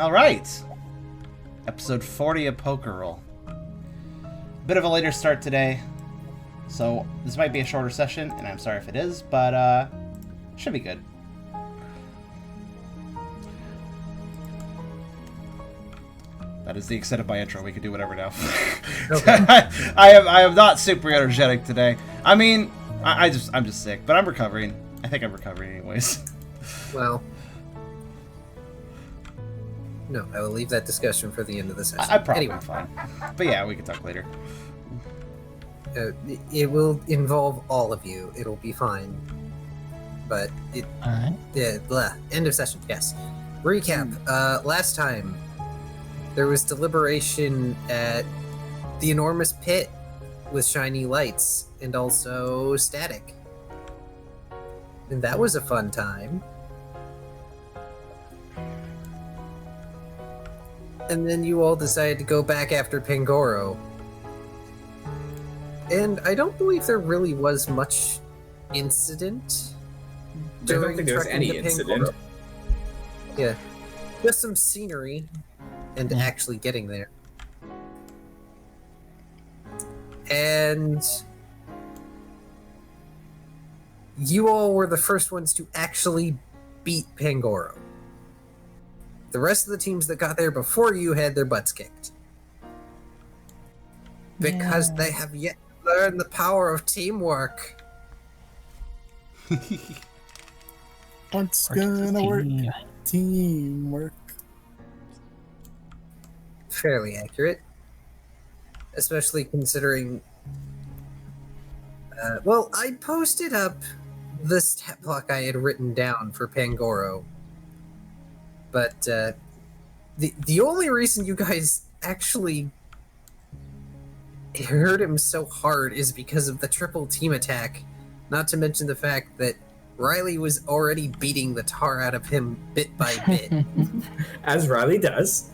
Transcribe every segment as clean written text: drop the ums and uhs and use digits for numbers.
Alright! Episode 40 of Pokerole. Bit of a later start today, so this might be a shorter session, and I'm sorry if it is, but should be good. That is the extent of my intro. We can do whatever now. Okay. I am not super energetic today. I mean, I'm just sick, but I'm recovering. I think I'm recovering anyways. Well, no, I will leave that discussion for the end of the session. I'm probably anyway. fine. But yeah, we can talk later. It will involve all of you. It'll be fine. But it... Alright. Blah. End of session, yes. Recap. Last time, there was deliberation at the enormous pit with shiny lights and also static. And that was a fun time. And then you all decided to go back after Pangoro. And I don't believe there really was much incident I don't think there was any incident. Yeah. Just some scenery and actually getting there. And you all were the first ones to actually beat Pangoro. The rest of the teams that got there before you had their butts kicked. Because they have yet to learn the power of teamwork. It's gonna work. Teamwork. Fairly accurate. Especially considering... well, I posted up the stat block I had written down for Pangoro. But the only reason you guys actually hurt him so hard is because of the triple team attack. Not to mention the fact that Riley was already beating the tar out of him bit by bit. As Riley does.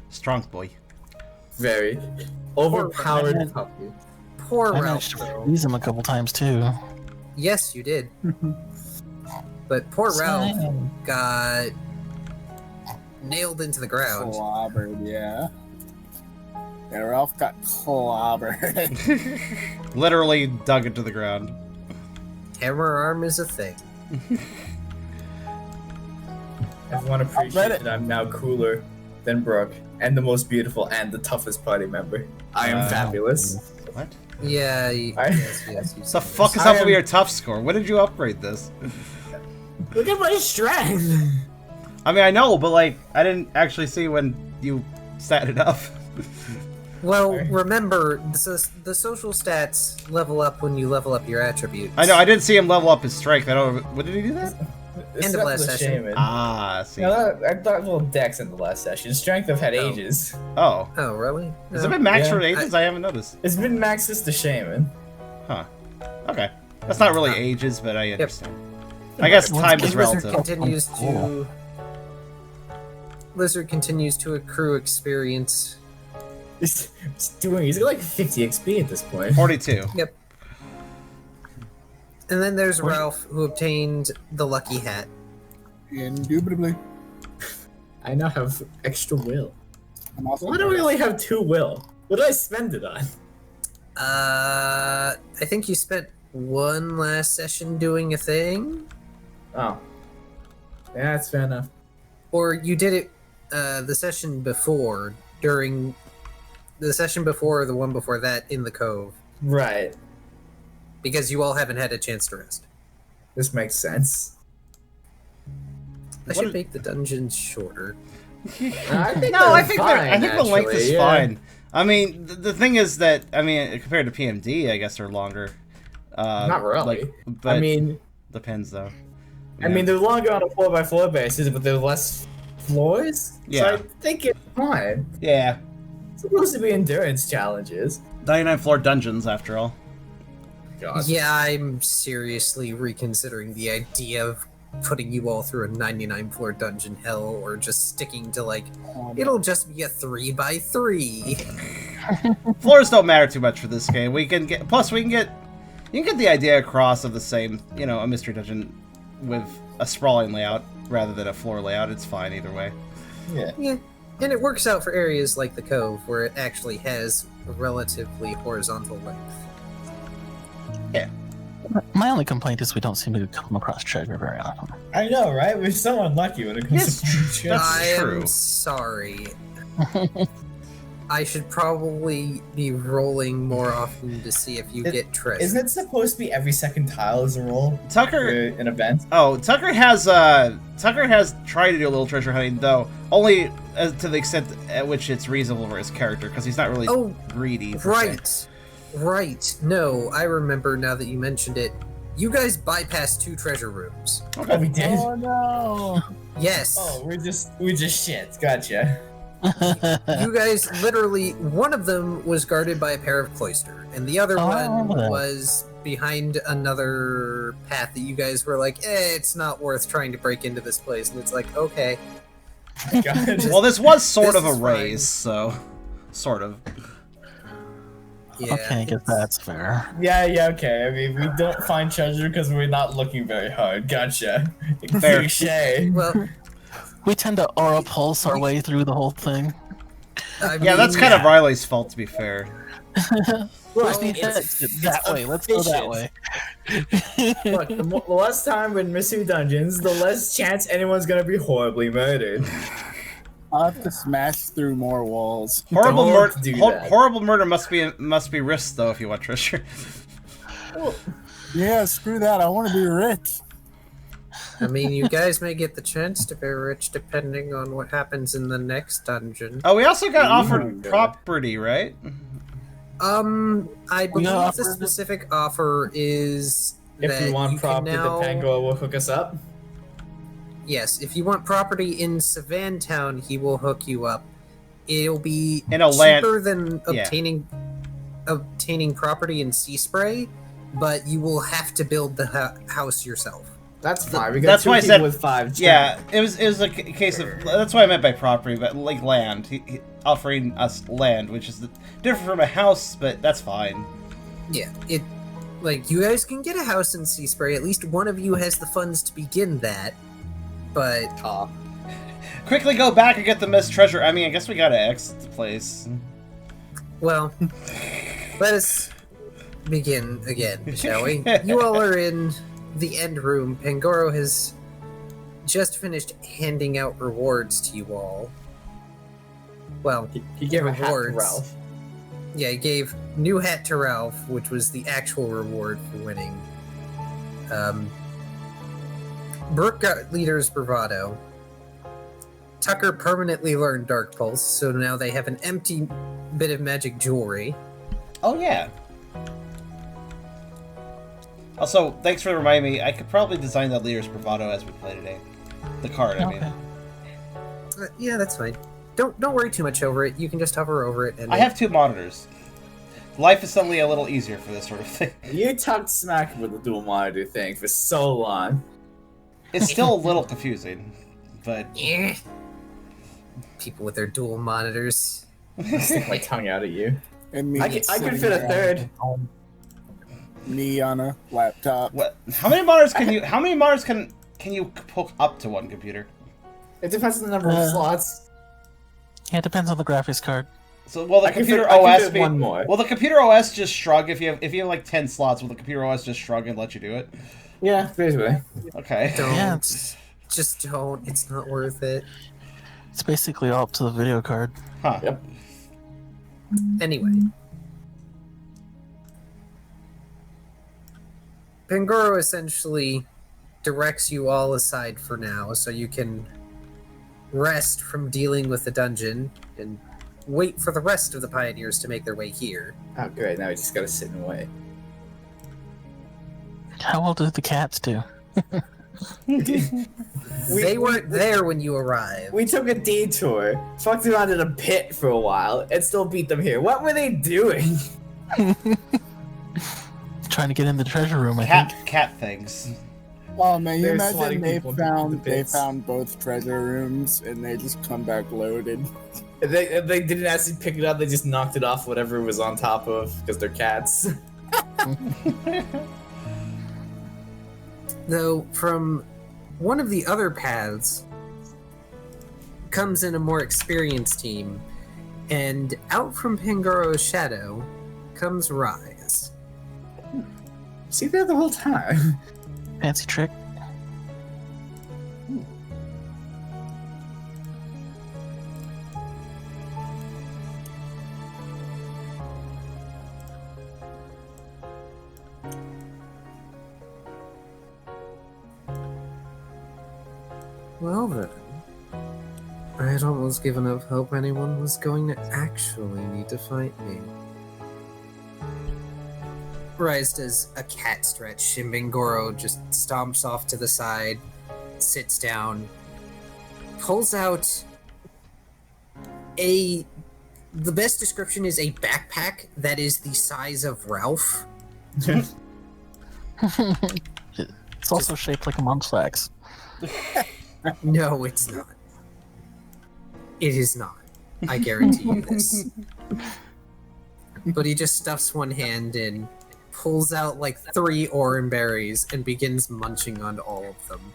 Strong boy. Very. Overpowered puppy. Poor I Ralph, managed to though. freeze him a couple times too. Yes, you did. But poor Ralph got nailed into the ground. Clobbered, yeah. Yeah, Ralph got clobbered. Literally dug into the ground. Hammer arm is a thing. Everyone appreciates that I'm now cooler than Brooke, and the most beautiful and the toughest party member. I am fabulous. What? Yeah, yes. The fuck is up with your tough score? When did you upgrade this? Look at my strength! I mean, I know, but like, I didn't actually see when you stat it up. Well, remember, the social stats level up when you level up your attributes. I know, I did see him level up his strength. I don't. What did he do that? End of last session. Shaman. Ah, I see. No, I thought little Dex in the last session. Strength I've had ages. Oh. Oh, really? Has it been maxed Yeah. for ages? I haven't noticed. It's been maxed since the Shaman. Huh. Okay. That's not really ages, but I understand. I guess time is Lizard relative. continues to... Lizard continues to accrue experience. He's got like 50 XP at this point. 42. Yep. And then there's Ralph, who obtained the lucky hat. Indubitably. I now have extra will. I'm also Why do we only have 2 will? What did I spend it on? I think you spent one last session doing a thing? Oh. Yeah, that's fair enough. Or you did it the session before, during... The session before or the one before that in the Cove. Right. Because you all haven't had a chance to rest. This makes sense. I should make the dungeons shorter. I think I think the length is yeah. fine. I mean, the thing is that compared to PMD, I guess they're longer. Not really. But I mean, depends though. I mean, they're longer on a floor-by-floor basis, but they're less floors. Yeah. So I think it's fine. Yeah. It's supposed to be endurance challenges. 99 floor dungeons, after all. God. Yeah, I'm seriously reconsidering the idea of putting you all through a 99 floor dungeon hell, or just sticking to like, it'll just be a 3x3. Floors don't matter too much for this game. We can get, plus we can get, you can get the idea across of the same, a mystery dungeon with a sprawling layout rather than a floor layout. It's fine either way. Yeah. Yeah, and it works out for areas like the Cove, where it actually has a relatively horizontal length. Yeah. My only complaint is we don't seem to come across treasure very often. I know, right? We're so unlucky when it comes Yes, to treasure. that's I true. am sorry. I should probably be rolling more often to see if you get treasure. Isn't it supposed to be every second tile is a roll for Tucker. an event? Oh, Tucker has tried to do a little treasure hunting, though only to the extent at which it's reasonable for his character, because he's not really greedy. per se. Right. No, I remember now that you mentioned it. You guys bypassed 2 treasure rooms. Oh, we did? Oh no! Yes. Oh, we just shit. Gotcha. You guys literally, one of them was guarded by a pair of cloister, and the other one was behind another path that you guys were like, it's not worth trying to break into this place. And it's like, okay. God. Well, this was sort This of a is fine. raise, so sort of. Yeah, Okay, I guess that's fair. Yeah, okay. I mean, we don't find treasure because we're not looking very hard. Gotcha. Fair. Touche. Well, We tend to aura pulse our way through the whole thing. I Yeah, that's mean, kind of Riley's fault, to be fair. Let's it's that way. Let's go that way. Look, the less time we're in mystery dungeons, the less chance anyone's gonna be horribly murdered. I'll have to smash through more walls. Horrible Don't murder. do that. Horrible murder must be risked, though, if you want treasure. Yeah, screw that. I want to be rich. I mean, you guys may get the chance to be rich depending on what happens in the next dungeon. Oh, we also got offered God. property, right? I believe the offered- specific offer is If that we want you can property, now... the Pangoro will hook us up. Yes, if you want property in Savantown, he will hook you up. It'll be In a land- cheaper than Yeah. obtaining property in Sea Spray, but you will have to build the house yourself. That's fine. We got That's two why I people said- with 5. Yeah, it was a case of. That's what I meant by property, but like land. He offering us land, which is different from a house, but that's fine. Yeah, you guys can get a house in Sea Spray. At least one of you has the funds to begin that. But Quickly go back and get the missed treasure. I mean, I guess we gotta exit the place. well, let us begin again, shall we? You all are in the end room. Pangoro has just finished handing out rewards to you all. Well, He gave a hat to rewards. Ralph. Yeah, he gave new hat to Ralph, which was the actual reward for winning. Brooke got Leader's Bravado. Tucker permanently learned Dark Pulse, so now they have an empty bit of magic jewelry. Oh yeah. Also, thanks for reminding me. I could probably design that Leader's Bravado as we play today. The card, I mean. Okay. Yeah, that's fine. Don't worry too much over it. You can just hover over it. And I have 2 monitors. Life is suddenly a little easier for this sort of thing. You talked smack with the dual monitor thing for so long. It's still a little confusing, but Eh. People with their dual monitors. I'll stick my tongue out at you. And me I could sitting fit a there, third. Me on a laptop. what? How many monitors can you? How many monitors can you hook up to one computer? It depends on the number of slots. Yeah, it depends on the graphics card. So will the I can computer fit- I can OS fit be? one more. Will the computer OS just shrug if you have like 10 slots? Will the computer OS just shrug and let you do it? Yeah, basically. Okay. Don't. Yeah, it's Just don't. It's not worth it. basically all up to the video card. Huh. Yep. Anyway. Pangoro essentially directs you all aside for now, so you can rest from dealing with the dungeon and wait for the rest of the pioneers to make their way here. Oh, great. Now we just gotta sit and wait. How well do the cats do? They weren't there when you arrived. We took a detour, fucked around in a pit for a while, and still beat them here. What were they doing? Trying to get in the treasure room, I think. Cat things. Oh man, you They're imagine swatting they people into found the pits. both treasure rooms and they just come back loaded. They didn't actually pick it up, they just knocked it off whatever it was on top of, because they're cats. Though, from one of the other paths comes in a more experienced team, and out from Pangoro's shadow comes Rise. See there the whole time. Fancy trick. Well then, I had almost given up hope anyone was going to actually need to fight me. Rise does a cat stretch, and Bangoro just stomps off to the side, sits down, pulls out the best description is a backpack that is the size of Ralph. It's also shaped like a munchlax. No, it's not. It is not. I guarantee you this. But he just stuffs one hand in, pulls out like 3 orange berries, and begins munching on all of them.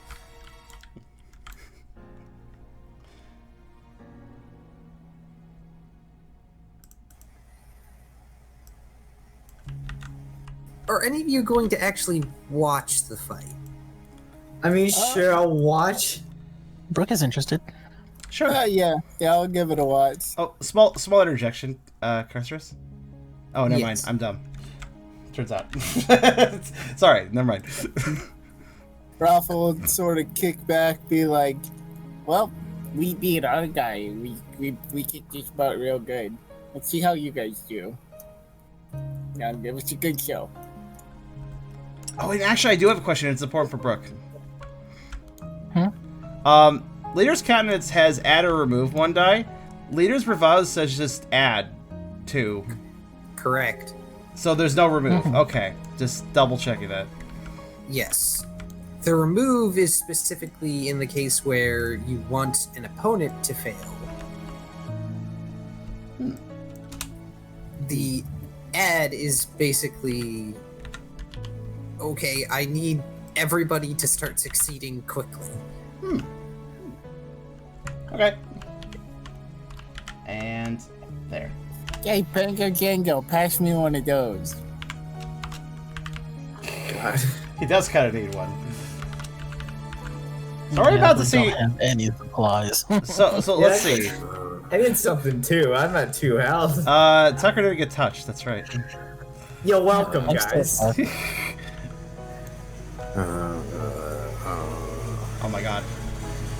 Are any of you going to actually watch the fight? I mean, sure, I'll watch. Brooke is interested. Sure. Yeah, I'll give it a watch. Oh, small interjection, Karserus. Oh, never mind. Yes. I'm dumb. Turns out. Sorry, never mind. Ralph will sort of kick back, be like, "Well, we beat our guy. We kicked this butt real good. Let's see how you guys do. Yeah, it was a good show." Oh, and actually, I do have a question. It's important for Brooke. Hmm? Leader's Countenance has add or remove 1 die. Leader's Bravado says just add 2. Correct. So there's no remove. Okay, just double checking that. Yes. The remove is specifically in the case where you want an opponent to fail. The add is basically, okay, I need everybody to start succeeding quickly. Okay. And there. Hey, Pango Django, pass me one of those. God. He does kind of need one. Sorry about we to don't see. have any supplies. So let's see. I need something too. I'm at 2 health. Tucker didn't get touched. That's right. You're welcome, I'm still guys. fine. Oh my god.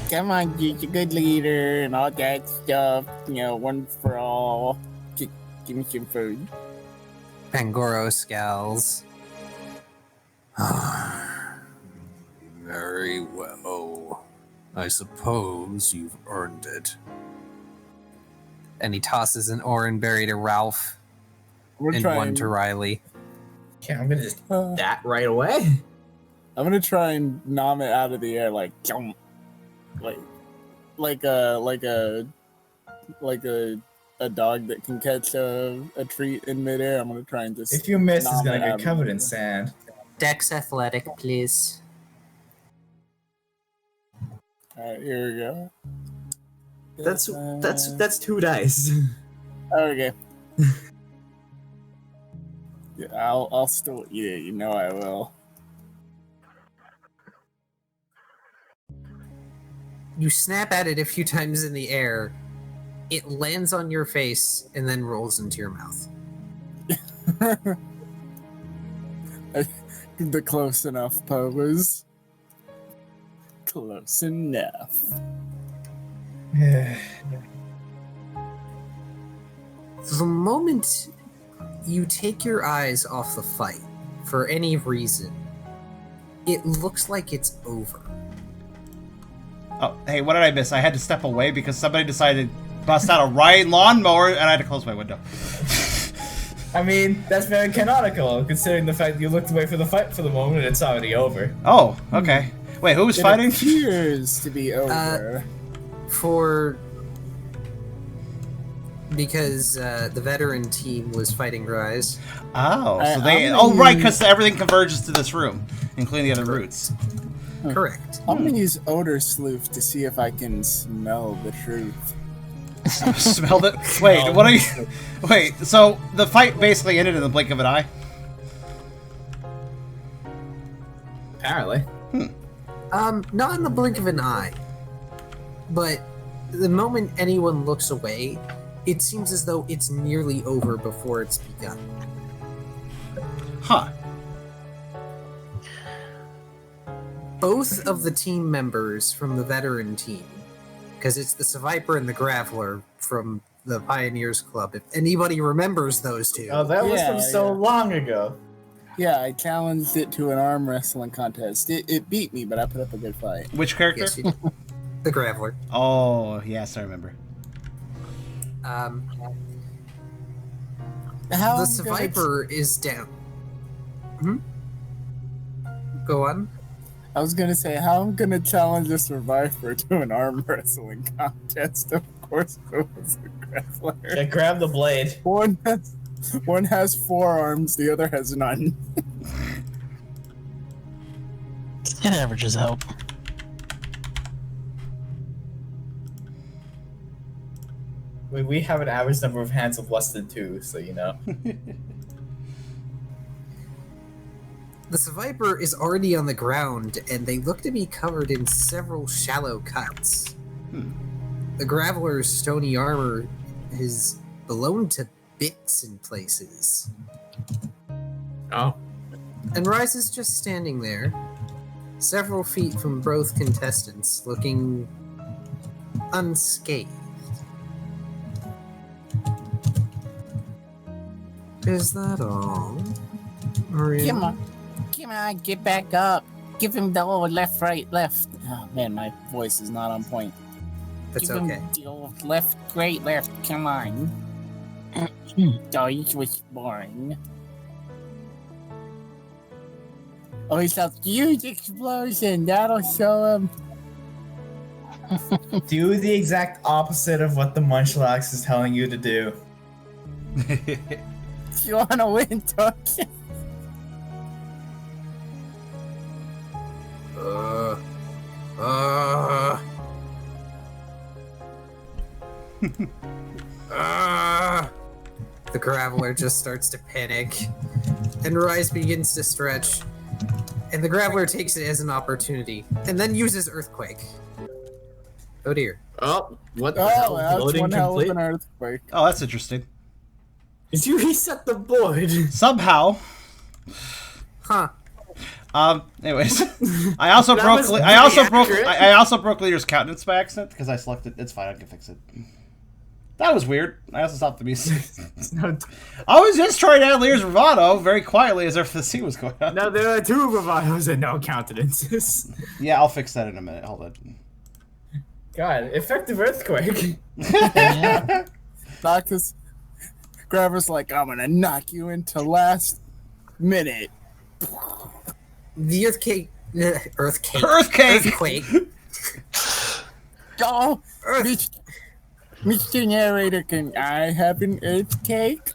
Come on, you're a good leader and all that stuff. You know, one for all. Give me some food. Pangoro scowls. Very well. I suppose you've earned it. And he tosses an orange berry to Ralph We're and trying. one to Riley. Okay, I'm gonna just that right away. I'm gonna try and nom it out of the air, like, jump, like a dog that can catch a treat in midair. I'm gonna try and just. If you miss, it's nom gonna it out get of covered the in air. sand. Dex athletic, please. All right, here we go. That's 2 dice. Okay. Yeah, I'll still eat it. You know I will. You snap at it a few times in the air. It lands on your face and then rolls into your mouth. The close enough pose. Close enough. The moment you take your eyes off the fight, for any reason, it looks like it's over. Oh, hey, what did I miss? I had to step away because somebody decided to bust out a riding lawnmower, and I had to close my window. I mean, that's very canonical, considering the fact that you looked away for the fight for the moment and it's already over. Oh, okay. Wait, who was It fighting? appears to be over. Because the veteran team was fighting Rise. Oh, so I'm right, because everything converges to this room, including the other routes. Correct. I'm gonna use odor sleuth to see if I can smell the truth. Smelled it? Wait, what are you... Wait, so the fight basically ended in the blink of an eye? Apparently. Not in the blink of an eye. But the moment anyone looks away, it seems as though it's nearly over before it's begun. Huh. Both of the team members from the veteran team, because it's the Survivor and the Graveler from the Pioneers Club, if anybody remembers those two. Oh, that was from so long ago. Yeah, I challenged it to an arm wrestling contest. It beat me, but I put up a good fight. Which character? Yes, you did. The Graveler. Oh, yes, I remember. The Survivor is down. Go on. I was gonna say how I'm gonna challenge a Survivor to an arm wrestling contest. Of course, it was a Graveler. Yeah, grab the blade. One has 4 arms, the other has none. It averages out. We have an average number of hands of less than 2, so you know. The Survivor is already on the ground, and they look to be covered in several shallow cuts. The Graveler's stony armor is blown to bits in places. Oh. And Rise is just standing there, several feet from both contestants, looking unscathed. Is that all? Maria? Come on, get back up. Give him the old left, right, left. Oh man, my voice is not on point. That's Give okay. him the old left, right, left. Come on. Oh, he was boring. Oh, he's a huge explosion. That'll show him. Do the exact opposite of what the Munchlax is telling you to do. You wanna win, don't you? The Graveler just starts to panic, and Rise begins to stretch, and the Graveler takes it as an opportunity, and then uses Earthquake. Oh dear. Oh, what the Oh, hell? that's Loading one hell of complete? an earthquake. Oh, that's interesting. Did you reset the board? Somehow. Huh. Anyways, I also That broke. was I also pretty broke. accurate. I also broke Leader's countenance by accident because I selected. It's fine. I can fix it. That was weird. I also stopped the music. I was just trying to add Leader's bravado very quietly as if the scene was going on. No, there are 2 bravados and no countenances. Yeah, I'll fix that in a minute. Hold on. God, effective earthquake. Yeah. Not because Graver's like, I'm gonna knock you into last minute. The Earthquake. Earthquake. Earthquake. Oh, Mr. Narrator, can I have an earthquake?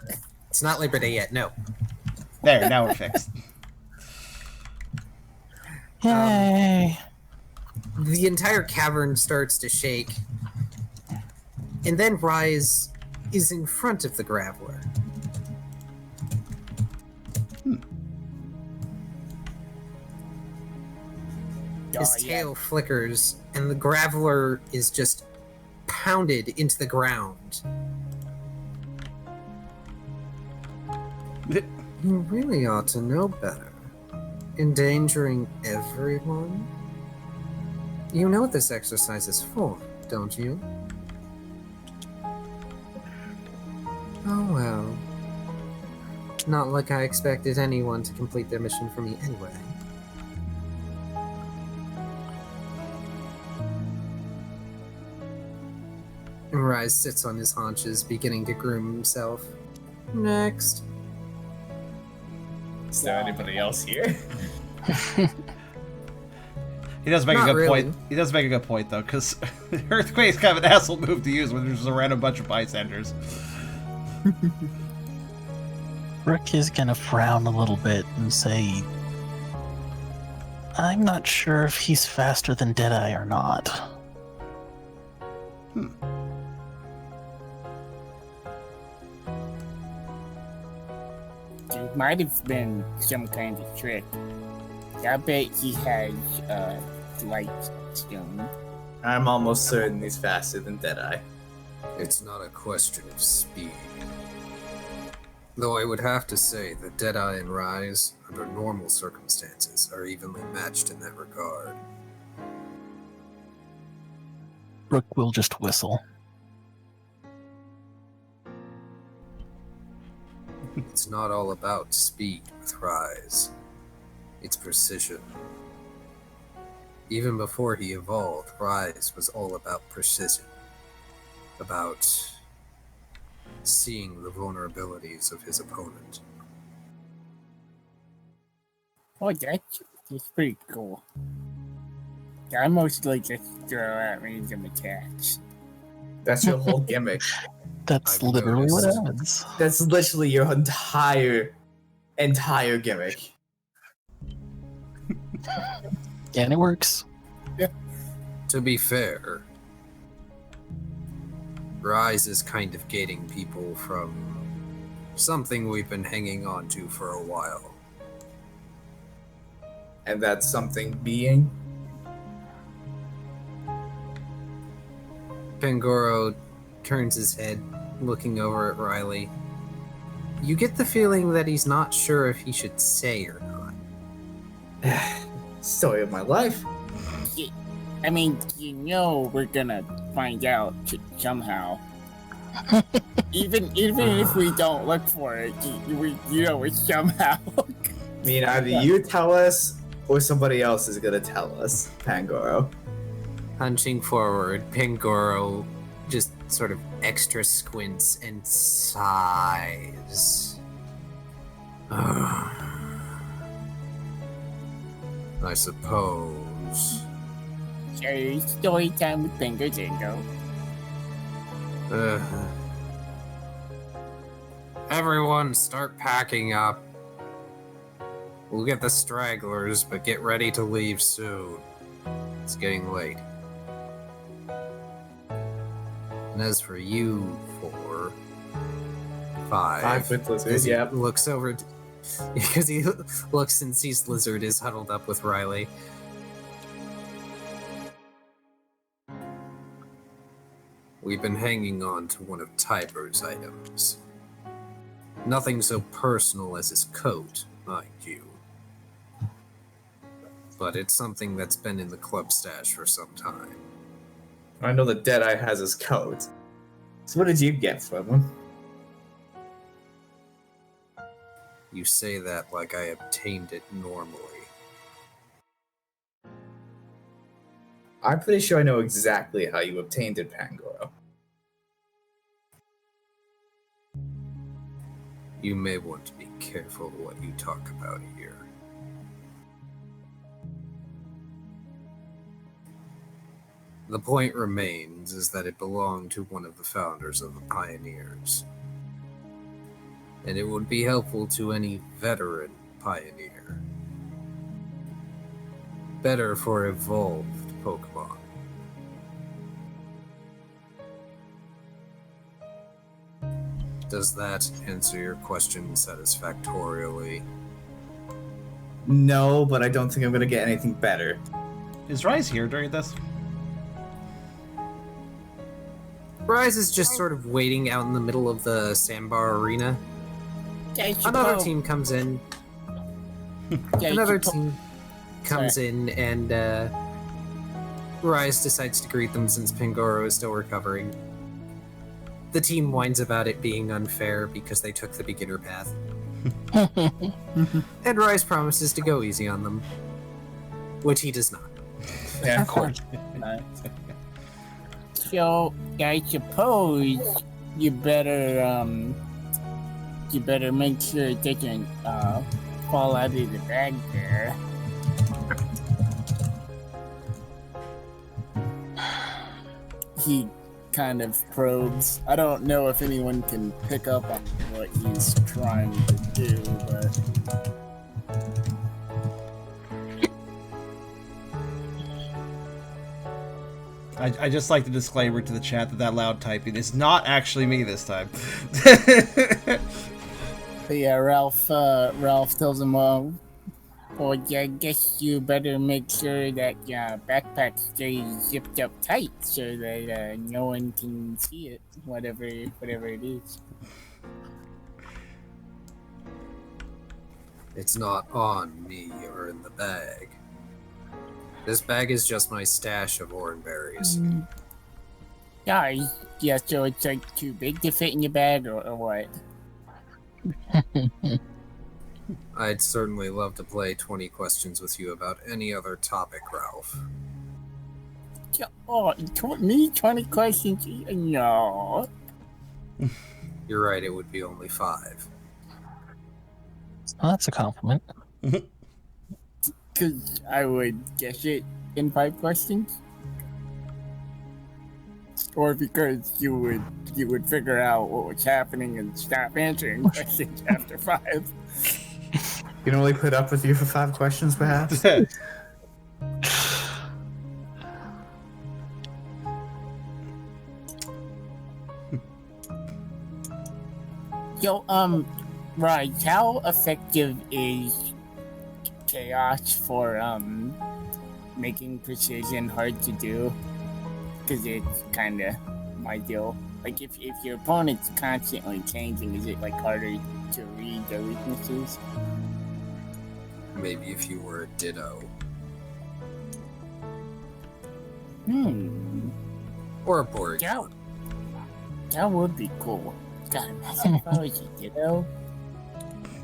It's not Labor Day yet, no. There, now we're fixed. Yay. The entire cavern starts to shake, and then Rise is in front of the Graveler. His tail flickers, and the Graveler is just pounded into the ground. You really ought to know better. Endangering everyone? You know what this exercise is for, don't you? Oh well. Not like I expected anyone to complete their mission for me anyway. And Rise sits on his haunches, beginning to groom himself. Next. Is there anybody else here? He does make Not a good really. point. He does make a good point though, because Earthquake's kind of an asshole move to use when there's just a random bunch of bystanders. Rick is gonna frown a little bit and say, I'm not sure if he's faster than Deadeye or not. It might have been some kind of trick. I bet he has light stone. I'm almost certain he's faster than Deadeye. It's not a question of speed. Though I would have to say that Deadeye and Rise, under normal circumstances, are evenly matched in that regard. Rook will just whistle. It's not all about speed with Rise. It's precision. Even before he evolved, Rise was all about precision. About seeing the vulnerabilities of his opponent. Oh, that's pretty cool. I mostly just throw out random attacks. That's your whole gimmick. That's I've literally what noticed. happens. That's literally your entire gimmick. And it works. To be fair, Rise is kind of gating people from something we've been hanging on to for a while. And that's something being. Pangoro turns his head, looking over at Riley. You get the feeling that he's not sure if he should say or not. Story of my life. I mean, we're gonna find out somehow. even if we don't look for it, you know it somehow. I mean, either you tell us or somebody else is gonna tell us, Pangoro. Hunching forward, Pangoro just sort of extra squints and sighs. I suppose. So, story time with Bingo Dingo. Everyone start packing up. We'll get the stragglers, but get ready to leave soon. It's getting late. And as for you 4, 5, 5 with Lizard, as he yep. looks over because he looks and sees Lizard is huddled up with Riley. We've been hanging on to one of Tiber's items. Nothing so personal as his coat, mind you. But it's something that's been in the club stash for some time. I know that Deadeye has his coat. So what did you get from him? You say that like I obtained it normally. I'm pretty sure I know exactly how you obtained it, Pangoro. You may want to be careful what you talk about here. The point remains is that it belonged to one of the founders of the Pioneers. And it would be helpful to any veteran Pioneer. Better for evolved Pokemon. Does that answer your question satisfactorily? No, but I don't think I'm gonna get anything better. Is Rise here during this? Rise is just sort of waiting out in the middle of the sandbar arena. Guys, Another team comes in. Another team comes in, and Rise decides to greet them since Pangoro is still recovering. The team whines about it being unfair because they took the beginner path. And Rise promises to go easy on them. Which he does not. Yeah, of course. So, I suppose you better make sure it doesn't fall out of the bag there. He kind of probes. I don't know if anyone can pick up on what he's trying to do, but I just like the disclaimer to the chat that that loud typing is not actually me this time. But yeah, Ralph tells him, well, yeah, I guess you better make sure that your backpack stays zipped up tight so that no one can see it, whatever it is. It's not on me or in the bag. This bag is just my stash of orange berries. Yeah, so it's like too big to fit in your bag or what? I'd certainly love to play 20 questions with you about any other topic, Ralph. Oh, me 20 questions? No. You're right, it would be only 5. Well, that's a compliment. Because I would guess it in 5 questions? Or because you would figure out what was happening and stop answering questions after 5. You can only put up with you for 5 questions, perhaps? Yo, right, how effective is chaos for, making precision hard to do? Because it's kind of my deal. Like, if your opponent's constantly changing, is it, like, harder to read their weaknesses? Maybe if you were a ditto. Or a board. Yeah. That would be cool. God, imagine if I was a ditto.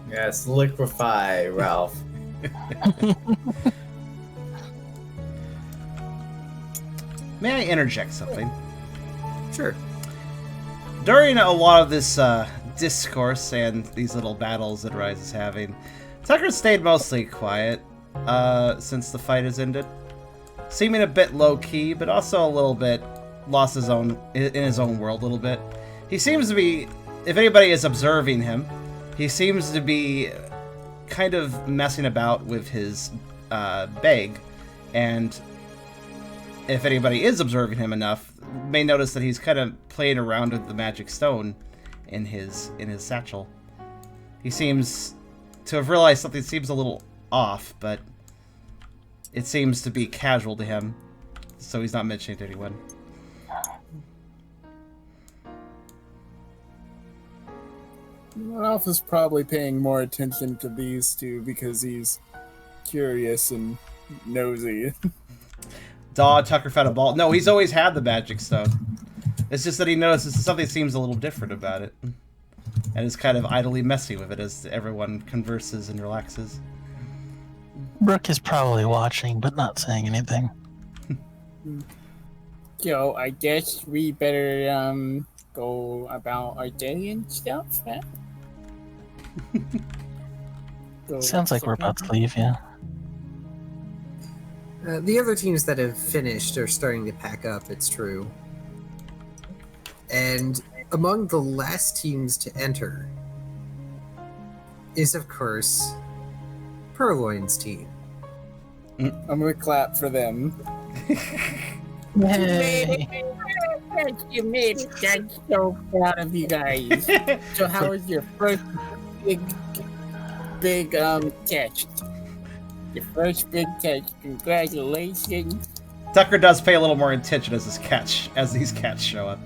Yes, liquefy, Ralph. May I interject something? Sure. During a lot of this discourse and these little battles that Rise is having, Tucker stayed mostly quiet since the fight has ended, seeming a bit low-key, but also a little bit lost his own in his own world a little bit. He seems to be, if anybody is observing him, he seems to be kind of messing about with his bag, and if anybody is observing him enough, may notice that he's kind of playing around with the magic stone in his satchel. He seems to have realized something seems a little off, but it seems to be casual to him, so he's not mentioning it to anyone. Ralph is probably paying more attention to these two because he's curious and nosy. Daw, Tucker found a ball. No, he's always had the magic stone. It's just that he notices something seems a little different about it. And is kind of idly messing with it as everyone converses and relaxes. Brooke is probably watching, but not saying anything. So, I guess we better, go about our day and stuff, huh? Sounds like we're about to leave, yeah. The other teams that have finished are starting to pack up, it's true. And among the last teams to enter is, of course, Purloin's team. I'm gonna clap for them. Yay. You made it. I'm so proud of you guys. So how was your first big test? Your first big test. Congratulations. Tucker does pay a little more attention as these cats show up.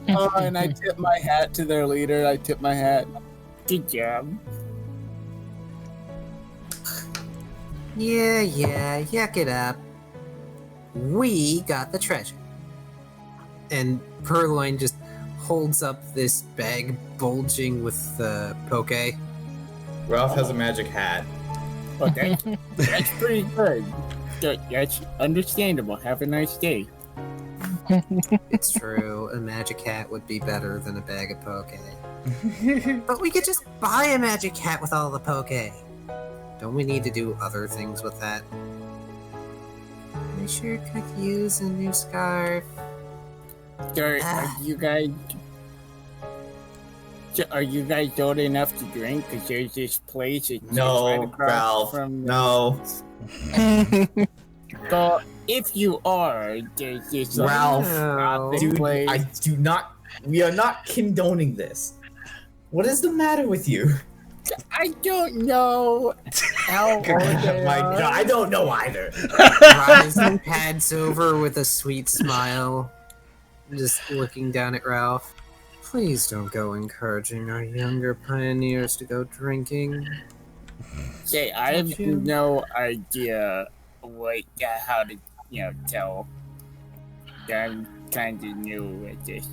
Oh, and I tip my hat to their leader. I tip my hat. Good job. Yeah, yuck it up. We got the treasure. And Purloin just holds up this bag bulging with the poke. Ralph has a magic hat. Oh, that's pretty good. That's understandable. Have a nice day. It's true, a magic hat would be better than a bag of poke. But we could just buy a magic hat with all the poke. Don't we need to do other things with that? I sure could use a new scarf. Are you guys old enough to drink? Because there's this place. It's right No, across Ralph. from No. if you are, there's this Ralph, No. dude, place. I do not. We are not condoning this. What is the matter with you? I don't know how old they My are. God, I don't know either. Rise pads over with a sweet smile, just looking down at Ralph. Please don't go encouraging our younger pioneers to go drinking. Okay, I Don't have you? no idea how to, tell. I'm kind of new at this.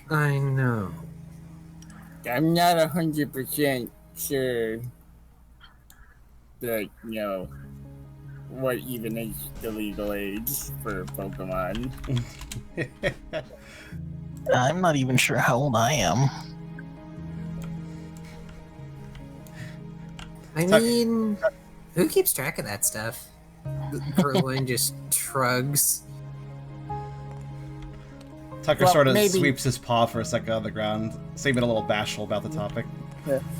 I know. I'm not 100% sure that, what even is the legal age for Pokemon. I'm not even sure how old I am. I mean, who keeps track of that stuff? Purloin just shrugs. Tucker Well, sort of maybe- sweeps his paw for a second on the ground, seeming a little bashful about the topic.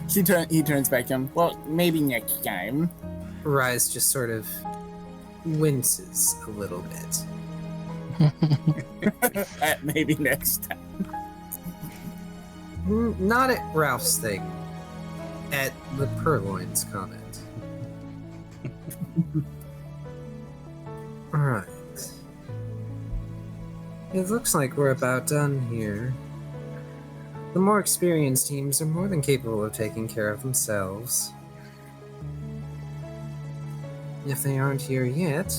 He turns back to him. Well, maybe next time. Rise just sort of winces a little bit. Maybe next time. Not at Ralph's thing. At the Purloin's comment. Alright. It looks like we're about done here. The more experienced teams are more than capable of taking care of themselves. If they aren't here yet,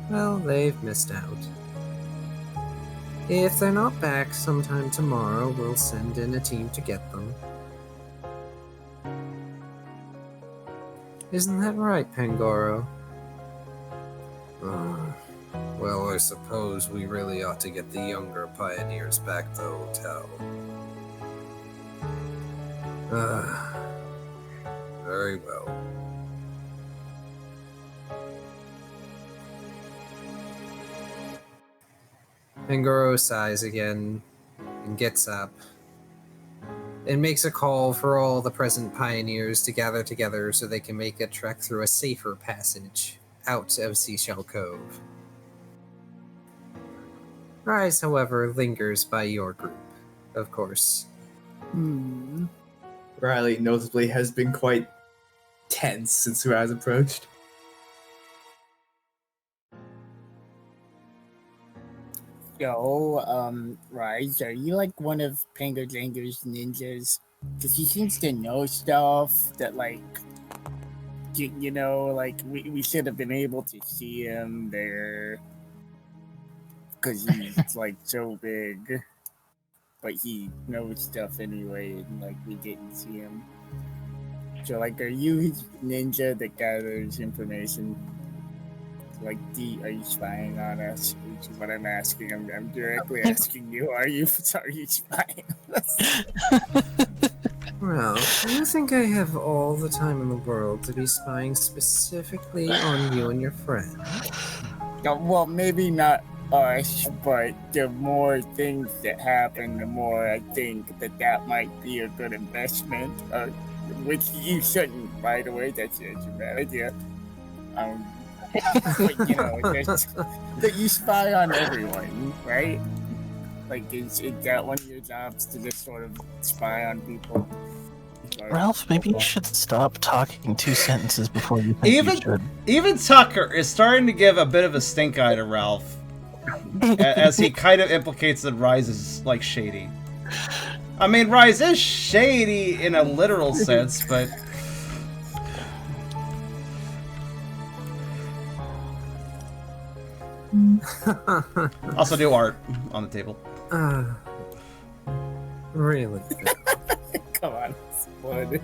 well, they've missed out. If they're not back sometime tomorrow, we'll send in a team to get them. Isn't that right, Pangoro? Well, I suppose we really ought to get the younger pioneers back to the hotel. Very well. Pangoro sighs again and gets up and makes a call for all the present pioneers to gather together so they can make a trek through a safer passage out of Seashell Cove. Rise, however, lingers by your group, of course. Riley notably has been quite tense since Raz approached. So, Rise, are you like one of Pango Janger's ninjas? Because he seems to know stuff that, like, we should have been able to see him there. Because he's, like, so big. But he knows stuff anyway, and, like, we didn't see him. So, like, are you his ninja that gathers information? Like, are you spying on us? Which is what I'm asking. I'm directly asking you. Are you spying on us? Well, I think I have all the time in the world to be spying specifically on you and your friend. Well, maybe not us, but the more things that happen, the more I think that might be a good investment. Which you shouldn't, by the way. That's a bad idea. But, that you spy on everyone, right? Like, is that one of your jobs, to just sort of spy on people? Ralph, maybe you should stop talking 2 sentences before you think you should. Even Tucker is starting to give a bit of a stink eye to Ralph, as he kind of implicates that Rise is, like, shady. I mean, Rise is shady in a literal sense, but... Also do art on the table. Really? Come on, what?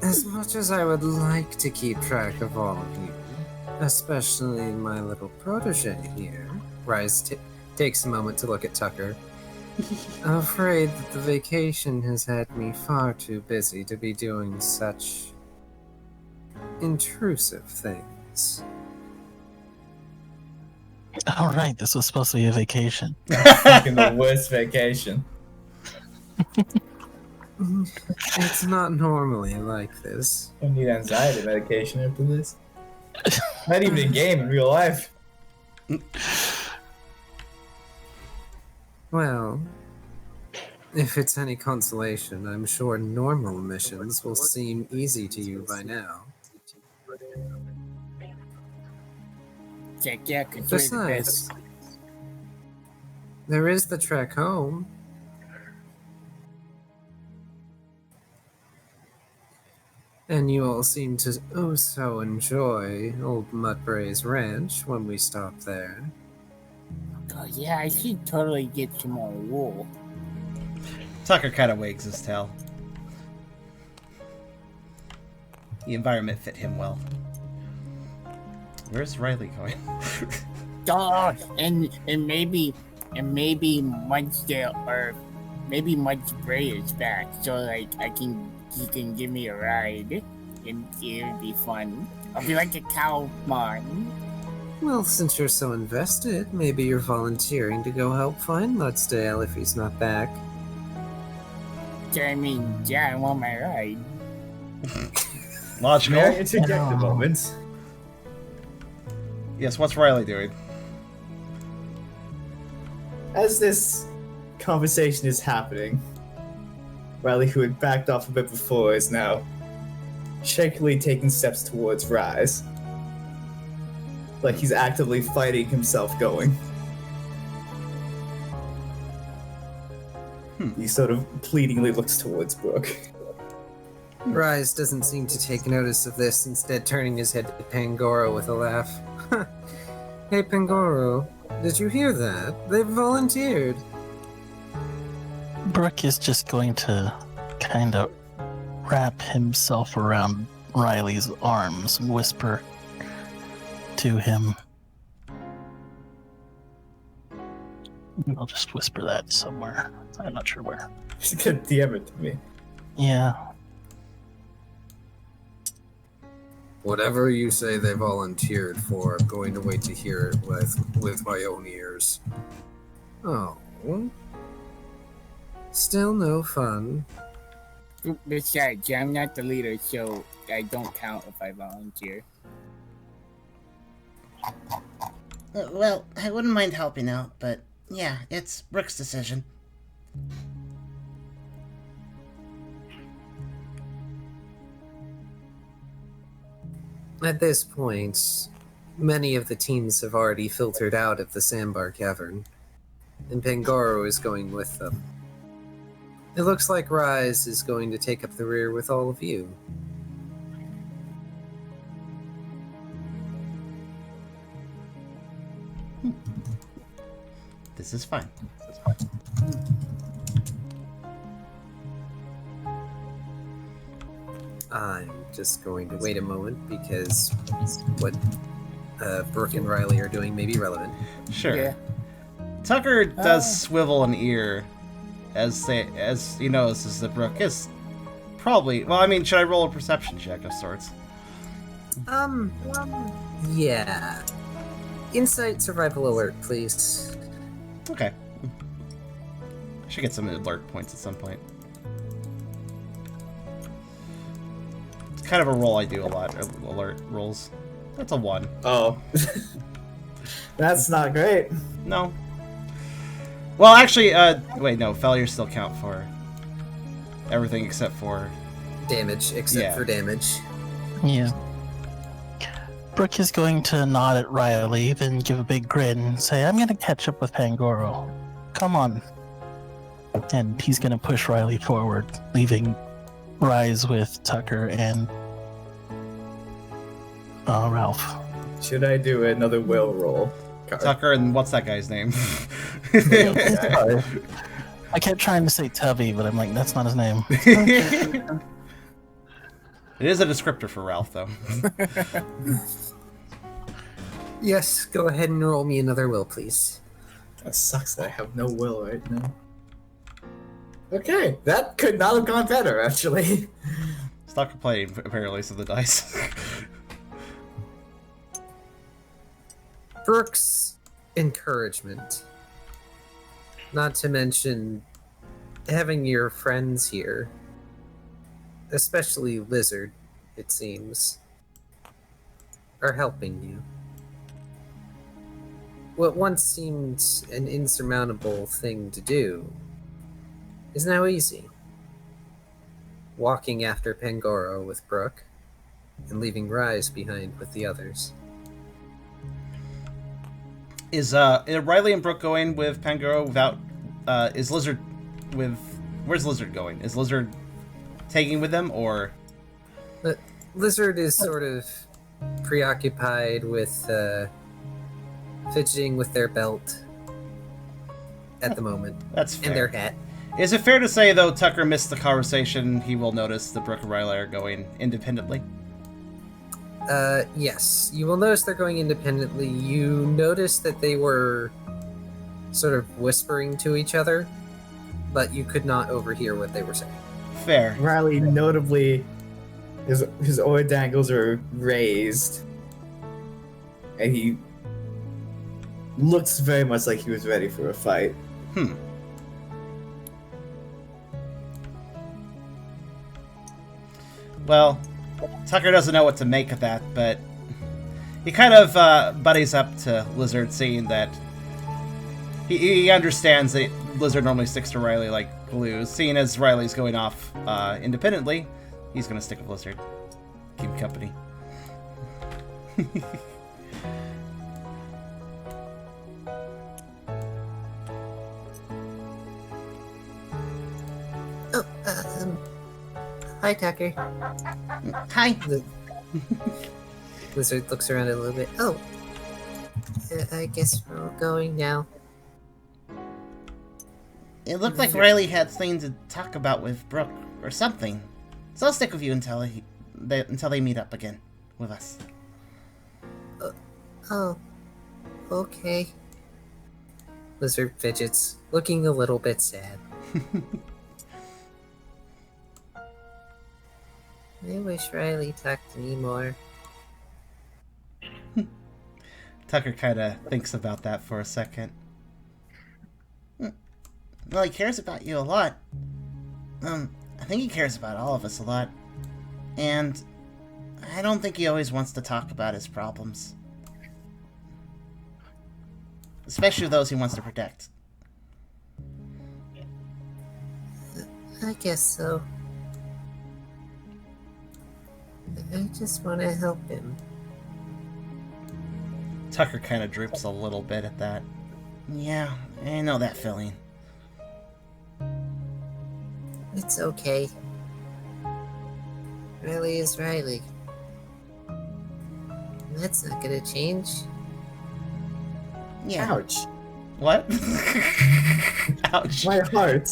As much as I would like to keep track of all of you, especially my little protege here, Rise takes a moment to look at Tucker. I'm afraid that the vacation has had me far too busy to be doing such intrusive things. Alright, this was supposed to be a vacation. Fucking the worst vacation. It's not normally like this. I need anxiety medication after this. Not even in game, in real life. Well, if it's any consolation, I'm sure normal missions will seem easy to you by now. Check, yeah, because we're the Besides, best. there is the trek home. And you all seem to oh so enjoy old Mudbray's Ranch when we stop there. Oh, yeah, I should totally get some more wool. Tucker kind of wags his tail. The environment fit him well. Where's Riley going? Oh, and maybe Mudsdale or maybe Mudspray is back, so like he can give me a ride, and it would be fun. I'll be like a cowman. Well, since you're so invested, maybe you're volunteering to go help find Mudsdale if he's not back. So, I mean, yeah, I want my ride. Logical. May I interject a moment? Yes, what's Riley doing? As this conversation is happening, Riley, who had backed off a bit before, is now shakily taking steps towards Rise. Like he's actively fighting himself going. He sort of pleadingly looks towards Brooke. Rise doesn't seem to take notice of this, instead turning his head to Pangoro with a laugh. Hey Pangoro, did you hear that? They've volunteered. Brooke is just going to kind of wrap himself around Riley's arms and whisper to him. I'll just whisper that somewhere. I'm not sure where. She's gonna DM it to me. Yeah. Whatever you say they volunteered for, I'm going to wait to hear it with my own ears. Oh. Still no fun. Besides, I'm not the leader, so I don't count if I volunteer. Well, I wouldn't mind helping out, but yeah, it's Brooke's decision. At this point, many of the teams have already filtered out of the Sandbar Cavern, and Pangoro is going with them. It looks like Rise is going to take up the rear with all of you. This is fine. I'm just going to wait a moment because what Brooke and Riley are doing may be relevant. Sure. Yeah. Tucker does swivel an ear as he notices that Brooke is probably. Well, I mean, should I roll a perception check of sorts? Yeah. Insight survival alert, please. Okay. I should get some alert points at some point. It's kind of a roll I do a lot. Alert rolls. That's a 1. Oh. That's not great. No. Well, actually, wait, no. Failures still count for everything except for Damage, except for damage. Yeah. Brooke is going to nod at Riley, then give a big grin and say, I'm going to catch up with Pangoro. Come on. And he's going to push Riley forward, leaving Rise with Tucker and Ralph. Should I do another will roll? Tucker and what's that guy's name? Sorry. I kept trying to say Tubby, but I'm like, that's not his name. It is a descriptor for Ralph, though. Yes, go ahead and roll me another will, please. That sucks that I have no will right now. Okay, that could not have gone better, actually. Stop complaining, apparently, so the dice. Brooke's encouragement. Not to mention having your friends here especially Lizard, it seems, are helping you. What once seemed an insurmountable thing to do is now easy. Walking after Pangoro with Brooke, and leaving Rise behind with the others. Is Riley and Brooke going with Pangoro without... is Lizard with... Where's Lizard going? Is Lizard taking with them, or... Lizard is sort of preoccupied with fidgeting with their belt at the moment. That's fair. And their hat. Is it fair to say, though, Tucker missed the conversation, he will notice that Brooke and Riley are going independently? Yes. You will notice they're going independently. You notice that they were sort of whispering to each other, but you could not overhear what they were saying. Fair. Riley, notably, his oar dangles are raised, and he looks very much like he was ready for a fight. Well, Tucker doesn't know what to make of that, but he kind of buddies up to Lizard, seeing that he understands that Lizard normally sticks to Riley like glue. Seeing as Riley's going off independently, he's going to stick with Lizard. Keep company. Oh, hi, Tucker. Hi. The Lizard looks around a little bit. Oh, I guess we're all going now. It looked like Riley had things to talk about with Brooke or something. So I'll stick with you until they meet up again with us. Oh, okay. Lizard fidgets, looking a little bit sad. I wish Riley talked to me more. Tucker kind of thinks about that for a second. Well, he cares about you a lot. I think he cares about all of us a lot. And I don't think he always wants to talk about his problems. Especially those he wants to protect. I guess so. I just want to help him. Tucker kind of droops a little bit at that. Yeah, I know that feeling. It's okay. Riley is Riley. That's not gonna change. Yeah. Ouch. What? Ouch. My heart.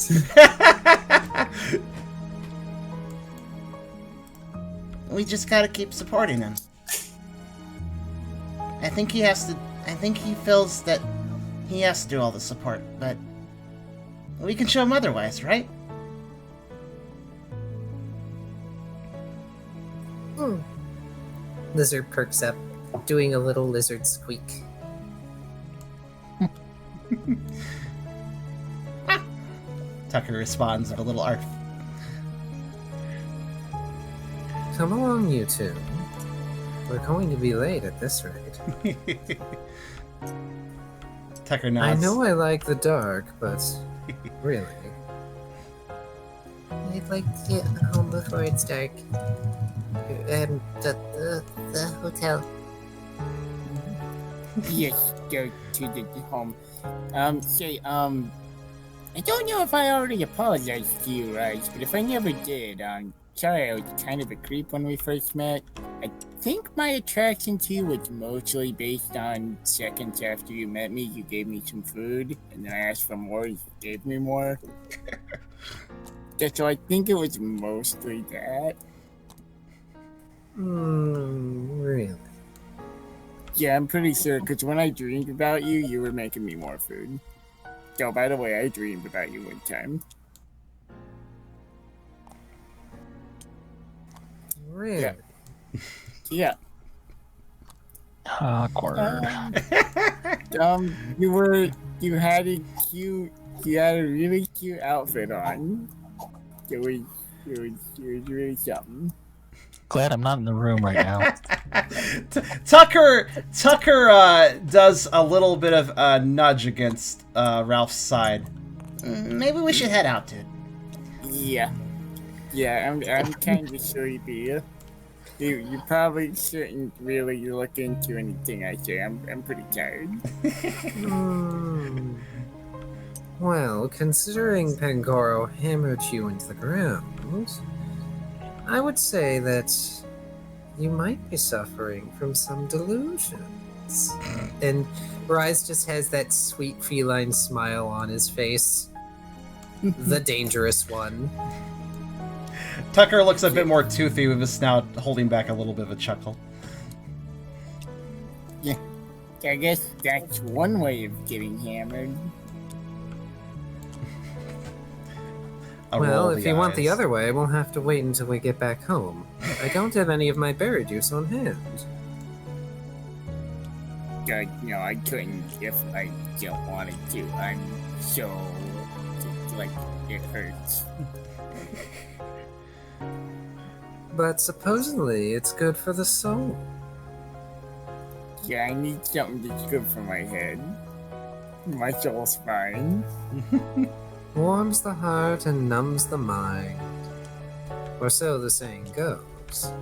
We just gotta keep supporting him. I think he feels that he has to do all the support, but we can show him otherwise, right? Lizard perks up, doing a little lizard squeak. Tucker responds with a little arf. Come along, you two. We're going to be late at this rate. Tucker nods. I know I like the dark, but really. I'd like to get home before it's dark. The hotel. Yes, go to the home. I don't know if I already apologized to you, Rice, but if I never did, sorry I was kind of a creep when we first met. I think my attraction to you was mostly based on seconds after you met me, you gave me some food, and then I asked for more, you gave me more. So I think it was mostly that. Really? Yeah, I'm pretty sure, because when I dreamed about you, you were making me more food. Oh, by the way, I dreamed about you one time. Really? Yeah. Yeah. Awkward. You had a really cute outfit on. It was It was really something. Glad I'm not in the room right now. Tucker does a little bit of a nudge against Ralph's side. Maybe we should head out, dude. Yeah. Yeah, I'm kind of sleepy. You probably shouldn't really look into anything I say. I'm pretty tired. Well, considering Pangoro hammered you into the ground, I would say that you might be suffering from some delusions. And Rise just has that sweet feline smile on his face. The dangerous one. Tucker looks a bit more toothy with his snout holding back a little bit of a chuckle. Yeah, I guess that's one way of getting hammered. Well, if you want the other way, we'll have to wait until we get back home. I don't have any of my berry juice on hand. No, I couldn't if I don't want to. I'm so... like, it hurts. But supposedly, it's good for the soul. Yeah, I need something that's good for my head. My soul's fine. Warms the heart and numbs the mind. Or so the saying goes.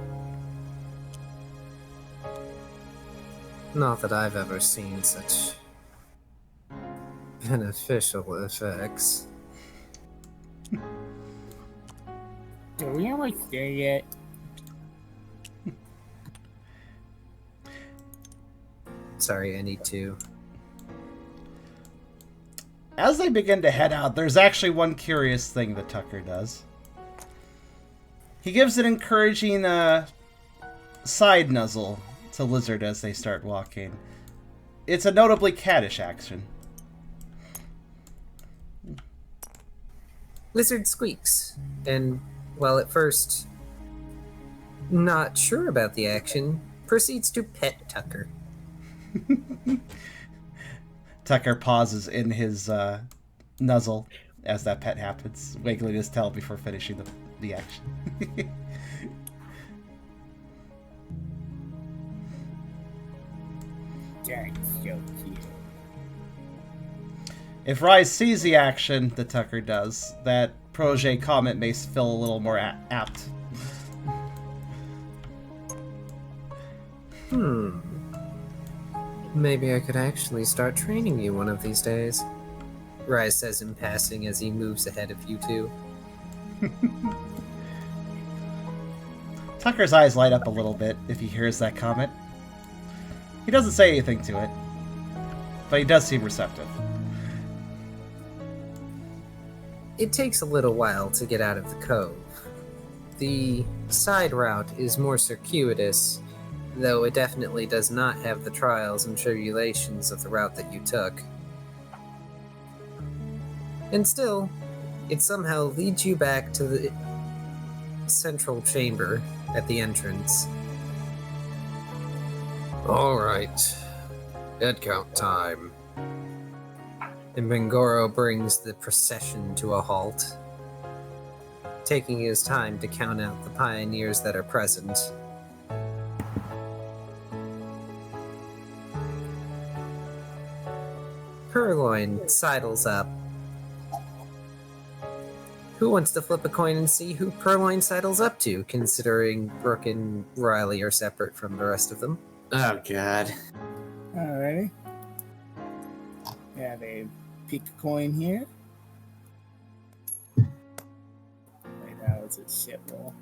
Not that I've ever seen such beneficial effects. Are we almost there yet? Sorry, I need to. As they begin to head out, there's actually one curious thing that Tucker does. He gives an encouraging side nuzzle to Lizard as they start walking. It's a notably caddish action. Lizard squeaks, and while at first not sure about the action, proceeds to pet Tucker. Tucker pauses in his nuzzle as that pet happens, wiggling his tail before finishing the action. That's so cute. If Rise sees the action that Tucker does, that protege comment may feel a little more apt. Maybe I could actually start training you one of these days. Rise says in passing as he moves ahead of you two. Tucker's eyes light up a little bit if he hears that comment. He doesn't say anything to it, but he does seem receptive. It takes a little while to get out of the cove. The side route is more circuitous, though it definitely does not have the trials and tribulations of the route that you took. And still, it somehow leads you back to the central chamber at the entrance. Alright, head count time. And Pangoro brings the procession to a halt, taking his time to count out the pioneers that are present. Purloin sidles up. Who wants to flip a coin and see who Purloin sidles up to, considering Brooke and Riley are separate from the rest of them? Oh, God. Alrighty. Have a pick a coin here. Right now it's a shit roll.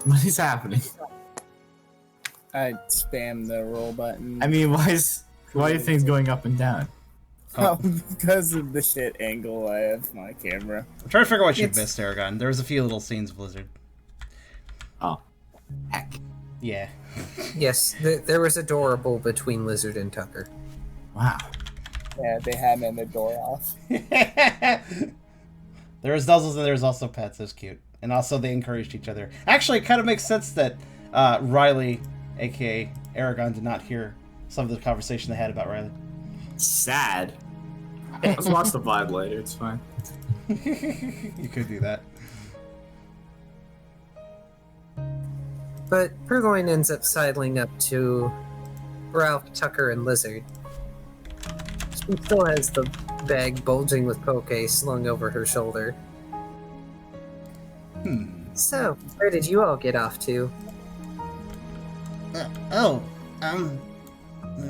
What is happening? I spam the roll button. I mean, why are things going up and down? Oh, because of the shit angle I have on my camera. I'm trying to figure out what you've missed, Eragon. There was a few little scenes of Blizzard. Oh. Heck. Yeah. Yes, there was adorable between Lizard and Tucker. Wow. Yeah, they had in the door off. There was nuzzles and there was also pets. It was cute. And also they encouraged each other. Actually, it kind of makes sense that Riley, a.k.a. Eragon, did not hear some of the conversation they had about Riley. Sad. Hey, let's watch the VOD later. It's fine. You could do that. But Purloin ends up sidling up to Ralph, Tucker, and Lizard. She still has the bag bulging with poke slung over her shoulder. So, where did you all get off to?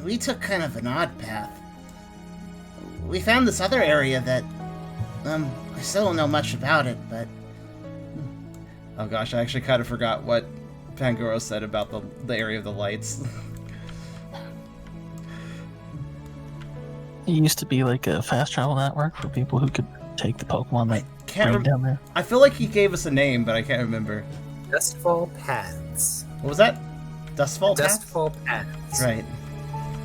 We took kind of an odd path. We found this other area that, I still don't know much about it, but... Oh gosh, I actually kind of forgot what Pangoro said about the area of the lights. It used to be like a fast travel network for people who could take the Pokemon that bring down there. I feel like he gave us a name, but I can't remember. Dustfall Paths. What was that? Dustfall Paths? Dustfall Paths. Right.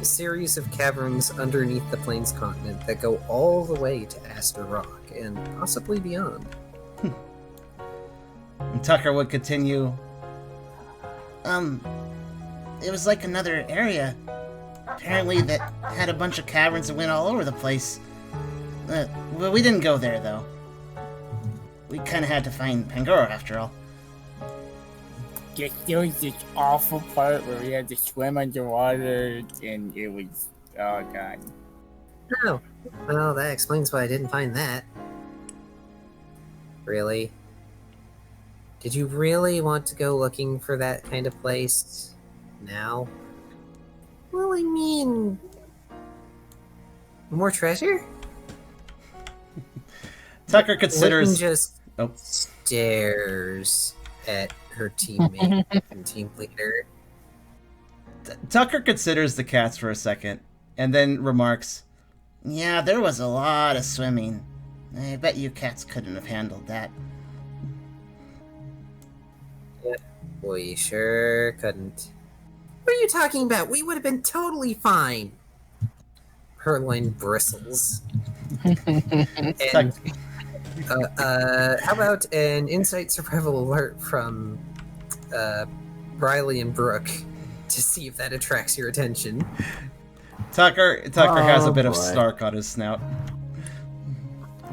A series of caverns underneath the Plains continent that go all the way to Aster Rock, and possibly beyond. And Tucker would continue. It was like another area, apparently, that had a bunch of caverns that went all over the place. Well, we didn't go there, though. We kind of had to find Pangoro, after all. There was this awful part where we had to swim underwater, and it was, oh god. Oh, well, that explains why I didn't find that. Really? Did you really want to go looking for that kind of place now? Well, I mean... More treasure? Tucker considers... Linton just stares at her teammate and team leader. Tucker considers the cats for a second, and then remarks, Yeah, there was a lot of swimming. I bet you cats couldn't have handled that. We sure couldn't. What are you talking about? We would have been totally fine. Purloin bristles. And, how about an insight survival alert from Riley and Brooke to see if that attracts your attention? Tucker has a bit of boy. snark on his snout.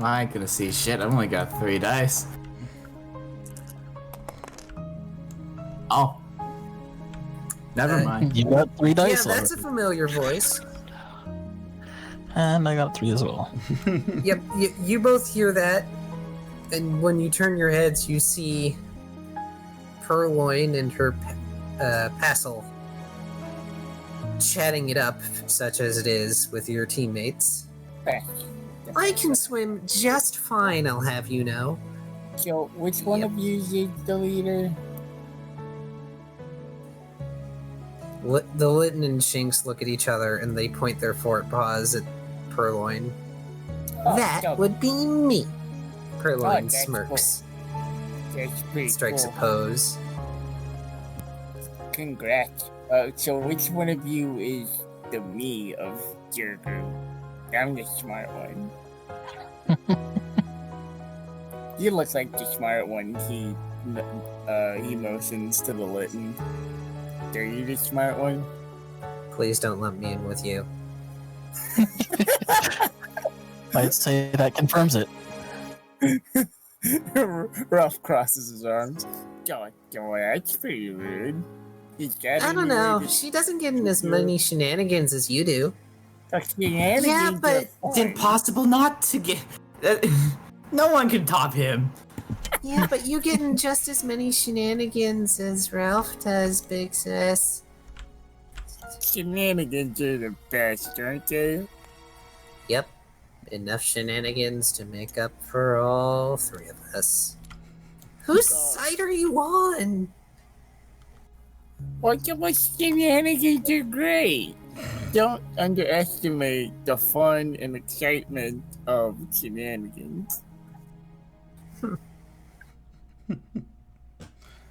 I ain't gonna see shit. I've only got 3 dice. Oh. Never mind. You got 3 dice Yeah, that's a already. familiar voice. And I got 3 as well. Yep, you both hear that, and when you turn your heads, you see Purloin and her Passel chatting it up, such as it is, with your teammates. I can swim just fine, I'll have you know. So, which one Yep. of you is the leader? The Litten and Shinx look at each other, and they point their forked paws at Purloin. Oh, That dope. would be me. Purloin that's smirks, That's pretty strikes cool. a pose. Congrats. So which one of you is the me of your group? I'm the smart one. You look like the smart one. He motions to the Litten. Are you the smart one? Please don't lump me in with you. I'd say that confirms it. Ralph crosses his arms. Go, that's pretty rude. I don't know. She doesn't get in as many shenanigans as you do. Yeah, but it's impossible not to get. No one can top him. Yeah, but you get in just as many shenanigans as Ralph does, Big Sis. Shenanigans are the best, aren't they? Yep. Enough shenanigans to make up for all 3 of us. Whose side are you on? Well, shenanigans are great. Don't underestimate the fun and excitement of shenanigans.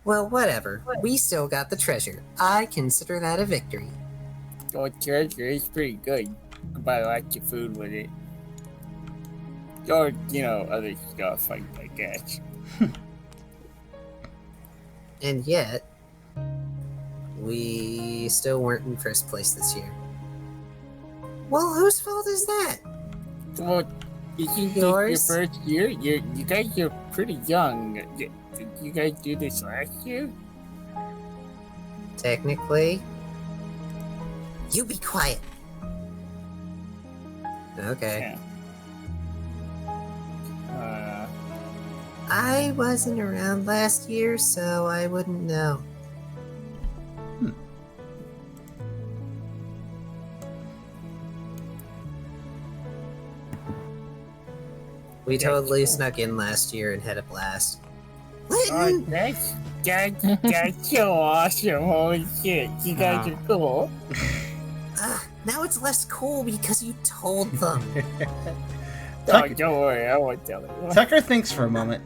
Well, whatever. We still got the treasure. I consider that a victory. Oh, treasure is pretty good. You can buy lots of food with it. Or, other stuff, I guess. And yet, we still weren't in first place this year. Well, whose fault is that? Well, isn't this your first year? You guys are pretty young. Did you guys do this last year? Technically. You be quiet. Okay. Yeah. I wasn't around last year, so I wouldn't know. We totally snuck in last year and had a blast. Oh, that's so awesome! Holy shit, you guys are cool. Now it's less cool because you told them. Oh, don't worry, I won't tell them. Tucker thinks for a moment.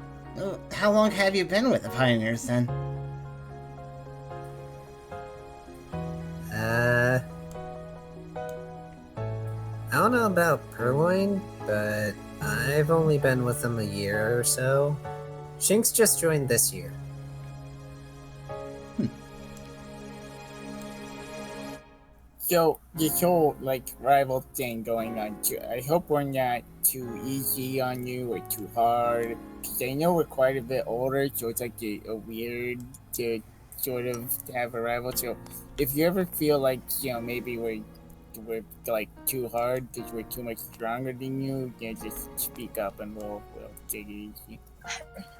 How long have you been with the Pioneers, then? I don't know about Purloin, but I've only been with them a year or so. Shinx just joined this year. So, this whole, rival thing going on, too, I hope we're not too easy on you or too hard, because I know we're quite a bit older, so it's a weird to sort of have a rival. So, if you ever feel like, maybe we're too hard because we're too much stronger than you, just speak up and we'll take it easy.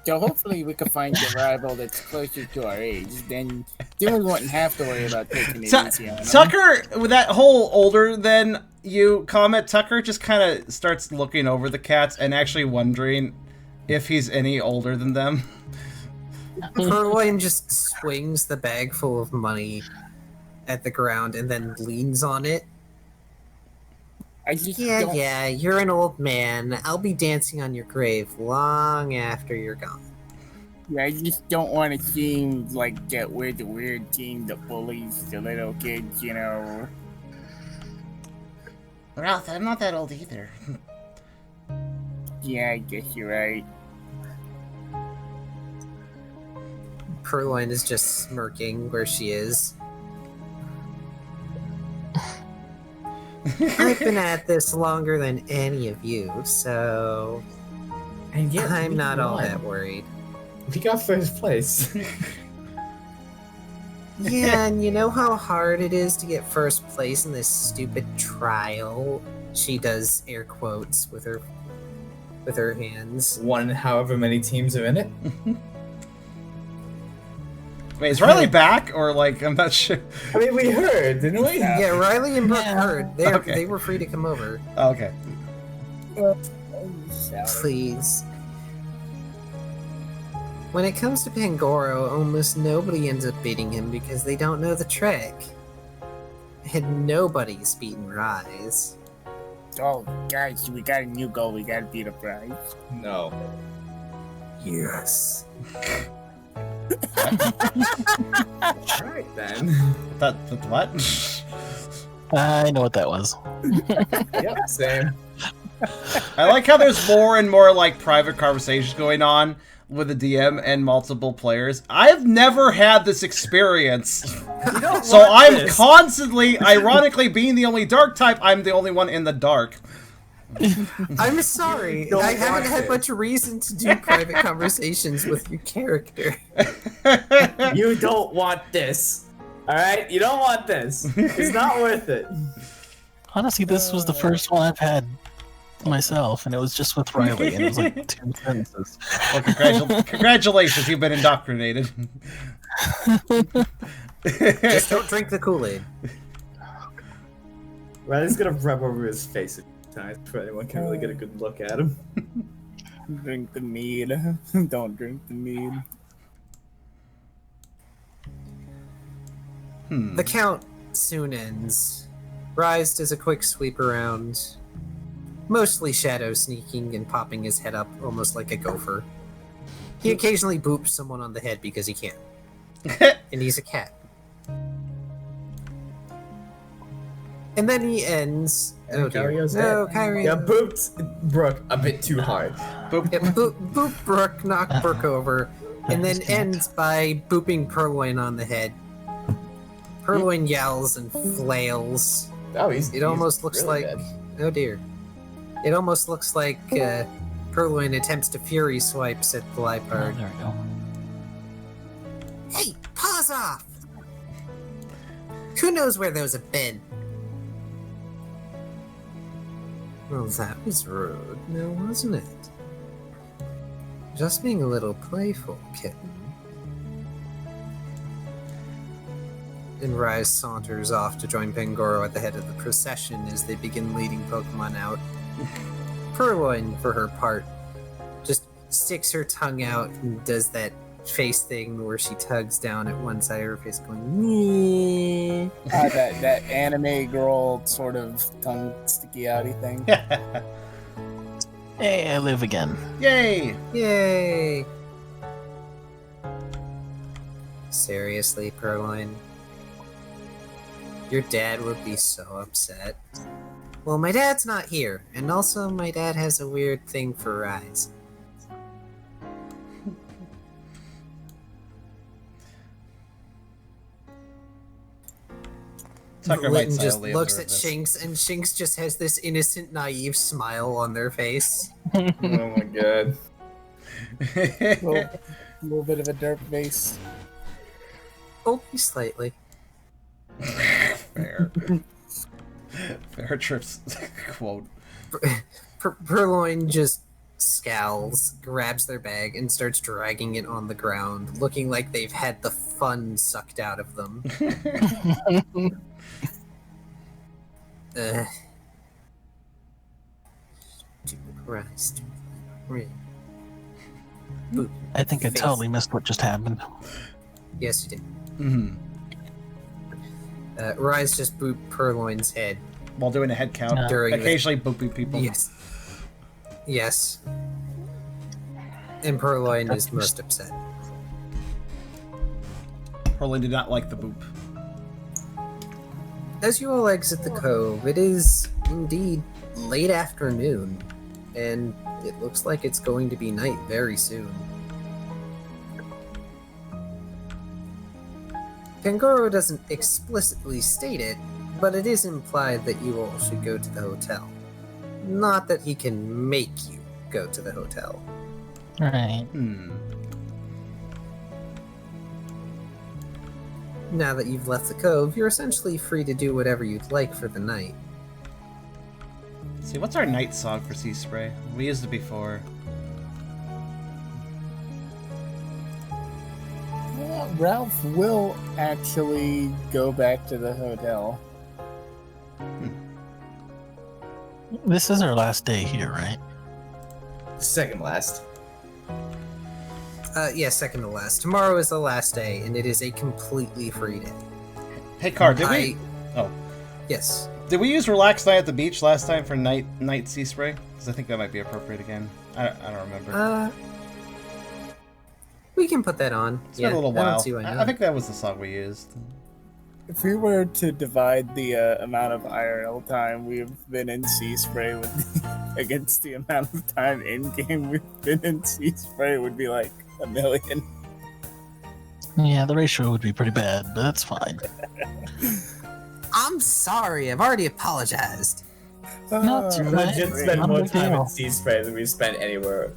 So hopefully we can find a rival that's closer to our age. Then we wouldn't have to worry about taking it easy on them. Tucker, with that whole older than you comment, Tucker just kind of starts looking over the cats and actually wondering if he's any older than them. Purloin just swings the bag full of money at the ground and then leans on it. Yeah, you're an old man. I'll be dancing on your grave long after you're gone. Yeah, I just don't want to seem like that we're the weird team that bullies the little kids, Ralph, I'm not that old either. Yeah, I guess you're right. Purloin is just smirking where she is. I've been at this longer than any of you, so And yet I'm not all won. that worried. We got first place. Yeah, and you know how hard it is to get first place in this stupid trial? She does air quotes with her hands. One, however many teams are in it. Wait, is Riley back? Or, I'm not sure. I mean, we heard, didn't we? Yeah, Riley and Brooke heard. Okay. They were free to come over. Oh, okay. Please. When it comes to Pangoro, almost nobody ends up beating him because they don't know the trick. And nobody's beaten Rise. Oh, guys, we got a new goal. We gotta beat a prize. No. Yes. Alright then. What? I know what that was. Yep, same. I like how there's more and more, private conversations going on with the DM and multiple players. I've never had this experience. So I'm constantly, ironically, being the only dark type, I'm the only one in the dark. I'm sorry. I haven't had much reason to do private conversations with your character. You don't want this. Alright? You don't want this. It's not worth it. Honestly, this was the first one I've had myself, and it was just with Riley, and it was 2 sentences. Well, congratulations, you've been indoctrinated. Just don't drink the Kool-Aid. Riley's gonna rub over his face times before anyone can really get a good look at him. Drink the mead. Don't drink the mead. The count soon ends. Rise does a quick sweep around, mostly shadow sneaking and popping his head up almost like a gopher. He occasionally boops someone on the head because he can. And he's a cat. And then he ends. Oh dear. Kyrio's No, dead. Kyrio. Yeah, booped Brooke a bit too hard. Yeah, boop Brooke, knock Brooke over, and then ends by booping Purloin on the head. Purloin yells and flails. Oh, It almost looks really like... dead. Oh dear. It almost looks like Purloin attempts to fury swipes at the Oh, Lipard. there we go. Hey, paws off! Who knows where those have been? Well, that was rude, now wasn't it? Just being a little playful, kitten. And Rise saunters off to join Pangoro at the head of the procession as they begin leading Pokemon out. Purloin, for her part, just sticks her tongue out and does that face thing where she tugs down at one side of her face going, "Nyeh." That anime girl sort of tongue sticky outy thing. Hey, I live again. Yay! Yay! Seriously, Purloin? Your dad would be so upset. Well, my dad's not here, and also my dad has a weird thing for Rise. Tucker might Litton just silently looks observe at this. Shinx, and Shinx just has this innocent, naive smile on their face. Oh my god. A little bit of a derp face. Only slightly. Fair. Fair trips quote. Purloin just scowls, grabs their bag, and starts dragging it on the ground, looking like they've had the fun sucked out of them. Christ. Boop. I think I Face. totally missed what just happened. Yes, you did. Mhm. Rise just booped Purloin's head. While doing a head count, No. During the- occasionally booping people. Yes. Yes. And Purloin That's is most upset. Probably did not like the boop. As you all exit the cove, it is indeed late afternoon, and it looks like it's going to be night very soon. Pangoro doesn't explicitly state it, but it is implied that you all should go to the hotel. Not that he can make you go to the hotel. Right. Now that you've left the cove, you're essentially free to do whatever you'd like for the night. Let's see, what's our night song for Sea Spray? We used it before. Well, Ralph will actually go back to the hotel. This is our last day here, right? Second last. Yeah, second to last. Tomorrow is the last day, and it is a completely free day. Hey, Car, did we? Oh, Yes. did we use Relax Night at the beach last time for night Sea Spray? Because I think that might be appropriate again. I don't remember. We can put that on. It's been a little I while. don't see why not. I think that was the song we used. If we were to divide the amount of IRL time we've been in Sea Spray with against the amount of time in game we've been in Sea Spray, it would be like 1 million. Yeah, the ratio would be pretty bad, but that's fine. I'm sorry. I've already apologized. Not too We bad. legit spend Not a more big time deal. in Sea Spray than we've spent anywhere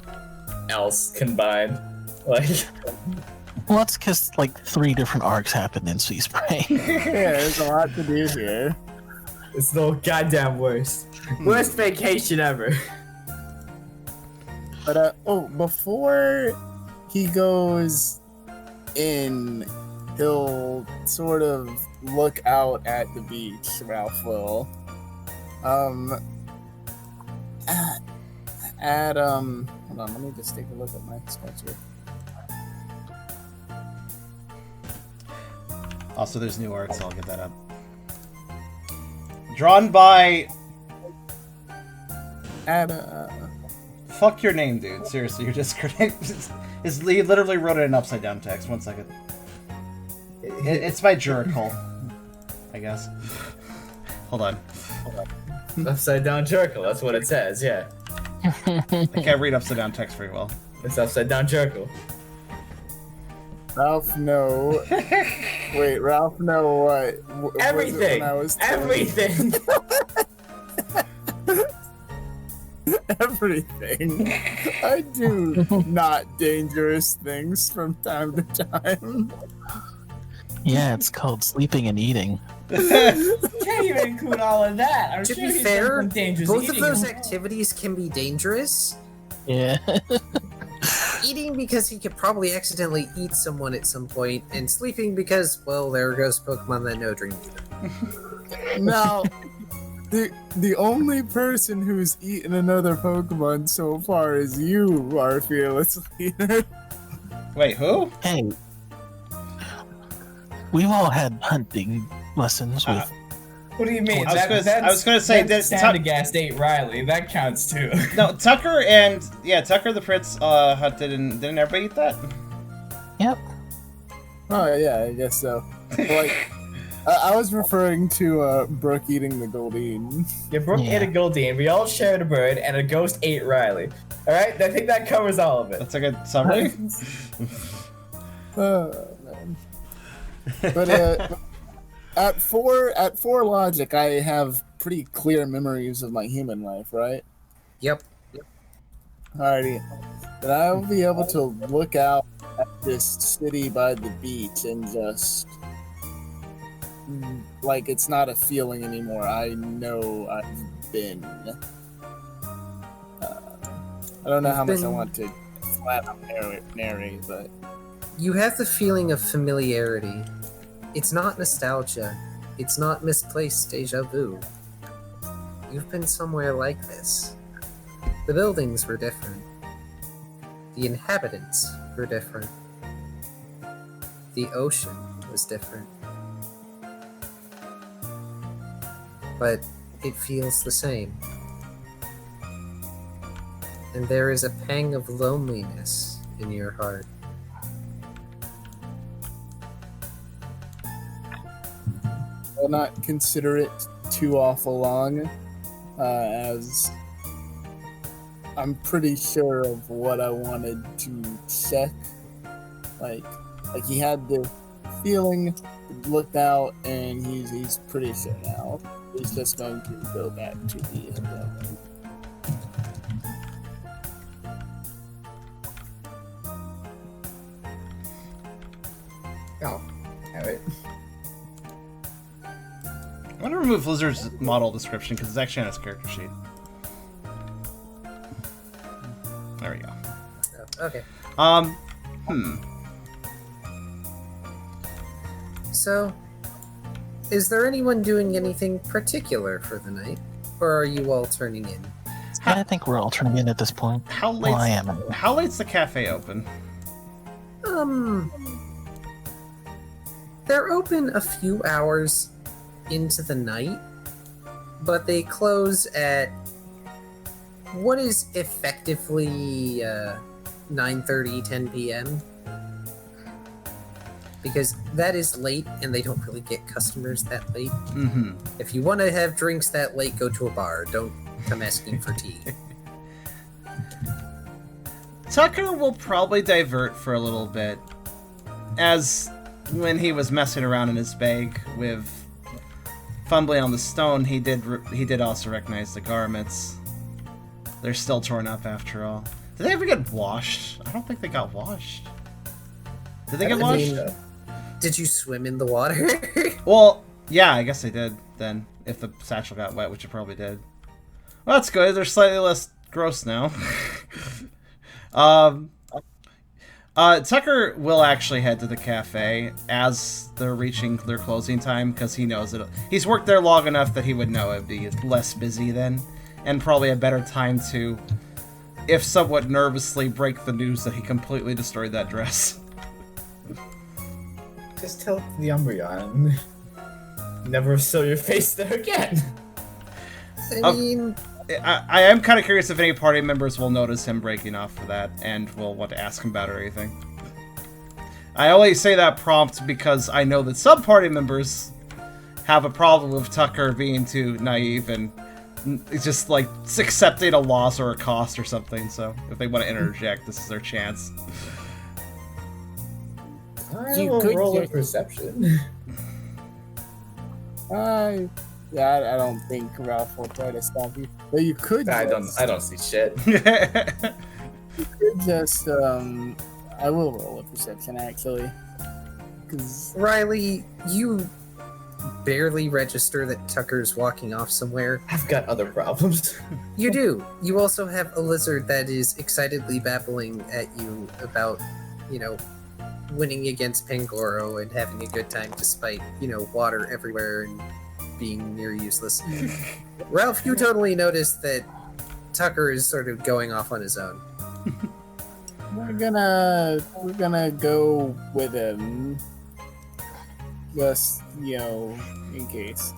else combined. Like, Well, that's because like 3 different arcs happened in Sea Spray. Yeah, there's a lot to do here. it's the goddamn worst. Worst vacation ever. But before he goes in, he'll sort of look out at the beach, Ralph will. Hold on, let me just take a look at my spots here. Also, there's new art, so I'll get that up. Drawn by... Fuck your name, dude. Seriously, your Discord name is he literally wrote it in upside down text. 1 second. It's by Jericho, I guess. Hold on. Upside down Jerkle, that's what it says, yeah. I can't read upside down text very well. It's upside down Jerkle. Ralph, no. Wait, Ralph, no what? Was it Everything! when I was 20? Everything! everything. I do not dangerous things from time to time. Yeah, it's called sleeping and eating. Can't even include all of that. I'm To sure be he's fair, done some dangerous both of eating those as well. activities can be dangerous. Yeah. Eating because he could probably accidentally eat someone at some point, and sleeping because, well, there goes Pokemon that no dream either. Now, the only person who's eaten another Pokemon so far is you, our fearless leader. Wait, who? Hey, we've all had hunting lessons with. What do you mean? I was gonna say that Sandagast ate Riley. That counts too. No, Tucker and Tucker the Prince hunted, and didn't everybody eat that? Yep. Oh yeah, I guess so. Like, I was referring to Brooke eating the Goldeen. Yeah, Brooke ate a Goldeen. We all shared a bird, and a ghost ate Riley. All right, I think that covers all of it. That's a good summary. Man. But at four logic, I have pretty clear memories of my human life, right? Yep. Alrighty. Then I'll be able to look out at this city by the beach and just like it's not a feeling anymore. I know I've been. I don't know how much I want to flat out narrate, but You have the feeling of familiarity. It's not nostalgia. It's not misplaced deja vu. You've been somewhere like this. The buildings were different. The inhabitants were different. The ocean was different. But it feels the same. And there is a pang of loneliness in your heart. I'll not consider it too awful long, as I'm pretty sure of what I wanted to check. Like he had the feeling, looked out, and he's pretty sure now. He's just going to go back to the building. Oh, alright. I want to remove Lizard's model description because it's actually on his character sheet. There we go. Oh, okay. So, is there anyone doing anything particular for the night? Or are you all turning in? I think we're all turning in at this point. How Well, I am. How late's the cafe open? They're open a few hours into the night, but they close at what is effectively 9:30, 10 p.m. Because that is late, and they don't really get customers that late. Mm-hmm. If you want to have drinks that late, go to a bar. Don't come asking for tea. Tucker will probably divert for a little bit, as when he was messing around in his bag with fumbling on the stone, he did also recognize the garments. They're still torn up after all. Did they ever get washed? I don't think they got washed. Did they get washed? Did you swim in the water? Well, yeah, I guess they did then. If the satchel got wet, which it probably did. Well, that's good. They're slightly less gross now. Tucker will actually head to the cafe as they're reaching their closing time because he knows it. He's worked there long enough that he would know it'd be less busy then, and probably a better time to, if somewhat nervously, break the news that he completely destroyed that dress. Just tell the Umbreon. Never show your face there again. I mean, I am kind of curious if any party members will notice him breaking off for that and will want to ask him about it or anything. I only say that prompt because I know that some party members have a problem with Tucker being too naive and just like accepting a loss or a cost or something, so if they want to interject, this is their chance. I You will could roll a get- perception. I Yeah, I don't think Ralph will try to stop you. But you could. I don't see shit. You could just I will roll a perception actually. Cause Riley, you barely register that Tucker's walking off somewhere. I've got other problems. You do. You also have a lizard that is excitedly babbling at you about, winning against Pangoro and having a good time despite, water everywhere and being near useless. Ralph, you totally noticed that Tucker is sort of going off on his own. we're gonna go with him. Just, in case.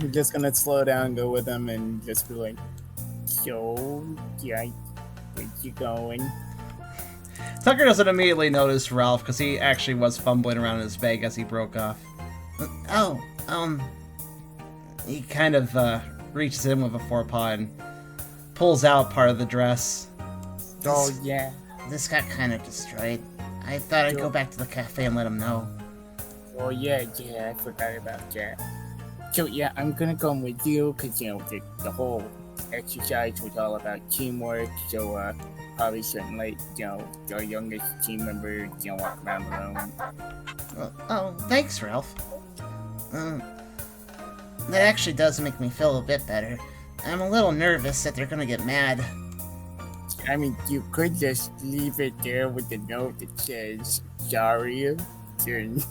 We're just gonna slow down, go with him, and just be like, yo, yeah, where you going? Tucker doesn't immediately notice Ralph because he actually was fumbling around in his bag as he broke off. He kind of reaches in with a forepaw and pulls out part of the dress. Oh, yeah. This got kind of destroyed. I thought I'd go back to the cafe and let him know. Oh, yeah, I forgot about that. So, yeah, I'm gonna come with you, because, the whole exercise was all about teamwork, so, probably shouldn't let, our youngest team member, walk around alone. Oh, thanks, Ralph. That actually does make me feel a bit better. I'm a little nervous that they're gonna get mad. I mean, you could just leave it there with the note that says, sorry, and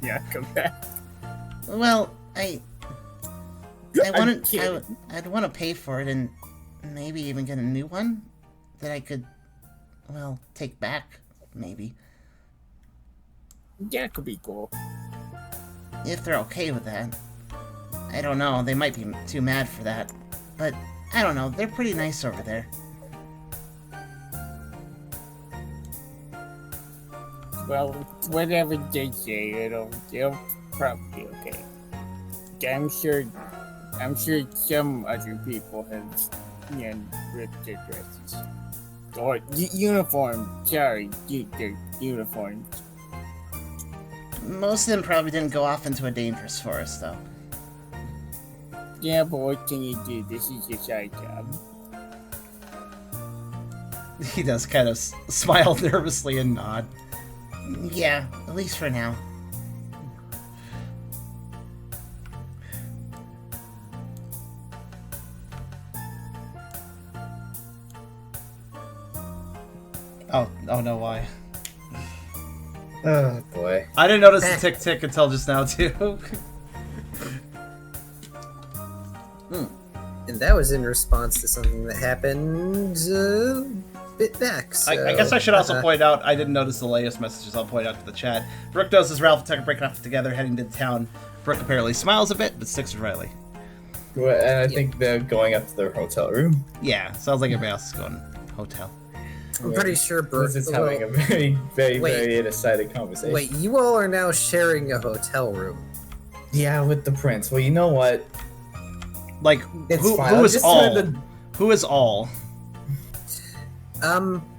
yeah, come back. Well, I'd want to pay for it and maybe even get a new one that I could, take back, maybe. Yeah, it could be cool. If they're okay with that. I don't know, they might be too mad for that. But, I don't know, they're pretty nice over there. Well, whatever they say, it'll probably be okay. I'm sure some other people have, ripped their dresses. Or uniform, sorry, their uniforms. Most of them probably didn't go off into a dangerous forest, though. Yeah, but what can you do? This is your side job. He does kind of smile nervously and nod. Yeah, at least for now. Oh no, why? Oh boy. I didn't notice the tick tick until just now too. And that was in response to something that happened a bit back. So, I guess I should also point out, I didn't notice the latest messages, I'll point out to the chat. Brooke notices Ralph and Tucker breaking off together, heading to town. Brooke apparently smiles a bit, but sticks with Riley. Well, and I think they're going up to their hotel room. Yeah, sounds like everybody else is going hotel. I'm pretty sure Brooke is having a very, very, very excited conversation. Wait, you all are now sharing a hotel room. Yeah, with the prince. Well, you know what? Like, It's who fine. I'll is just all? turn the- Who is all?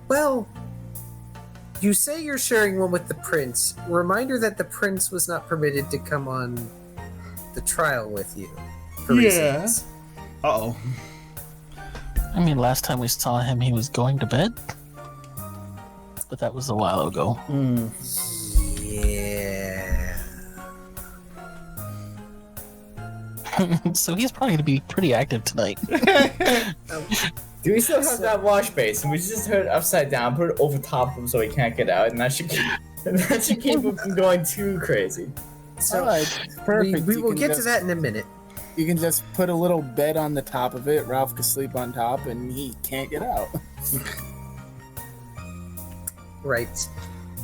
Well, you say you're sharing one with the prince. Reminder that the prince was not permitted to come on the trial with you. For reasons. Uh-oh. I mean, last time we saw him, he was going to bed. But that was a while ago. Yeah. So he's probably going to be pretty active tonight. Do we still have that wash basin? We just turn it upside down, put it over top of him so he can't get out, and that should keep him from going too crazy. So Alright, perfect. we You will can get to just- that in a minute. You can just put a little bed on the top of it. Ralph can sleep on top, and he can't get out. Right.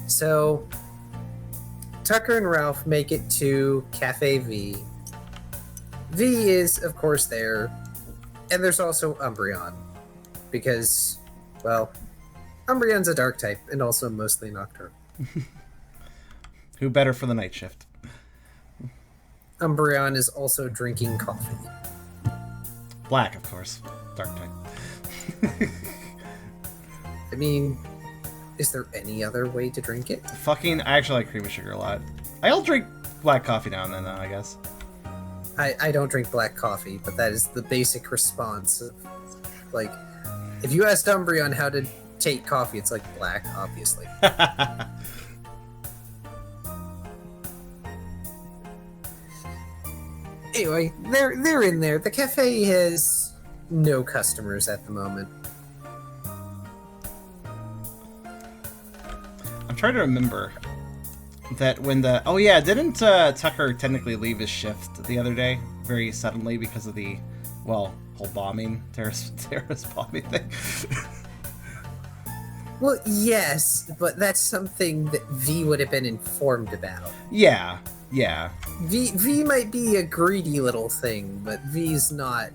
So Tucker and Ralph make it to Cafe V. V is, of course, there. And there's also Umbreon. Because, well, Umbreon's a dark type and also mostly nocturnal. Who better for the night shift? Umbreon is also drinking coffee. Black, of course. Dark type. I mean, is there any other way to drink it? I actually like cream of sugar a lot. I'll drink black coffee now and then, though, I guess. I don't drink black coffee, but that is the basic response. Of, like, if you asked Umbreon how to take coffee, it's like black, obviously. Anyway, they're in there. The cafe has no customers at the moment. I'm trying to remember that when the... Oh yeah, didn't Tucker technically leave his shift the other day very suddenly because of the, well, whole bombing, terrorist bombing thing? Well, yes, but that's something that V would have been informed about. Yeah, yeah. V might be a greedy little thing, but V's not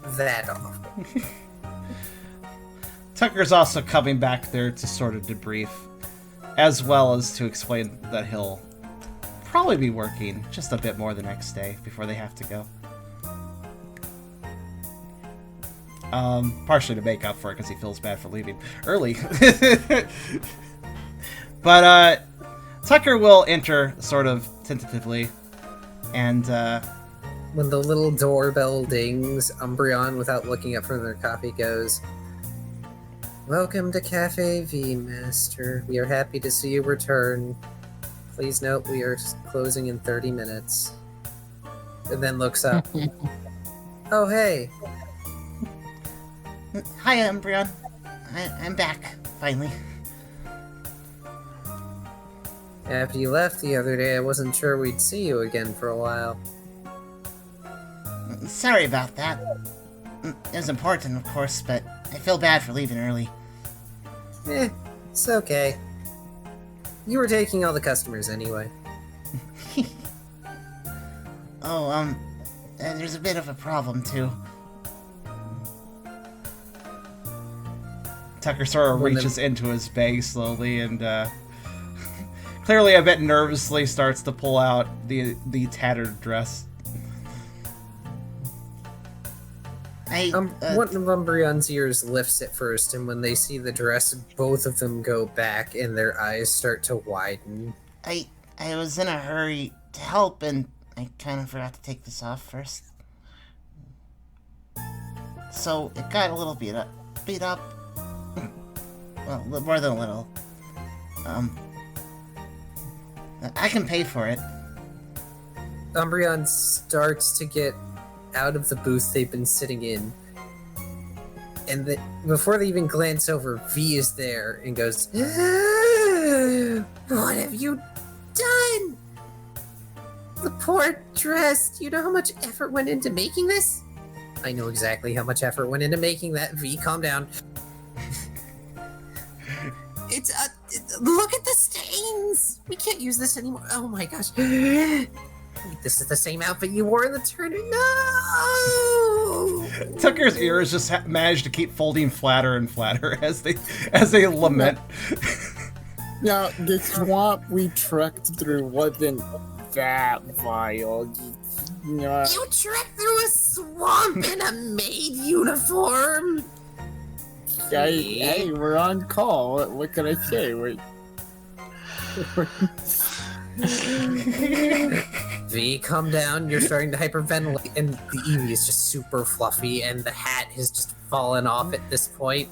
that awful. Tucker's also coming back there to sort of debrief, as well as to explain that he'll probably be working just a bit more the next day before they have to go. Partially to make up for it because he feels bad for leaving early. But Tucker will enter sort of tentatively, and when the little doorbell dings, Umbreon, without looking up from their coffee, goes, "Welcome to Cafe V, Master. We are happy to see you return. Please note we are closing in 30 minutes. And then looks up. Oh, hey. Hi, Umbreon. I'm back, finally. After you left the other day, I wasn't sure we'd see you again for a while. Sorry about that. It was important, of course, but I feel bad for leaving early. It's okay. You were taking all the customers anyway. Oh, there's a bit of a problem, too. Tucker sort of reaches into his bag slowly and clearly a bit nervously starts to pull out the tattered dress. One of Umbreon's ears lifts it first, and when they see the dress, both of them go back and their eyes start to widen. I was in a hurry to help, and I kind of forgot to take this off first. So it got a little beat up. Well, more than a little. I can pay for it. Umbreon starts to get out of the booth they've been sitting in, and before they even glance over, V is there and goes, "What have you done? The poor dress. Do you know how much effort went into making this?" I know exactly how much effort went into making that. V, calm down. It's look at the stains. We can't use this anymore. Oh my gosh. This is the same outfit you wore in the tournament. No! Tucker's ears just managed to keep folding flatter and flatter as they lament. Now, the swamp we trekked through wasn't that vile. You trekked through a swamp in a maid uniform? Hey, we're on call. What can I say? V, calm down. You're starting to hyperventilate, and the Eevee is just super fluffy, and the hat has just fallen off at this point.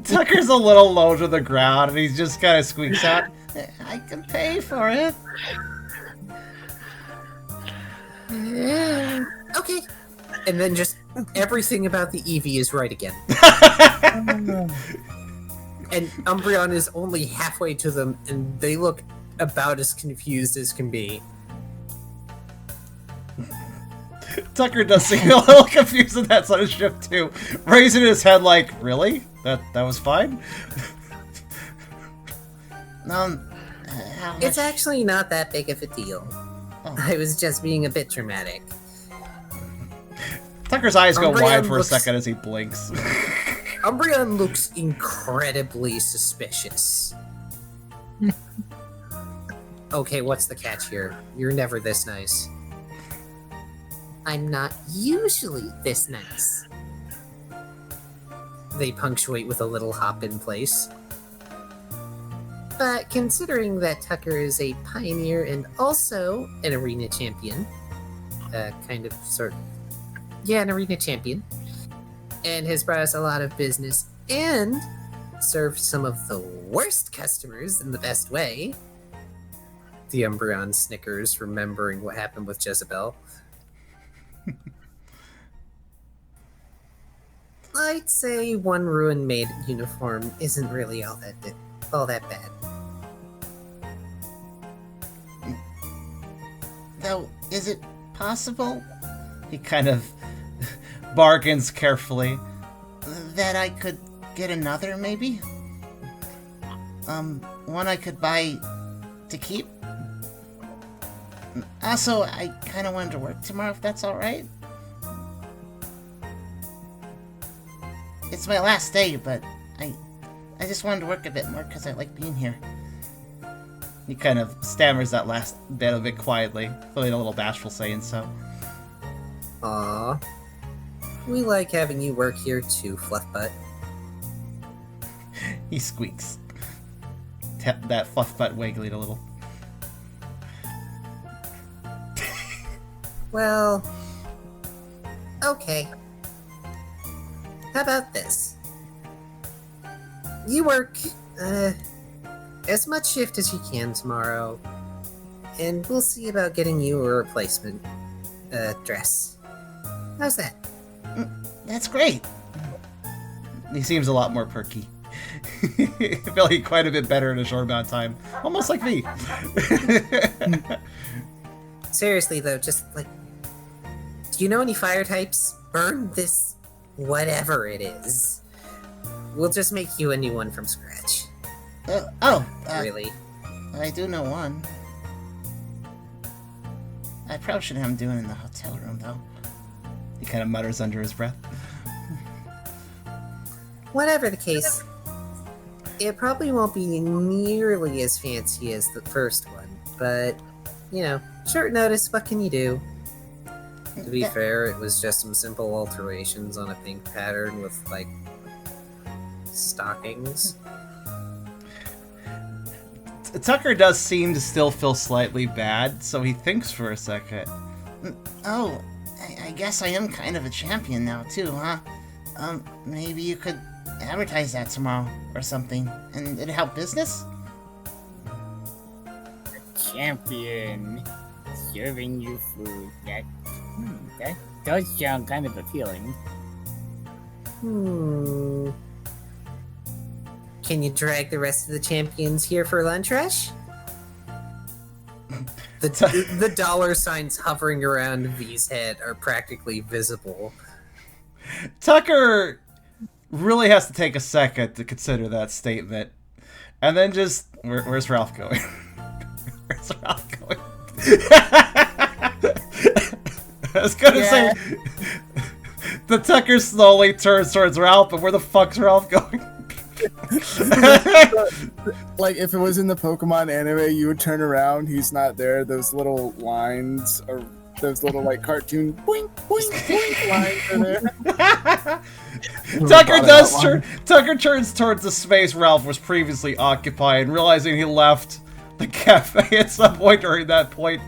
Tucker's a little low to the ground, and he just kind of squeaks out, "I can pay for it." Okay. And then just everything about the Eevee is right again. And Umbreon is only halfway to them, and they look about as confused as can be. Tucker does seem a little confused in that sort of shift too, raising his head like, "Really? That was fine?" It's actually not that big of a deal. Oh. I was just being a bit dramatic. Tucker's eyes go Umbreon wide for a looks- second as he blinks. Umbreon looks incredibly suspicious. Okay, what's the catch here? You're never this nice. I'm not usually this nice. They punctuate with a little hop in place. But considering that Tucker is a pioneer and also an arena champion, an arena champion, and has brought us a lot of business and served some of the worst customers in the best way. The Umbreon snickers, remembering what happened with Jezebel. I'd say one Ruin Maid uniform isn't really all that bad. Though, is it possible He kind of bargains carefully. that I could get another, maybe? One I could buy to keep? Also, I kind of wanted to work tomorrow, if that's alright. It's my last day, but I just wanted to work a bit more because I like being here. He kind of stammers that last bit of it quietly, feeling a little bashful saying so. Aww. We like having you work here too, Fluffbutt. He squeaks. That fluff butt wiggling a little. Well, okay. How about this? You work, as much shift as you can tomorrow, and we'll see about getting you a replacement, dress. How's that? That's great. He seems a lot more perky. Feeling quite a bit better in a short amount of time. Almost like me. Seriously though, just like, do you know any fire types? Burn this whatever it is. We'll just make you a new one from scratch. Really? I do know one. I probably shouldn't have him doing it in the hotel room, though. He kind of mutters under his breath. Whatever the case, it probably won't be nearly as fancy as the first one, but, you know, short notice, what can you do? To be fair, it was just some simple alterations on a pink pattern with, like, stockings. Tucker does seem to still feel slightly bad, so he thinks for a second. Oh, I guess I am kind of a champion now, too, huh? Maybe you could advertise that tomorrow or something, and it'd help business? Champion serving you food. That does sound kind of appealing. Can you drag the rest of the champions here for lunch, Rush? The dollar signs hovering around V's head are practically visible. Tucker really has to take a second to consider that statement. And then just... where's Ralph going? Where's Ralph going? I was gonna say... The Tucker slowly turns towards Ralph, but where the fuck's Ralph going? Like, if it was in the Pokemon anime, you would turn around, he's not there, those little lines, or those little, like, cartoon boink, boink, boink lines are there. Tucker turns towards the space Ralph was previously occupying, realizing he left the cafe at some point during that point.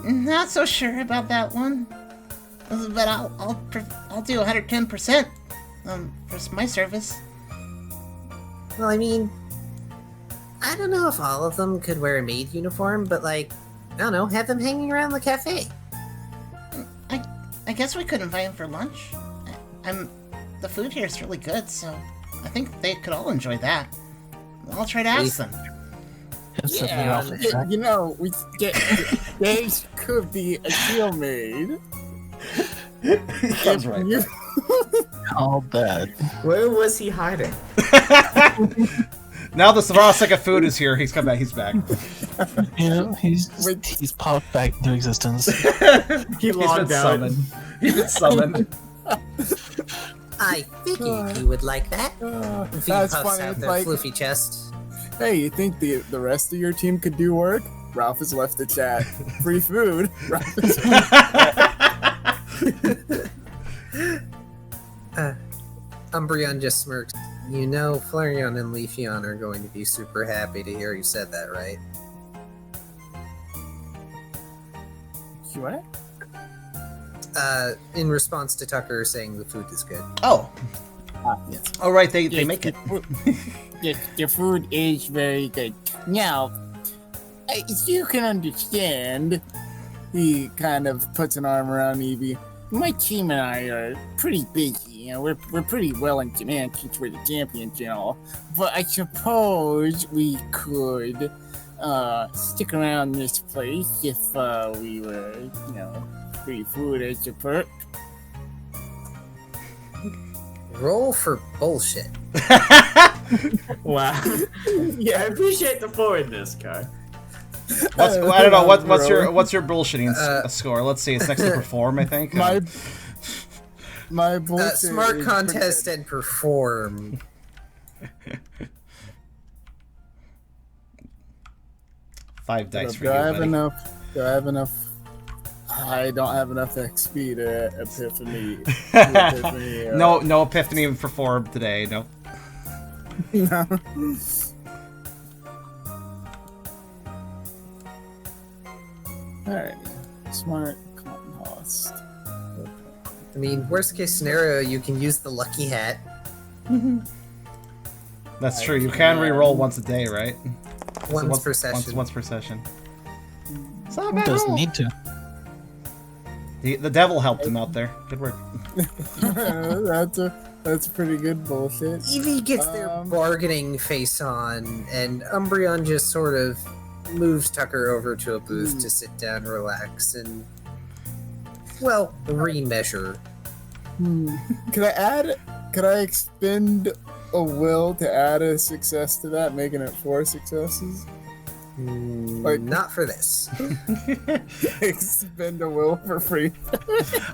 Not so sure about that one. But I'll do 110%. For my service. Well, I mean, I don't know if all of them could wear a maid uniform, but, like, I don't know, have them hanging around the cafe. I guess we could invite them for lunch. The food here is really good, so I think they could all enjoy that. I'll try to ask them. Yeah, you know, they could be a deal made. That's right. All bad. Where was he hiding? Now the Svarosika food is here. He's come back. He's back. You know, he's popped back into existence. He logged out. Summoned. He's been summoned. I figured you would like that. V That's puffs funny. out It's their like, floofy chest. hey, you think the rest of your team could do work? Ralph has left the chat. Free food. Ralph is Umbreon just smirks. You know Flareon and Leafeon are going to be super happy to hear you said that, right? What? In response to Tucker saying the food is good. Oh. Yes. Oh, right, they Yes, make it. The food is very good. Now, as you can understand, He kind of puts an arm around Evie. my team and I are pretty busy. You know, we're pretty well in demand since we're the champions and all. But I suppose we could stick around this place if we were, you know, free food as a perk. Roll for bullshit. Wow. Yeah, I appreciate the forwardness, Car. I don't know what's your bullshitting score. Let's see. It's next to perform, I think. My bullshit Smart is contest pretty and perform. 5 dice good. for Do you, I have buddy. enough? Do I have enough? I don't have enough XP to epiphany. No epiphany for form today. No. No. Alright. Smart cost. I mean, worst case scenario, you can use the lucky hat. That's true. You can re-roll once a day, right? Once per session. Once per session. It's not a bad Doesn't roll. need to. The devil helped him out there. Good work. That's pretty good bullshit. Eevee gets their bargaining face on, and Umbreon just sort of moves Tucker over to a booth to sit down, relax, and, well, remeasure. Could I expend a will to add a success to that, making it 4 successes? Like- Not for this. Expend a will for free.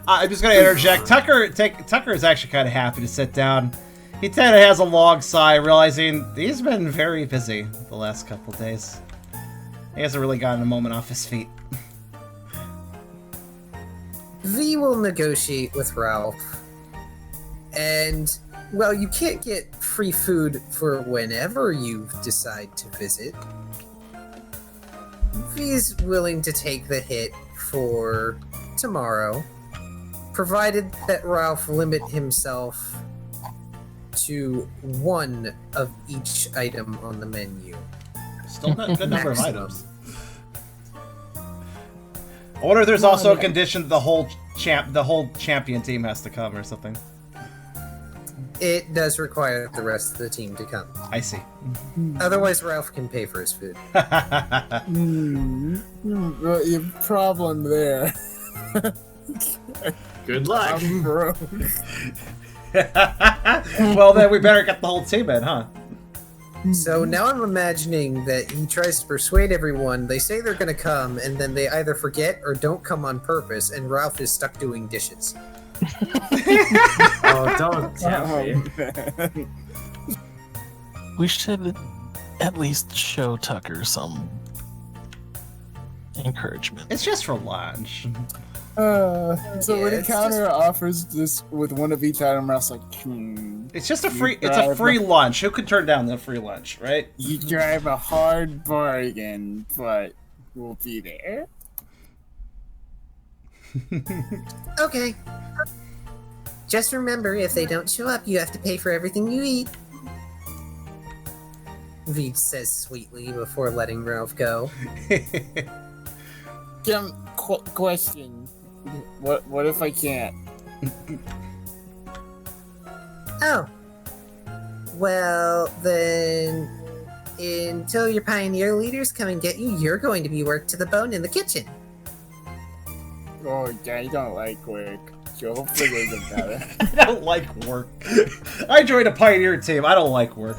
I'm just gonna interject. Tucker is actually kind of happy to sit down. He kind of has a long sigh, realizing he's been very busy the last couple of days. He hasn't really gotten a moment off his feet. V will negotiate with Ralph. And, well, you can't get free food for whenever you decide to visit. V's willing to take the hit for tomorrow, provided that Ralph limit himself to 1 of each item on the menu. Still not a good number of Maximum. items. I wonder if there's also a condition that the whole champion team has to come or something. It does require the rest of the team to come. I see. Otherwise, Ralph can pay for his food. Well, your problem there. Good luck. I'm broke. Well, then we better get the whole team in, huh? So now I'm imagining that he tries to persuade everyone. They say they're going to come, and then they either forget or don't come on purpose, and Ralph is stuck doing dishes. Oh, don't tell me. man. We should at least show Tucker some encouragement. It's just for lunch. So Yeah, when a it's counter offers this with 1 of each item, I was like, It's just a free lunch. Who could turn down the free lunch, right? You drive a hard bargain, but we'll be there. Okay. Just remember, if they don't show up, you have to pay for everything you eat. V says sweetly before letting Ralph go. Question. What if I can't? Oh. Well, then, until your pioneer leaders come and get you, you're going to be worked to the bone in the kitchen. Oh, I don't like work. So hopefully they get better. I don't like work. I joined a pioneer team. I don't like work.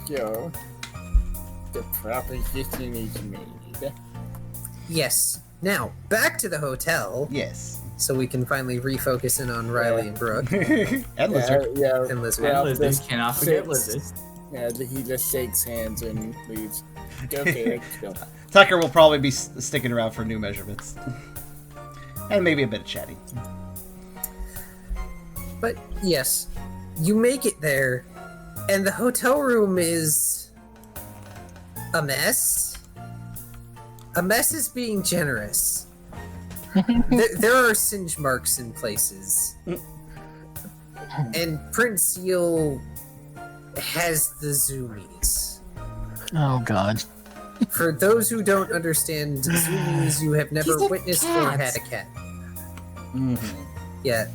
So, the proposition is made. Yes. Now, back to the hotel, Yes. so we can finally refocus in on Riley and Brooke And Lizard. Yeah. and Lizard. Yeah. Lizard, cannot forget Six. Lizard. Yeah, he just shakes hands and leaves. Okay, let's go. Tucker will probably be sticking around for new measurements. And maybe a bit of chatting. But yes, you make it there, and the hotel room is a mess. A mess is being generous. There are singe marks in places. And Prince Seal has the Zoomies. Oh god. For those who don't understand Zoomies, you have never He's a witnessed cat. or had a cat. Mm-hmm. Yeah,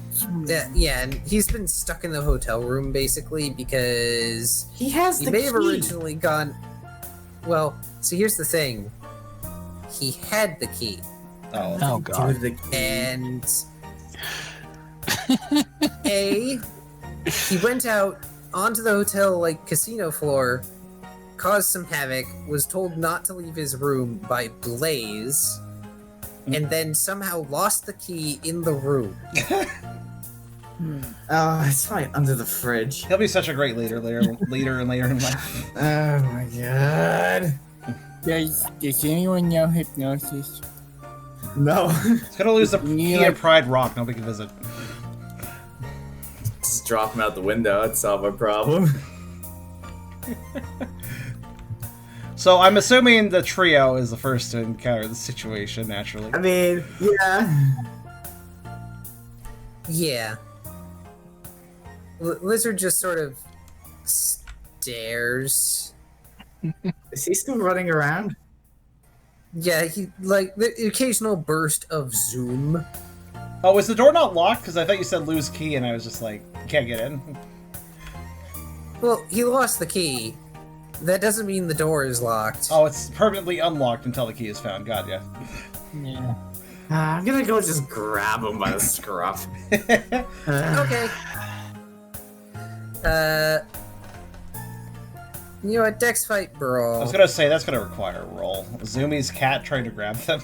and he's been stuck in the hotel room basically because He has he the may key. have originally gone. Well, so here's the thing. He had the key, Oh god. Dude, the key. and he went out onto the hotel like casino floor, caused some havoc, was told not to leave his room by Blaze, and then somehow lost the key in the room. Oh, it's probably under the fridge. He'll be such a great leader and later in life. Oh my god. Does anyone know hypnosis? No. He's gonna lose the You key like- of Pride Rock. Nobody can visit. Just drop him out the window. That'd solve our problem. So I'm assuming the trio is the first to encounter the situation, naturally. I mean, yeah. Yeah. Lizard just sort of stares. Is he still running around? Yeah, he like the occasional burst of zoom. Oh, was the door not locked? Because I thought you said lose key, and I was just like, can't get in. Well, he lost the key. That doesn't mean the door is locked. Oh, it's permanently unlocked until the key is found. God, yeah. Yeah. I'm gonna go just grab him by the scruff. Okay. You know what? Dex fight I brawl. was gonna say that's gonna require a roll. Zoomie's cat trying to grab them.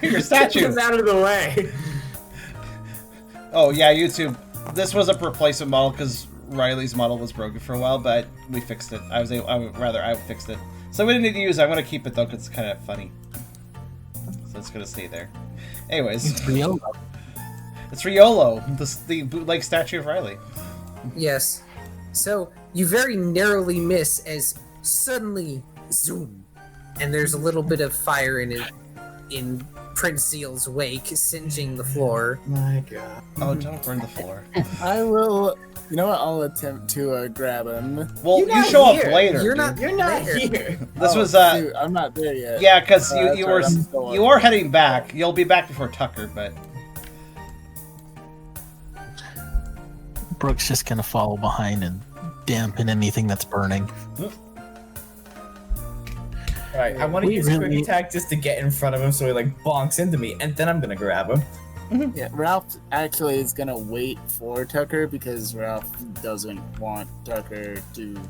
Your statue. Get out of the way. Oh yeah, YouTube. This was a replacement model because Riley's model was broken for a while, but we fixed it. I fixed it. So we didn't need to use it. I'm gonna keep it though because it's kind of funny. So it's gonna stay there. Anyways, it's Riolo, the bootleg statue of Riley. Yes. So you very narrowly miss as suddenly zoom, and there's a little bit of fire in Prince Seal's wake, singeing the floor. My god. Oh, don't burn the floor. I will. You know what? I'll attempt to grab him. Well, You're you not show here. up later. You're dude. not. You're not there. here. This was Shoot, I'm not there yet. yeah, because That's you right, were I'm still you on. are heading back. You'll be back before Tucker, but Brooke's just gonna follow behind and dampen anything that's burning. Alright, I want to We use quick really- attack just to get in front of him so he like bonks into me, and then I'm gonna grab him. Yeah, Ralph actually is gonna wait for Tucker because Ralph doesn't want Tucker to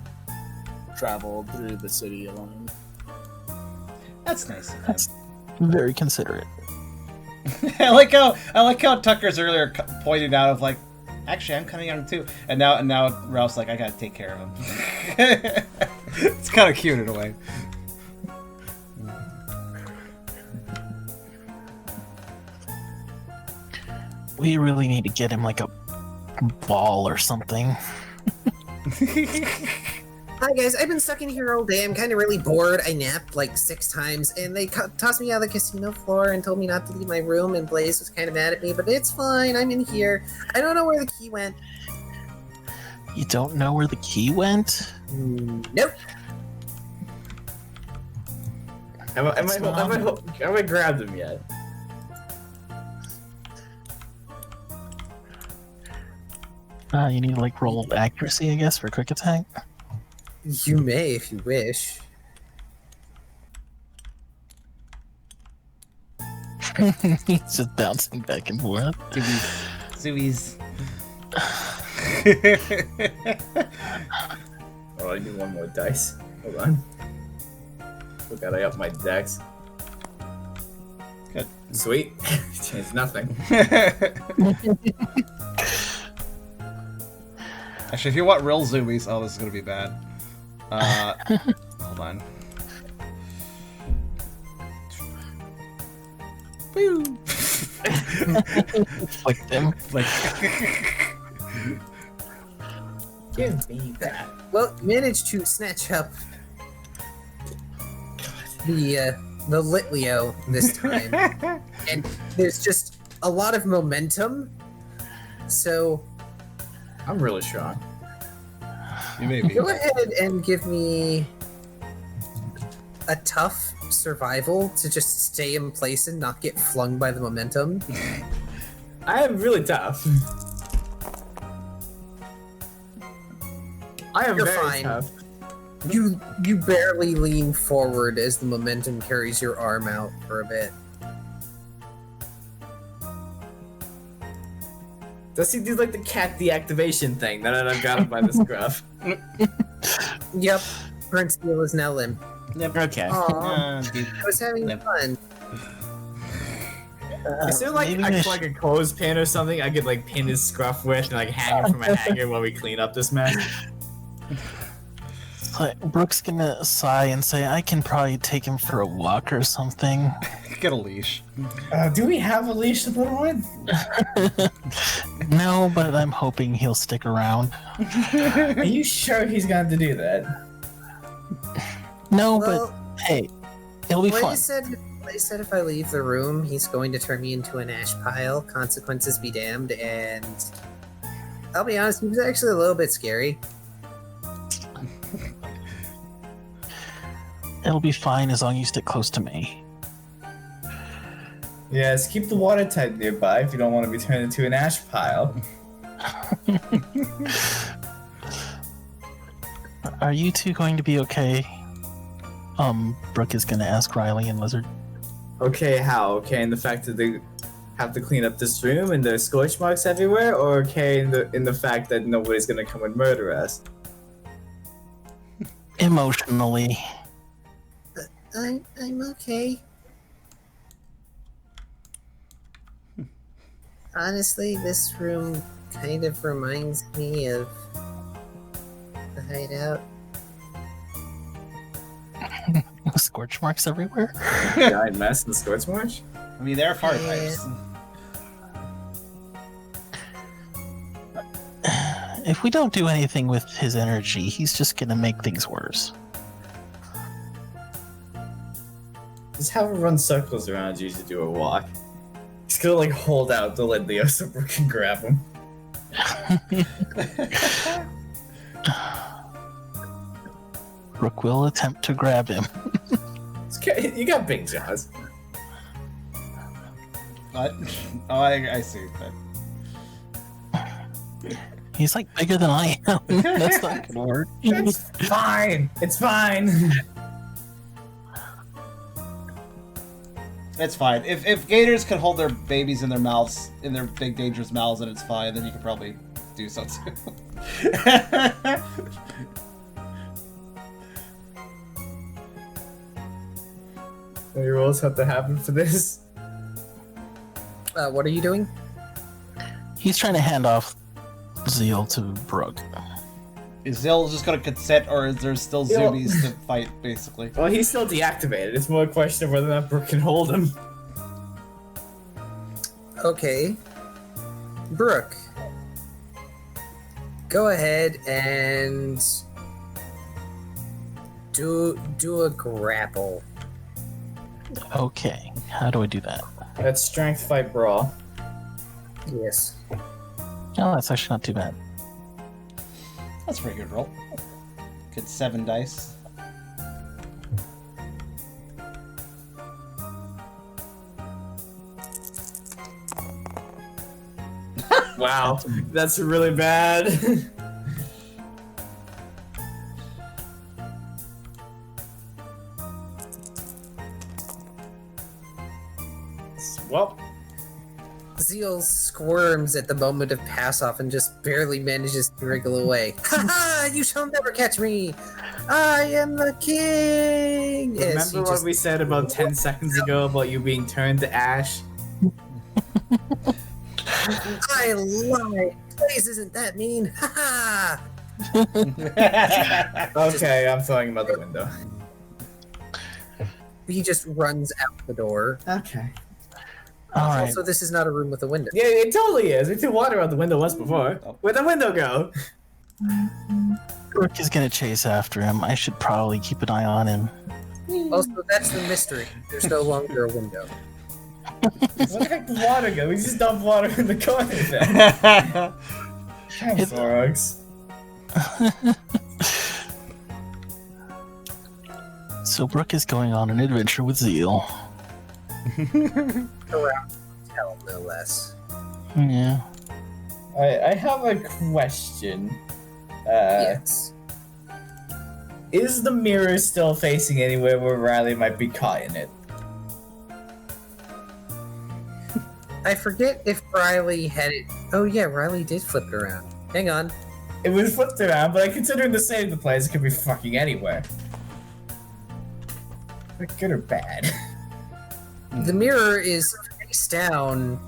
travel through the city alone. that's nice. Of him. Very considerate. I like how Tucker's earlier pointed out of like, actually I'm kind of young too, and now Ralph's like, I gotta take care of him. It's kind of cute in a way. We really need to get him like a ball or something. Hi guys, I've been stuck in here all day. I'm kind of really bored. I napped like 6 times, and they tossed me out of the casino floor and told me not to leave my room. And Blaze was kind of mad at me, but it's fine. I'm in here. I don't know where the key went. You don't know where the key went? Nope. Have I grabbed him yet? You need to like roll accuracy, I guess, for quick attack. You may if you wish. He's just bouncing back and forth. Zoomies. Oh, I need one more dice. Hold on. Look out, I up my dex. Good. Sweet. Changed nothing. Actually, if you want real zoomies, oh, this is gonna be bad. Hold on. Woo! Flicked him. Like, Give me that. Well, you managed to snatch up the Litleo this time, and there's just a lot of momentum. So I'm really strong. you may be. go ahead and give me a tough survival to just stay in place and not get flung by the momentum. I am really tough. I am You're very fine. tough. You barely lean forward as the momentum carries your arm out for a bit. Does he do like the cat deactivation thing that I've got him by the scruff? Yep, Prince Steel is now limp. Okay. Aw, Dude. I was having Limp. fun. Is there like Maybe a, we like a clothespin or something I could like pin his scruff with and like hang him from a hanger while we clean up this mess? Like, Brooke's gonna sigh and say, I can probably take him for a walk or something. Get a leash. Do we have a leash to put on? No, but I'm hoping he'll stick around. Are you sure he's going to do that? No, Well, but hey, it'll be Blaze fun. said if I leave the room, he's going to turn me into an ash pile. Consequences be damned, and I'll be honest, he was actually a little bit scary. It'll be fine as long as you stick close to me. Yes, keep the water type nearby if you don't want to be turned into an ash pile. Are you two going to be okay? Brooke is gonna ask Riley and Lizard. Okay, how? Okay, and the fact that they have to clean up this room and there's scorch marks everywhere, or okay in the fact that nobody's gonna come and murder us? Emotionally. I'm okay. Honestly, this room kind of reminds me of the hideout. Scorch marks everywhere. Giant mess and scorch marks? I mean, they're fire Yeah. types. If we don't do anything with his energy, he's just gonna make things worse. Just have him run circles around you to do a walk. He's gonna like hold out the lid Leo so Brooke can grab him. Brooke will attempt to grab him. It's okay, you got big jaws. What? Oh, I see. But He's like bigger than I am. That's not gonna work. It's fine. It's fine. it's fine. If gators can hold their babies in their mouths, in their big dangerous mouths, and it's fine, then you can probably do so too. Any rules have to happen for this? What are you doing? He's trying to hand off Zeal to Brooke. Is Zill just gonna consent, or is there still Yo. Zoomies to fight, basically? Well, he's still deactivated. It's more a question of whether or not Brooke can hold him. Okay. Brooke. Go ahead and do a grapple. Okay, how do I do that? That's strength fight brawl. Yes. Oh, that's actually not too bad. That's a pretty good roll. Get 7 dice. Wow, that's really bad. Well, Zeal squirms at the moment of pass off and just barely manages to wriggle away. Ha ha! You shall never catch me! I am the king! As he remember what just- we said about 10 seconds ago about you being turned to ash? I lied! Blaze isn't that mean! Ha ha! Okay, I'm throwing him out the window. He just runs out the door. Okay. All right. Also, this is not a room with a window. Yeah, it totally is. We threw water out the window once before. Oh. Where'd the window go? Brooke is gonna chase after him. I should probably keep an eye on him. Also, that's the mystery. There's no longer a window. Where the heck did water go? We just dumped water in the corner then. Damn, It's- Zoroarks. So Brooke is going on an adventure with Zeal. Around hell, no less. Yeah. I have a question. Yes. Is the mirror still facing anywhere where Riley might be caught in it? I forget if Riley had it. Oh yeah, Riley did flip it around. Hang on. It was flipped around, but considering the state of the place, it could be fucking anywhere. Good or bad? The mirror is face down,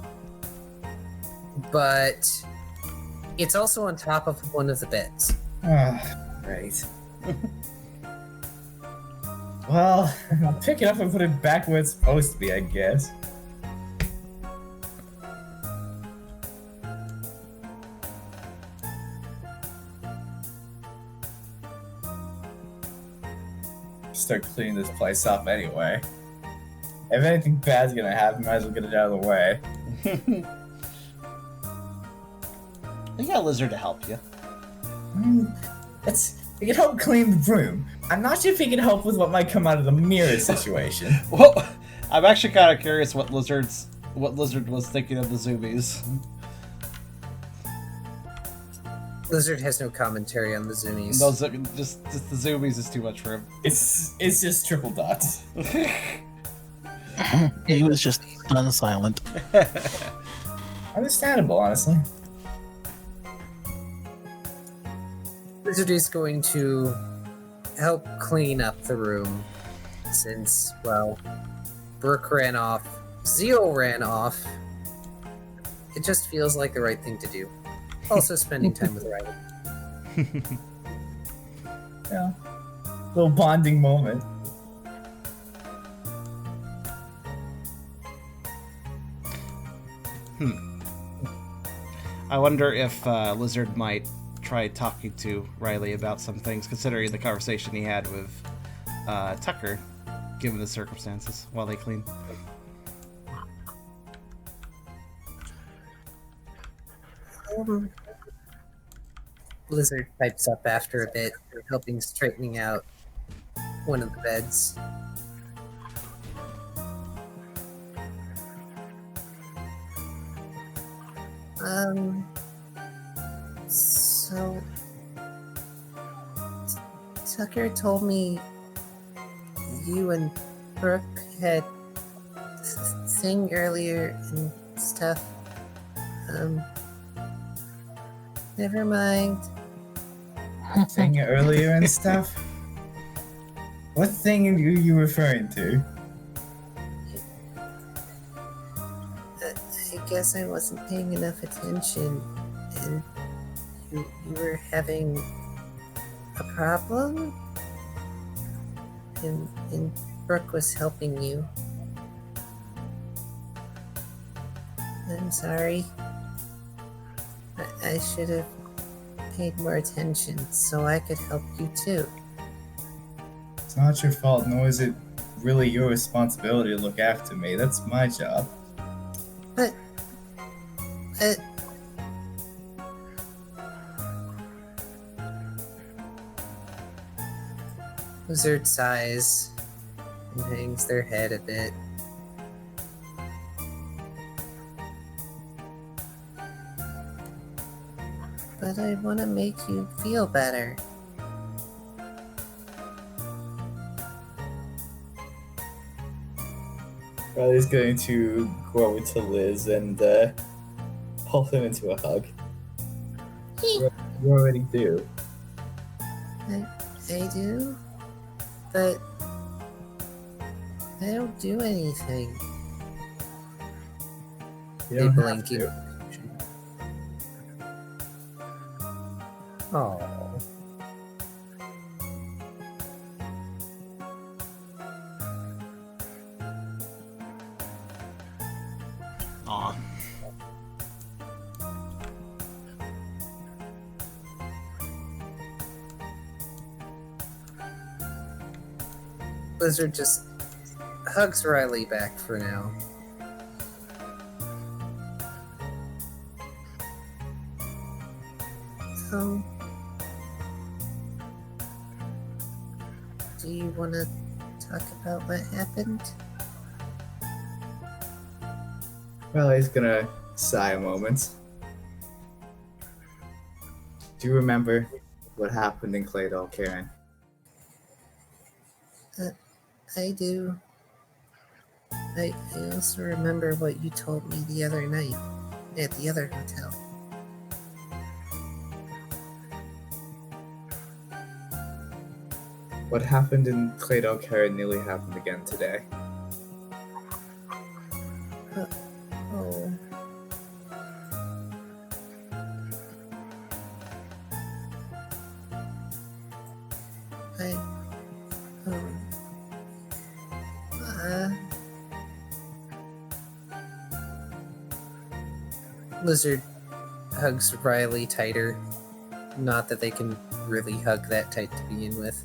but it's also on top of one of the beds. Right. Well, I'll pick it up and put it back where it's supposed to be, I guess. Start cleaning this place up anyway. If anything bad's gonna happen, might as well get it out of the way. You got a lizard to help you. It can help clean the room. I'm not sure if it can help with what might come out of the mirror situation. Well, I'm actually kind of curious what lizard was thinking of the Zoomies. Lizard has no commentary on the Zoomies. Those just the Zoomies is too much for him. It's just triple dots. He was just stunned silent. Understandable, honestly. Lizard is going to help clean up the room since, well, Brooke ran off, Zeal ran off. It just feels like the right thing to do. Also, spending time with Riley. Yeah. Little bonding moment. I wonder if Lizard might try talking to Riley about some things, considering the conversation he had with Tucker, given the circumstances, while they clean. Lizard pipes up after a bit, helping straightening out one of the beds. So Tucker told me you and Brooke had thing earlier and stuff. Never mind. Saying it earlier and stuff? What thing are you referring to? I guess I wasn't paying enough attention, and you were having a problem? And Brooke was helping you. I'm sorry. I should have paid more attention so I could help you too. It's not your fault, nor is it really your responsibility to look after me. That's my job. But Lizard sighs and hangs their head a bit. But I want to make you feel better. Riley's going to go over to Liz and pull him into a hug. You already do. I do? But I don't do anything. You They don't have blink to. you. Oh. Lizard just hugs Riley back for now. Do you want to talk about what happened? Well, he's gonna sigh a moment. Do you remember what happened in Claydol, Karen? I do. I also remember what you told me the other night at the other hotel. What happened in Claydol, Karen nearly happened again today. Oh. Lizard hugs Riley tighter. Not that they can really hug that tight to begin with.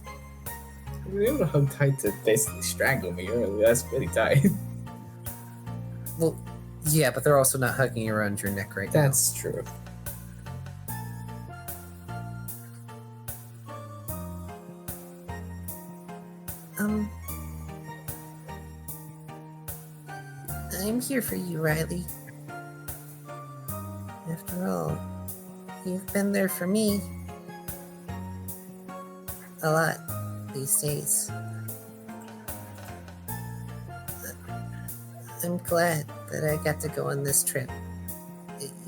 You were able to hug tight to basically strangle me earlier. That's pretty tight. Well, yeah, but they're also not hugging around your neck right now. That's true. I'm here for you, Riley. After all, you've been there for me a lot these days. I'm glad that I got to go on this trip,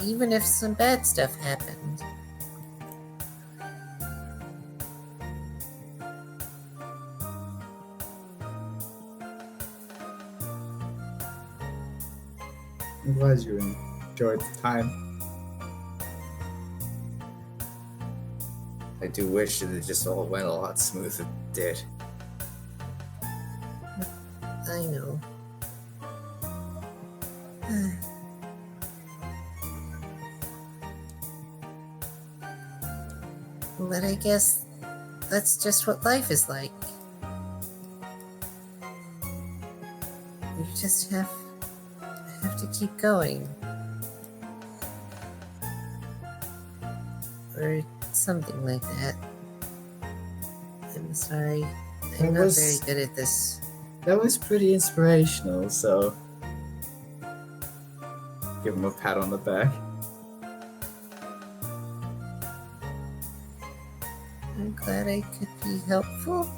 even if some bad stuff happened. I'm glad you enjoyed the time. I do wish that it just all went a lot smoother than it did. I know. But I guess that's just what life is like. You just have to keep going. Or something like that. I'm sorry. I'm not very good at this. That was pretty inspirational, so give him a pat on the back. I'm glad I could be helpful.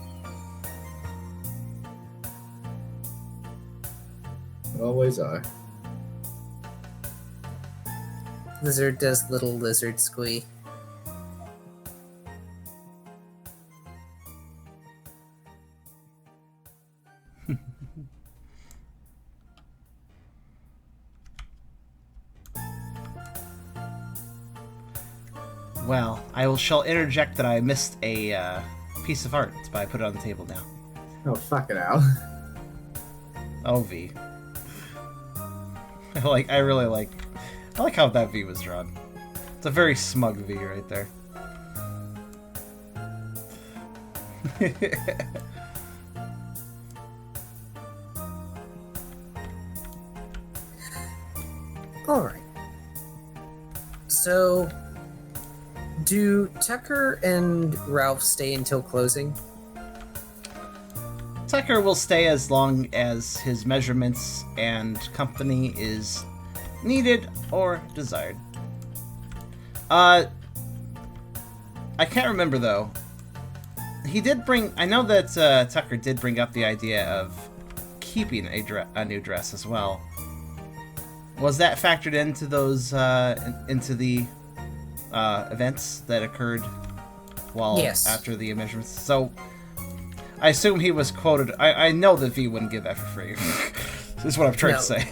You always are. Lizard does little lizard squee. Well, shall interject that I missed a piece of art, but I put it on the table now. Oh, fucking hell. Oh, V. I really like how that V was drawn. It's a very smug V right there. Alright. So, do Tucker and Ralph stay until closing? Tucker will stay as long as his measurements and company is needed or desired. I can't remember though. He did bring. I know that Tucker did bring up the idea of keeping a new dress as well. Was that factored into those into the events that occurred after the measurements? So I assume he was quoted. I know that V wouldn't give that for free. Is what I'm trying to say.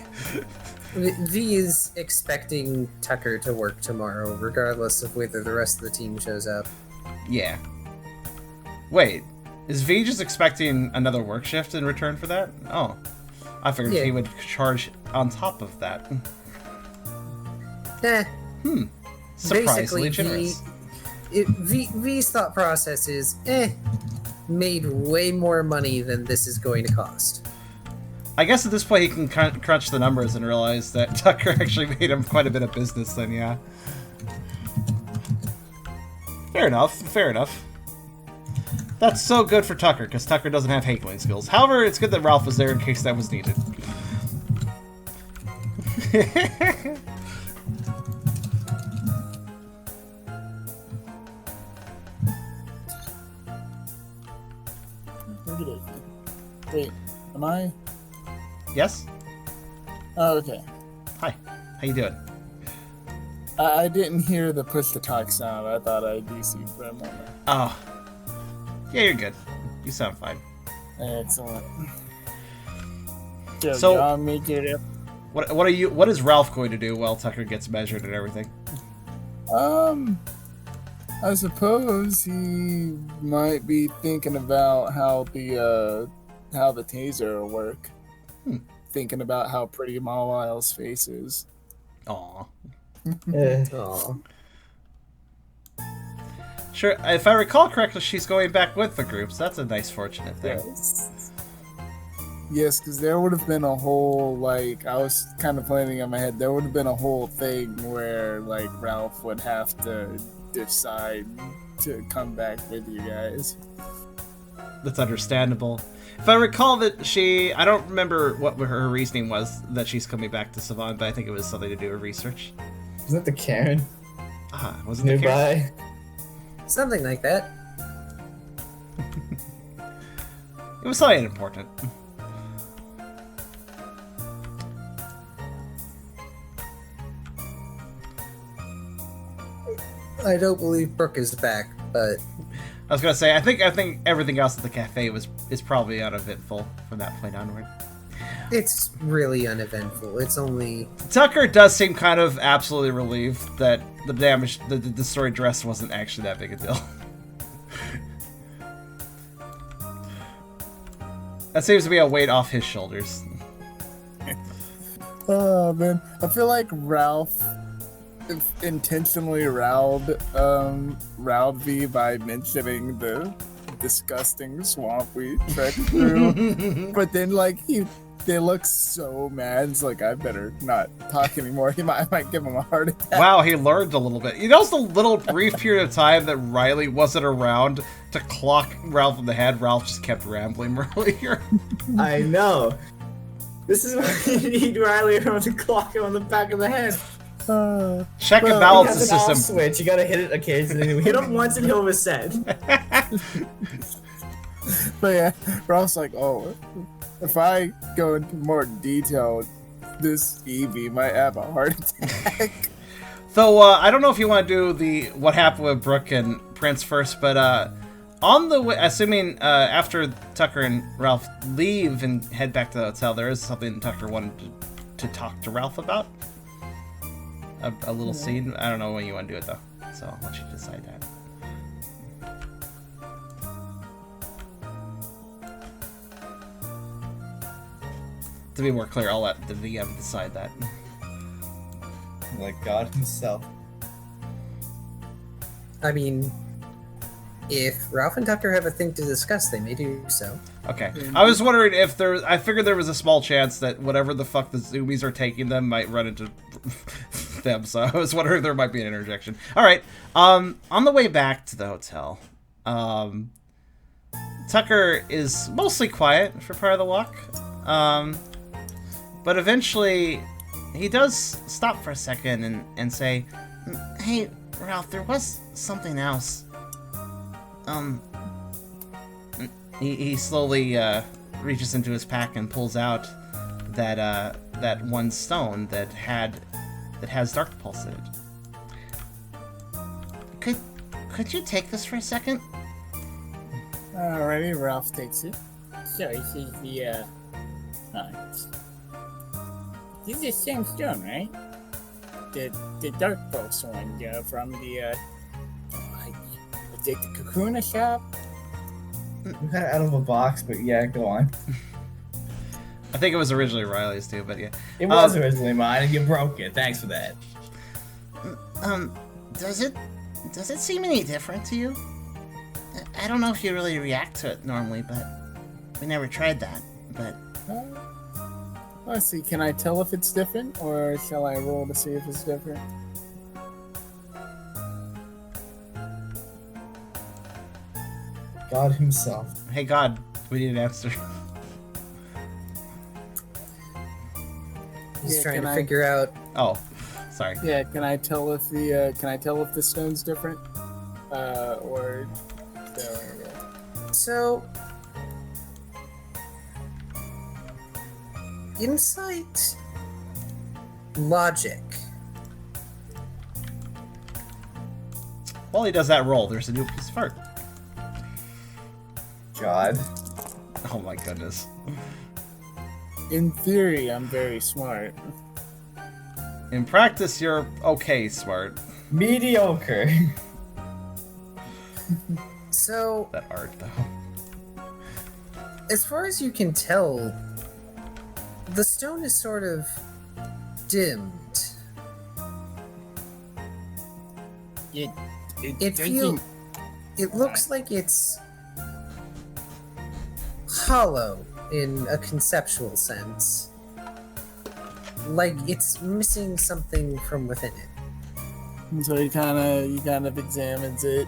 V is expecting Tucker to work tomorrow, regardless of whether the rest of the team shows up. Yeah. Wait, is V just expecting another work shift in return for that? Oh, I figured he would charge on top of that. Basically, Surprisingly generous. V's thought process is, made way more money than this is going to cost. I guess at this point he can crunch the numbers and realize that Tucker actually made him quite a bit of business then, yeah. Fair enough, fair enough. That's so good for Tucker, because Tucker doesn't have haggling skills. However, it's good that Ralph was there in case that was needed. Wait, am I? Yes? Oh, okay. Hi. How you doing? I didn't hear the push to talk sound. I thought I DC'd for a moment. Oh. Yeah, you're good. You sound fine. Excellent. So- I'll make it up. What is Ralph going to do while Tucker gets measured and everything? I suppose he might be thinking about how the taser will work. Thinking about how pretty Mawile's face is. Aw. Aw. Sure, if I recall correctly, she's going back with the group, so that's a nice fortunate thing. Yes, because there would have been a whole, like, I was kind of planning in my head, there would have been a whole thing where, like, Ralph would have to decide to come back with you guys. That's understandable. If I recall that I don't remember what her reasoning was that she's coming back to Savant, but I think it was something to do with research. Wasn't it the Karen Ah, wasn't it Karen? nearby? Something like that. It was something important. I don't believe Brooke is back, but I was gonna say, I think everything else at the cafe is probably uneventful from that point onward. it's really uneventful. It's only... Tucker does seem kind of absolutely relieved that the damage, the destroyed dress wasn't actually that big a deal. That seems to be a weight off his shoulders. Oh man, I feel like Ralph intentionally riled V by mentioning the disgusting swamp we trekked through. But then like they look so mad. It's like I better not talk anymore. I might give him a heart attack. Wow, he learned a little bit. You know, it's the little brief period of time that Riley wasn't around to clock Ralph in the head. Ralph just kept rambling earlier. I know. This is why you need Riley around to clock him on the back of the head. Check and well, balance He the has an off system. switch. You gotta hit it occasionally. Hit him once and he'll reset. But yeah, Ralph's like, oh, if I go into more detail, this Evie might have a heart attack. So, I don't know if you want to do what happened with Brooke and Prince first, but on the way, assuming after Tucker and Ralph leave and head back to the hotel, there is something Tucker wanted to talk to Ralph about. A little scene. I don't know when you want to do it, though, so I'll let you decide that. To be more clear, I'll let the DM decide that. Like God himself. I mean, if Ralph and Tucker have a thing to discuss, they may do so. Okay. I was wondering if I figured there was a small chance that whatever the fuck the Zoomies are taking them might run into them, so I was wondering if there might be an interjection. Alright. On the way back to the hotel, Tucker is mostly quiet for part of the walk. But eventually, he does stop for a second and say, "Hey, Ralph, there was something else." He slowly reaches into his pack and pulls out that one stone that has Dark Pulse in it. Could you take this for a second? Alrighty, Ralph takes it. So this is the this is the same stone, right? The Dark Pulse one from the Kakuna shop. I'm kind of out of a box, but yeah, go on. I think it was originally Riley's too, but yeah. It was originally mine, and you broke it. Thanks for that. Does it seem any different to you? I don't know if you really react to it normally, but we never tried that. But Let's see, can I tell if it's different, or shall I roll to see if it's different? God himself. Hey God, we need an answer. He's Yeah, trying can to I- figure out. Oh, sorry. Yeah, can I tell if the stone's different? Or there we go. So, insight, logic. While he does that roll, there's a new piece of art. God. Oh my goodness. In theory, I'm very smart. In practice, you're okay, smart. Mediocre. So, That art, though. as far as you can tell, the stone is sort of dimmed. It It looks like it's hollow in a conceptual sense. Like it's missing something from within it. And so he kind of examines it,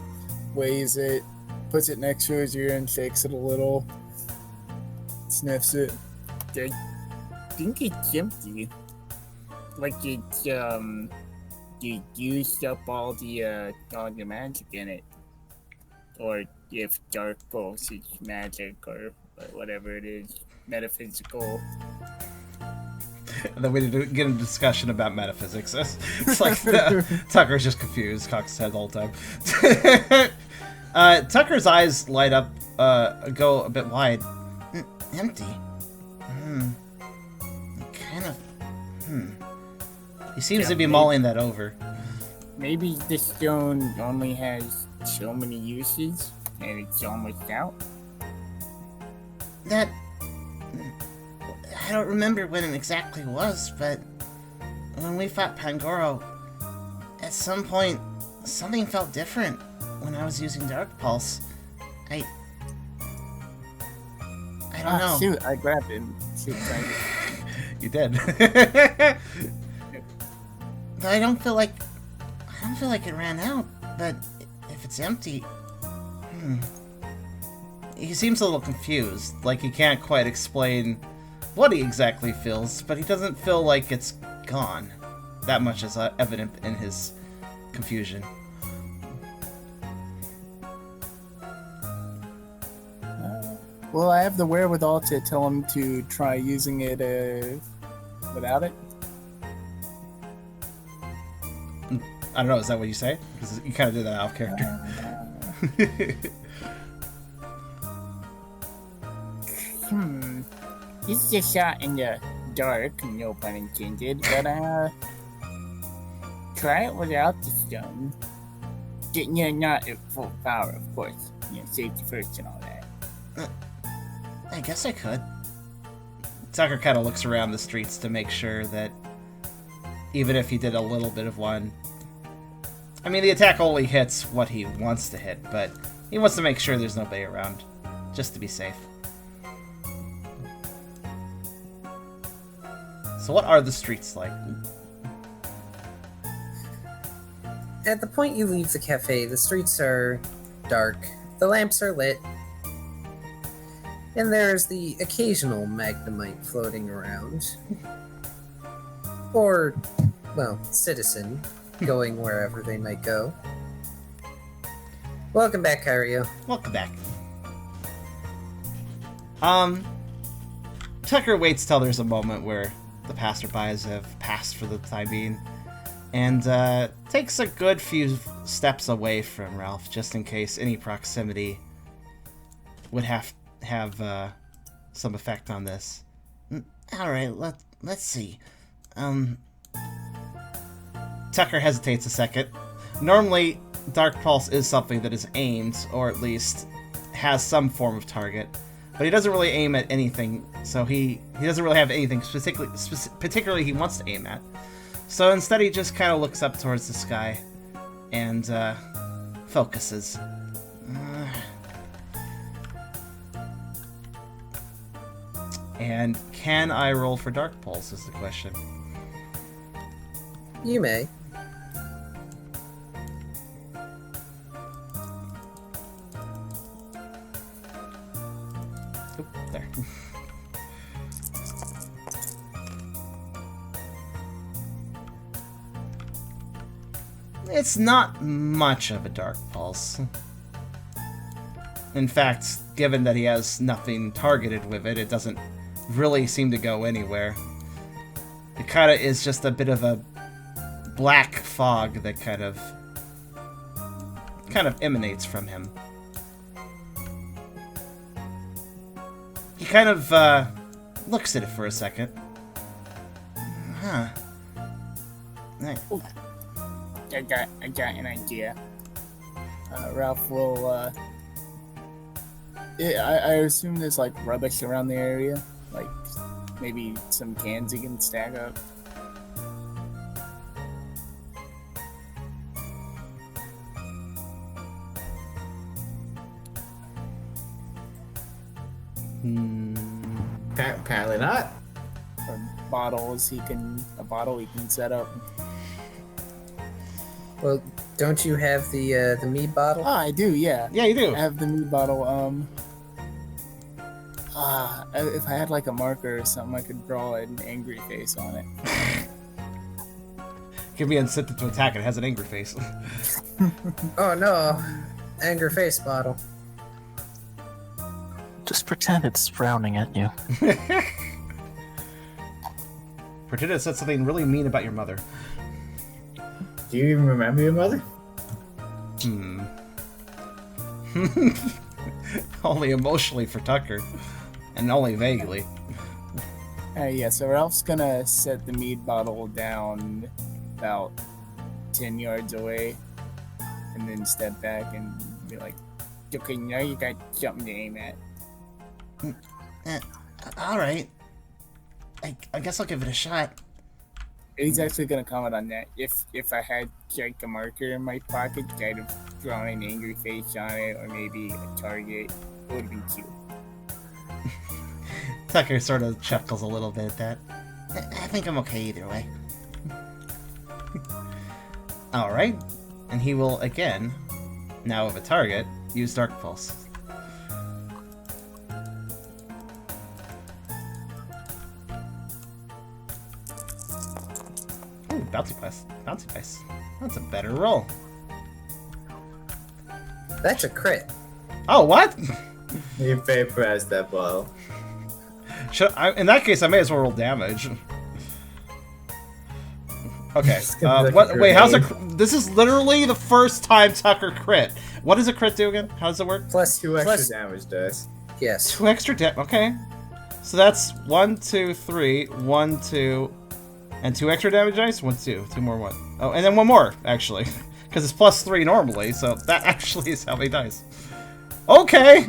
weighs it, puts it next to his ear and shakes it a little, sniffs it. I think it's empty. Like it's you used up all the magic in it. Or if dark pulse is magic or whatever it is, metaphysical. And then we need to get into discussion about metaphysics. It's like Tucker's just confused, cocks his head the whole time. Tucker's eyes light up, go a bit wide. Empty. Kind of. He seems Yeah, to be maybe. mulling that over. Maybe the stone only has so many uses and it's almost out. That. I don't remember when it exactly was, but when we fought Pangoro, at some point, something felt different when I was using Dark Pulse. I don't know. Shoot, I grabbed him. Shoot, You did. Though I don't feel like it ran out, but if it's empty, He seems a little confused, like he can't quite explain what he exactly feels, but he doesn't feel like it's gone. That much is evident in his confusion. Well, I have the wherewithal to tell him to try using it without it. I don't know, is that what you say? Because you kind of did that out of character. He's just shot in the dark, no pun intended, but try it without the stone. Not at full power, of course. Safety first and all that. I guess I could. Tucker kind of looks around the streets to make sure that even if he did a little bit of one... I mean, the attack only hits what he wants to hit, but he wants to make sure there's nobody around, just to be safe. So what are the streets like? At the point you leave the cafe, the streets are dark, the lamps are lit, and there's the occasional magnemite floating around. Or, well, citizen, going wherever they might go. Welcome back, Kyrio. Welcome back. Tucker waits till there's a moment where the passerbys have passed for the time being, and takes a good few steps away from Ralph, just in case any proximity would have some effect on this. Alright, let's see. Tucker hesitates a second. Normally, Dark Pulse is something that is aimed, or at least has some form of target, but he doesn't really aim at anything, so he doesn't really have anything particularly he wants to aim at. So instead he just kind of looks up towards the sky and focuses. And can I roll for Dark Pulse is the question. You may. Oop, there. It's not much of a Dark Pulse. In fact, given that he has nothing targeted with it, it doesn't really seem to go anywhere. It kind of is just a bit of a black fog that kind of emanates from him. He kind of looks at it for a second. Huh. I got an idea. Ralph will. Yeah, I assume there's like rubbish around the area, like maybe some cans you can stack up. Apparently not. Or bottles a bottle he can set up. Well, don't you have the mead bottle? Ah, I do, yeah. Yeah, you do. I have the mead bottle. If I had like a marker or something, I could draw an angry face on it. Give me an incentive to attack. It has an angry face. Oh no, anger face bottle. Just pretend it's frowning at you. Pretend it said something really mean about your mother. Do you even remember your mother? Only emotionally for Tucker. And only vaguely. Yeah, so Ralph's gonna set the mead bottle down about 10 yards away and then step back and be like, okay, now you got something to aim at. Alright. I guess I'll give it a shot. He's actually gonna comment on that. If I had like a marker in my pocket, I'd have drawn an angry face on it or maybe a target. It would have been cute. Tucker sort of chuckles a little bit at that. I think I'm okay either way. Alright. And he will again, now with a target, use Dark Pulse. Ooh, bouncy dice. Bouncy dice. That's a better roll. That's a crit. Oh, what? You vaporized that bottle. In that case, I may as well roll damage. Okay. Like Wait, how's a? This is literally the first time Tucker crit. What does a crit do again? How does it work? Plus 2 extra plus- damage dice. Yes. 2 extra damage. Okay. So that's 1, 2, 3, 1, 2, and 2 extra damage dice. 1, 2, 2 more 1. Oh, and then 1 more actually, because it's plus 3 normally. So that actually is how many dice. Okay.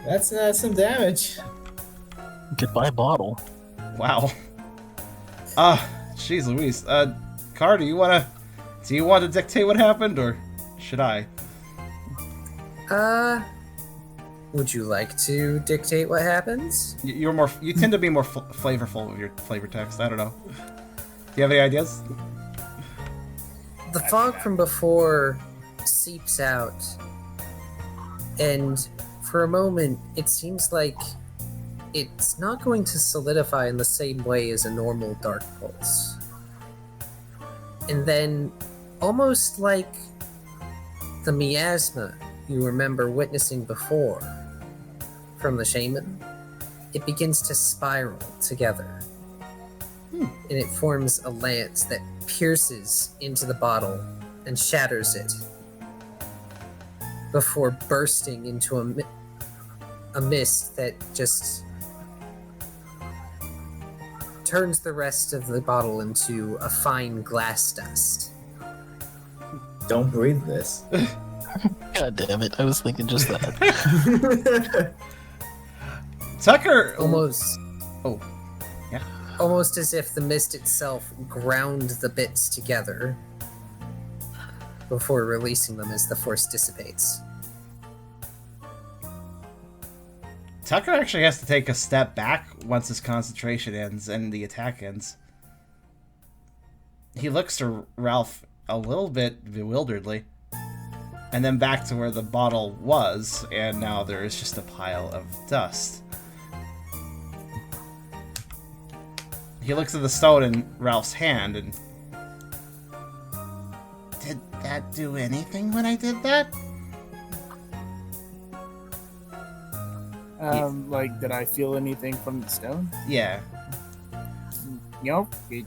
That's some damage. Goodbye, bottle. Wow. Jeez Louise. Car, do you want to dictate what happened, or should I? Would you like to dictate what happens? You tend to be more flavorful with your flavor text. I don't know. Do you have any ideas? The fog from before seeps out, and for a moment, it seems like it's not going to solidify in the same way as a normal Dark Pulse. And then, almost like the miasma you remember witnessing before from the shaman, it begins to spiral together. And it forms a lance that pierces into the bottle and shatters it before bursting into a mist that just turns the rest of the bottle into a fine glass dust. Don't breathe this. God damn it, I was thinking just that. Tucker Almost. Oh, yeah. Almost as if the mist itself ground the bits together before releasing them as the force dissipates. Tucker actually has to take a step back once his concentration ends and the attack ends. He looks to Ralph a little bit bewilderedly. And then back to where the bottle was, and now there is just a pile of dust. He looks at the stone in Ralph's hand and... Did that do anything when I did that? Like, did I feel anything from the stone? Yeah. Nope. It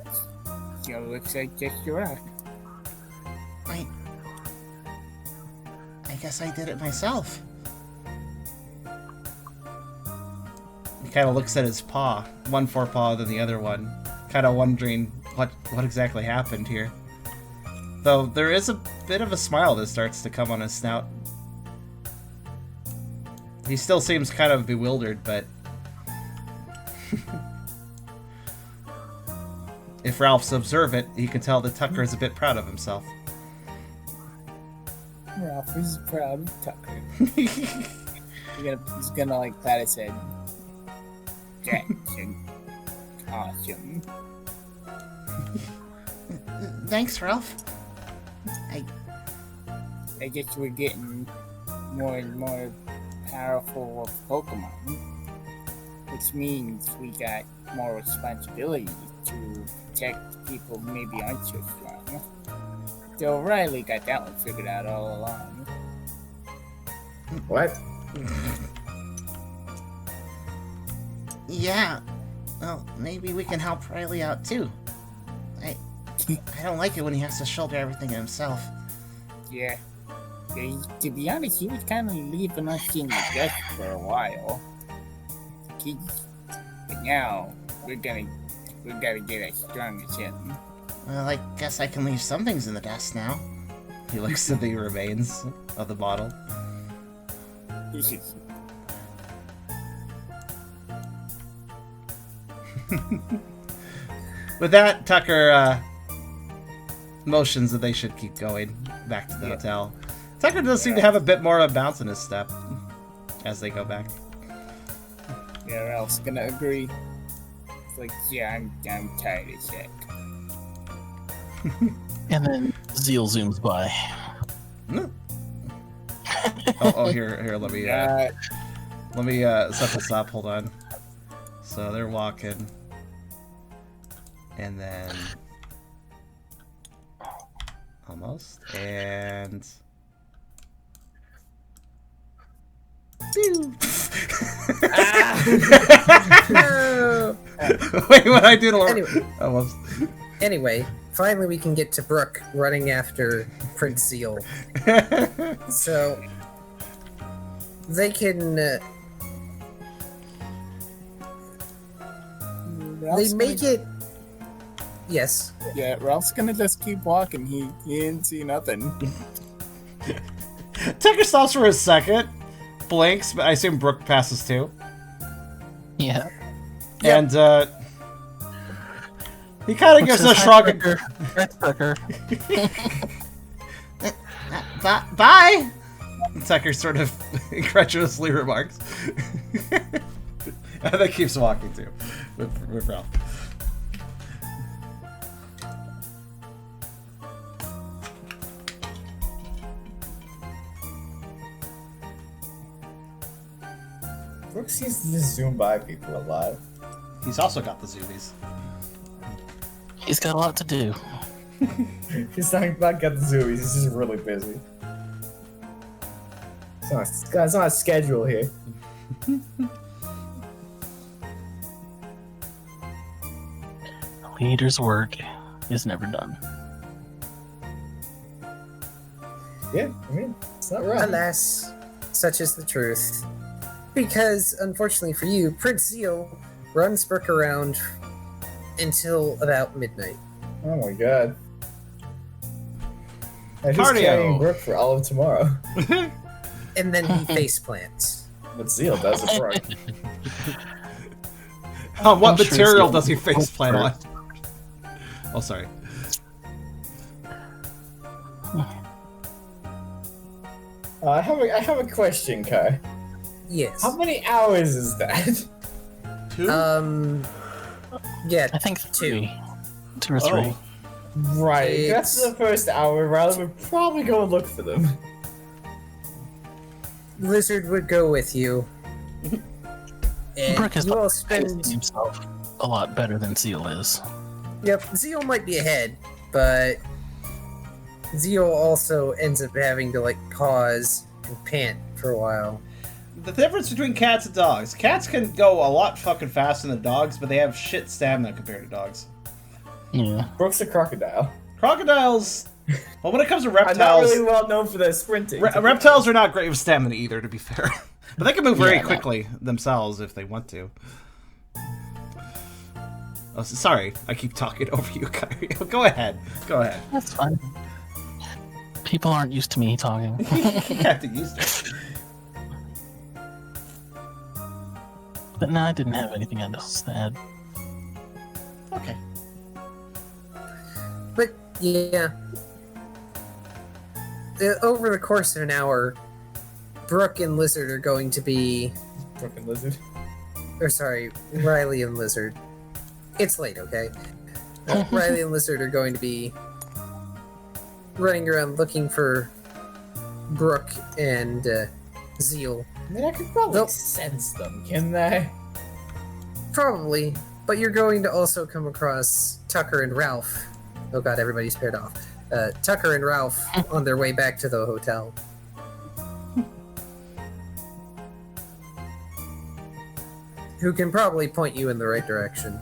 looks like just a rock. I guess I did it myself. He kind of looks at his paw, one forepaw than the other one, kind of wondering what exactly happened here. Though there is a bit of a smile that starts to come on his snout. He still seems kind of bewildered, but if Ralph's observant, he can tell that Tucker is a bit proud of himself. Ralph is proud of Tucker. He's gonna like pat his head. Jackson. Awesome. Thanks, Ralph. I guess we're getting more and more powerful of Pokemon, which means we got more responsibility to protect people who maybe aren't so strong. So Riley got that one figured out all along. What? Yeah. Well, maybe we can help Riley out too. I don't like it when he has to shoulder everything himself. Yeah. To be honest, he was kind of leaving us in the dust for a while. But now we gotta get as strong as him. Well, I guess I can leave some things in the dust now. He looks to the remains of the bottle. With that, Tucker motions that they should keep going back to the hotel. Tucker does seem to have a bit more of a bounce in his step as they go back. Yeah, Ralph's gonna agree. It's like, yeah, I'm tired as shit. And then Zeal zooms by. Here, let me set this up. Hold on. So they're walking, and then almost, and wait, what I do to Anyway. almost. Anyway, finally we can get to Brooke running after Prince Zeal. So they can they make it. Yes. Yeah, Ralph's gonna just keep walking. He didn't see nothing. Tucker stops for a second, blinks, but I assume Brooke passes too. Yeah. And he kind of gives a shrug. That's Tucker. Bye! Tucker sort of incredulously remarks. And then keeps walking too, with Ralph. Brooke seems to just zoom by people a lot. He's also got the Zoomies. He's got a lot to do. He's not got the zoomies, he's just really busy. It's not a schedule here. A leader's work is never done. Yeah, I mean, it's not right. Alas, such is the truth. Because, unfortunately for you, Prince Zeal runs Brooke around until about midnight. Oh my god. I'm just Cardio. carrying Brooke for all of tomorrow. And then he face plants. But Zeal does it for him. What I'm sure material Zeal does he will face plant on? first. Oh, sorry. I have a question, Kai. Yes. How many hours is that? 2? Yeah, I think 2. 2 or 3. Right. That's It's- the first hour. Riley would probably go and look for them. Lizard would go with you. Brooke And is you all pacing spend. himself a lot better than Seal is. Yep, Zeal might be ahead, but Zeal also ends up having to like pause and pant for a while. The difference between cats and dogs. Cats can go a lot fucking faster than dogs, but they have shit stamina compared to dogs. Yeah. Brooke's a crocodile. Crocodiles... Well, when it comes to I'm not reptiles... really well known for their sprinting. reptiles are not great with stamina either, to be fair. But they can move very Yeah, no. quickly themselves if they want to. Oh, sorry. I keep talking over you, Kyrio. Go ahead. Go ahead. That's fine. People aren't used to me talking. You have to use it. But no, I didn't have anything else to add. Okay. But yeah, over the course of an hour, Brooke and Lizard are going to be, Fucking lizard. or sorry, Riley and Lizard. It's late, okay? Riley and Lizard are going to be running around looking for Brooke and Zeal. I mean, I could probably Nope. sense them, can I? Probably, but you're going to also come across Tucker and Ralph. Oh god, everybody's paired off. Tucker and Ralph on their way back to the hotel. Who can probably point you in the right direction.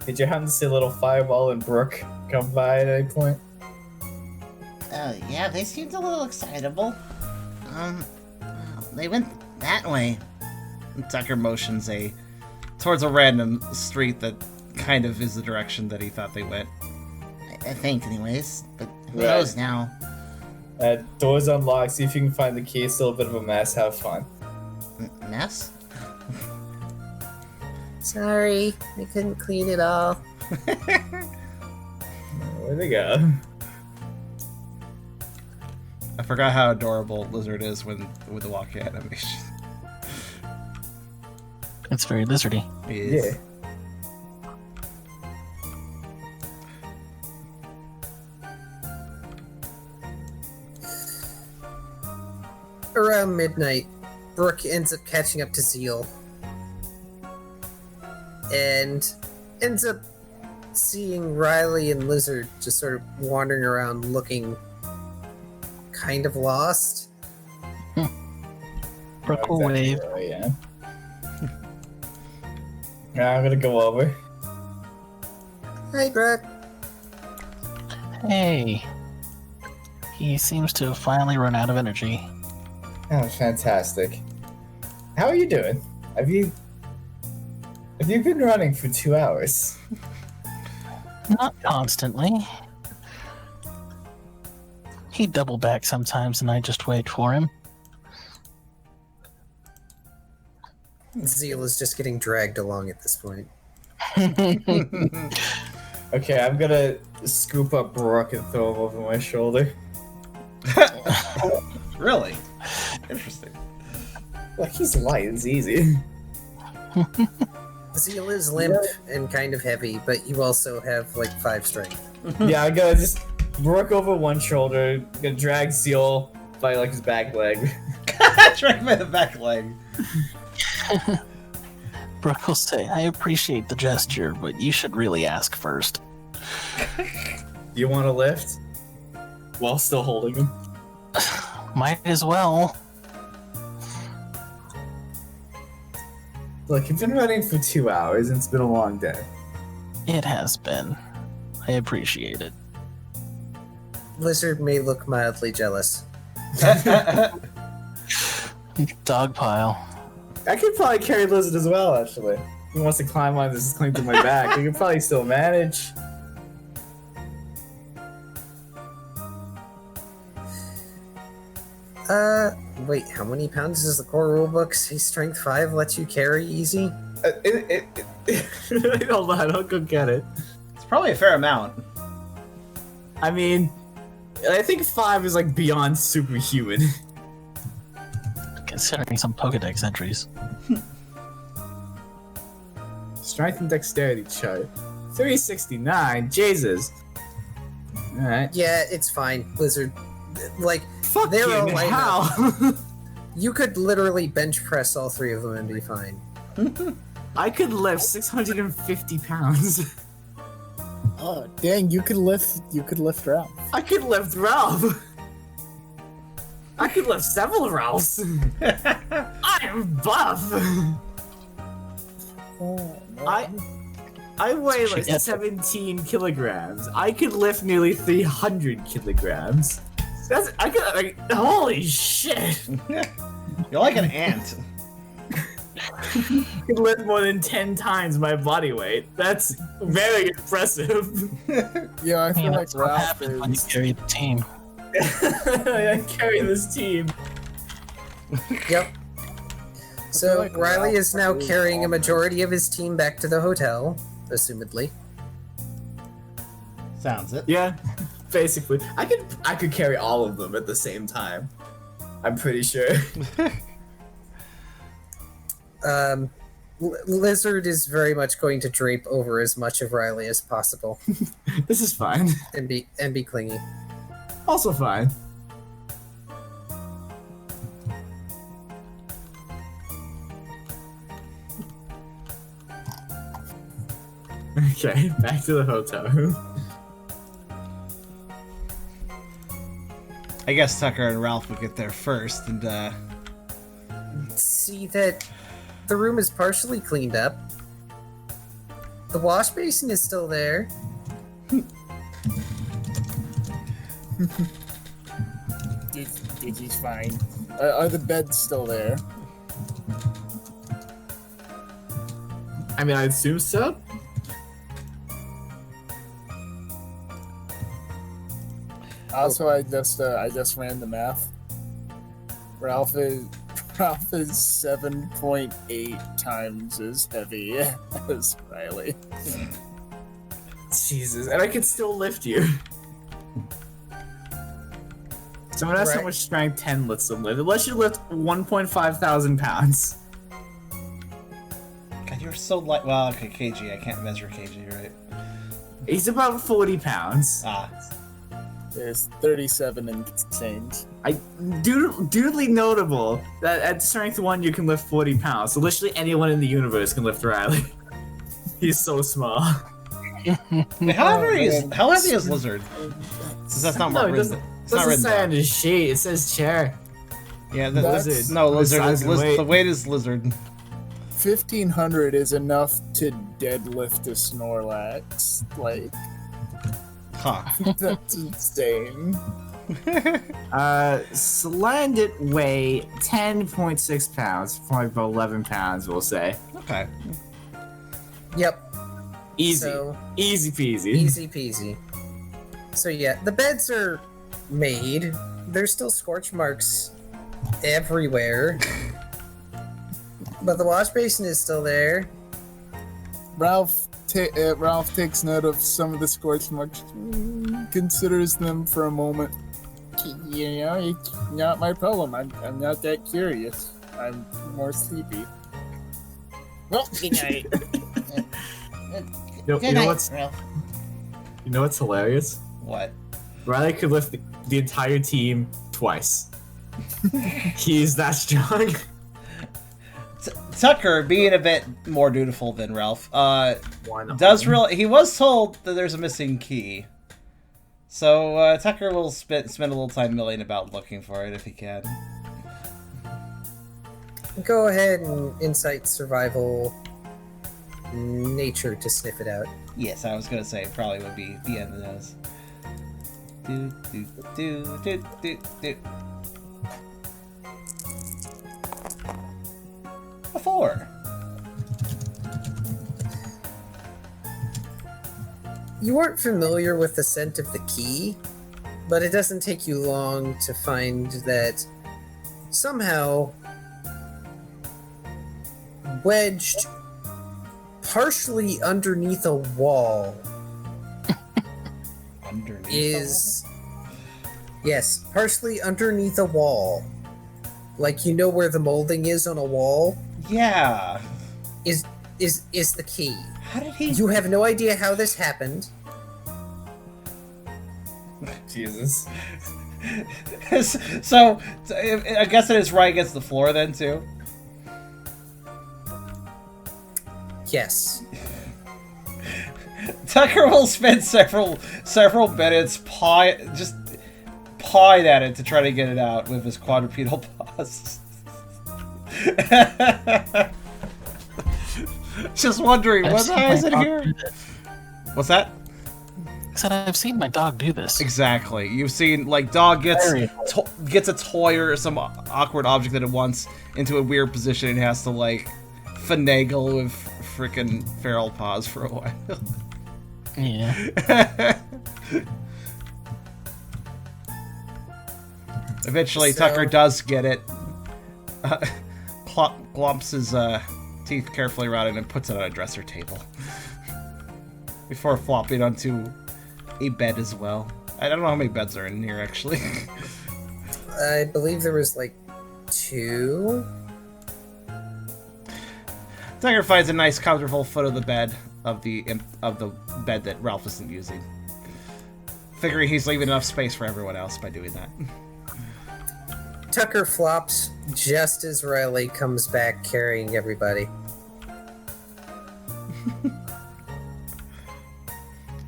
Did you happen to see a little fireball and Brooke come by at any point? Yeah, they seemed a little excitable. They went that way. Tucker motions towards a random street that kind of is the direction that he thought they went. I think, anyways. But who Right. knows now? Doors unlocked, see if you can find the key. Still a bit of a mess, have fun. Mess? Sorry, I couldn't clean it all. Where'd they go? I forgot how adorable Lizard is with the walking animation. It's very lizardy. He is. Yeah. Around midnight, Brooke ends up catching up to Zeal. And ends up seeing Riley and Lizard just sort of wandering around looking kind of lost. Brooke will Exactly wave. where I am. Now I'm gonna go over. Hi, Brooke. Hey. He seems to have finally run out of energy. Oh, fantastic. How are you doing? Have you been running for 2 hours? Not constantly. He'd double back sometimes and I just wait for him. Zeal is just getting dragged along at this point. Okay, I'm gonna scoop up Brooke and throw him over my shoulder. Really? Interesting. Look, he's light, it's easy. Zeal is limp and kind of heavy, but you also have like 5 strength. Yeah, I'm gonna just Brooke over one shoulder, gonna drag Seal by like his back leg. Drag by the back leg. Brooke will say, I appreciate the gesture, but you should really ask first. You want to lift? While still holding him. Might as well. Look, you've been running for 2 hours and it's been a long day. It has been. I appreciate it. Lizard may look mildly jealous. Dog pile. I could probably carry Lizard as well, actually. He wants to climb on this, cling to my back. We could probably still manage. Wait, how many pounds does the core rulebook say strength 5 lets you carry easy? Hold on, I'll go get it. It's probably a fair amount. I mean, I think 5 is like beyond superhuman. considering some Pokedex entries. Strength and dexterity chart. 369. Jesus. All right. Yeah, it's fine. Blizzard, like, Fuck they're you. all light How? you could literally bench press all three of them and be fine. I could lift 650 pounds. Oh, dang! You could lift Ralph. I could lift Ralph. I could lift several Ralphs. I am buff. Oh, no. I weigh like Yes. 17 kilograms. I could lift nearly 300 kilograms. I could like, holy shit. You're like an ant. I could lift more than 10 times my body weight. That's very impressive. Yeah, I feel like That's what Ralph happens when you is. carry the team. I carry this team. Yep. So like Riley Ralph is now is carrying a all majority of his team back to the hotel, assumedly. Sounds it. Yeah, basically. I could carry all of them at the same time. I'm pretty sure. Lizard is very much going to drape over as much of Riley as possible This is fine. and be clingy. Also fine. Okay, back to the hotel room. I guess Tucker and Ralph would get there first, and See that the room is partially cleaned up. The wash basin is still there. Digi's fine. Are the beds still there? I mean, I assume so. Also, I just ran the math. Ralph is 7.8 times as heavy as Riley. Jesus, and I can still lift you. Someone asked how Right. much strength 10 lets them lift. It lets you lift 1.5 thousand pounds. God, you're so light. Well, okay, kg. I can't measure kg, right? He's about 40 pounds. Ah, There's 37 and change. Duly notable that at strength 1 you can lift 40 pounds. So literally anyone in the universe can lift Riley. He's so small. wait, how heavy is Lizard? Since that's not No, more it written. doesn't, It's not doesn't written say on down. his sheet. It says chair. Yeah, That's- no Lizard. size and weight. The weight is Lizard. 1,500 is enough to deadlift a Snorlax. Like, Huh. that's insane. Slanded weigh 10.6 pounds, probably about 11 pounds, we'll say. Okay. Yep. Easy. So Easy peasy. easy peasy. So yeah, the beds are made. There's still scorch marks everywhere. But the wash basin is still there. Ralph takes note of some of the scorch marks, considers them for a moment. You know, it's not my problem. I'm not that curious. I'm more sleepy. Well, good night. You Good know night, what's Ralph. you know what's hilarious? What? Riley could lift the entire team twice. He's that strong. Tucker, being a bit more dutiful than Ralph, Why not? he was told that there's a missing key. So Tucker will spend a little time milling about looking for it if he can. Go ahead and insight survival nature to sniff it out. Yes, I was gonna say it probably would be the end of those. Do. A 4. You aren't familiar with the scent of the key, but it doesn't take you long to find that somehow wedged partially underneath a wall Underneath. is... Yes, partially underneath a wall Like, you know where the molding is on a wall? Yeah. Is the key. How did he... You have no idea how this happened. Jesus. So, I guess it is right against the floor then, too? Yes. Tucker will spend several minutes just pawing at it to try to get it out with his quadrupedal paws. Just wondering, why is it here? What's that? I said I've seen my dog do this. Exactly. You've seen, like, dog gets a toy or some awkward object that it wants into a weird position and has to, like, finagle with frickin' feral paws for a while. Yeah. Eventually, Tucker does get it. Glumps his teeth carefully around it and puts it on a dresser table. Before flopping onto a bed as well. I don't know how many beds are in here, actually. I believe there was, like, 2. Tucker finds a nice, comfortable foot of the bed of the bed that Ralph isn't using. Figuring he's leaving enough space for everyone else by doing that. Tucker flops just as Riley comes back carrying everybody.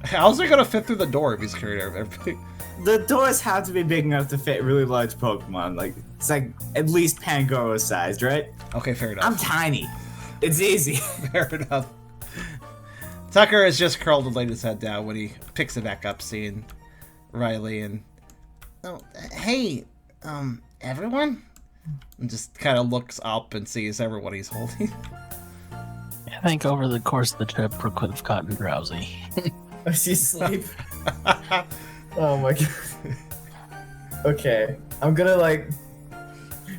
How's it gonna fit through the door if he's carrying everybody? The doors have to be big enough to fit really large Pokemon. Like, it's like at least Pangoro sized, right? Okay, fair enough. I'm tiny. It's easy. Fair enough. Tucker has just curled and laid his head down when he picks it back up, seeing Riley and... Oh, hey, everyone? And just kind of looks up and sees everyone he's holding. I think over the course of the trip, Brooke would have gotten drowsy. Is she asleep? Oh my god. Okay, I'm gonna like...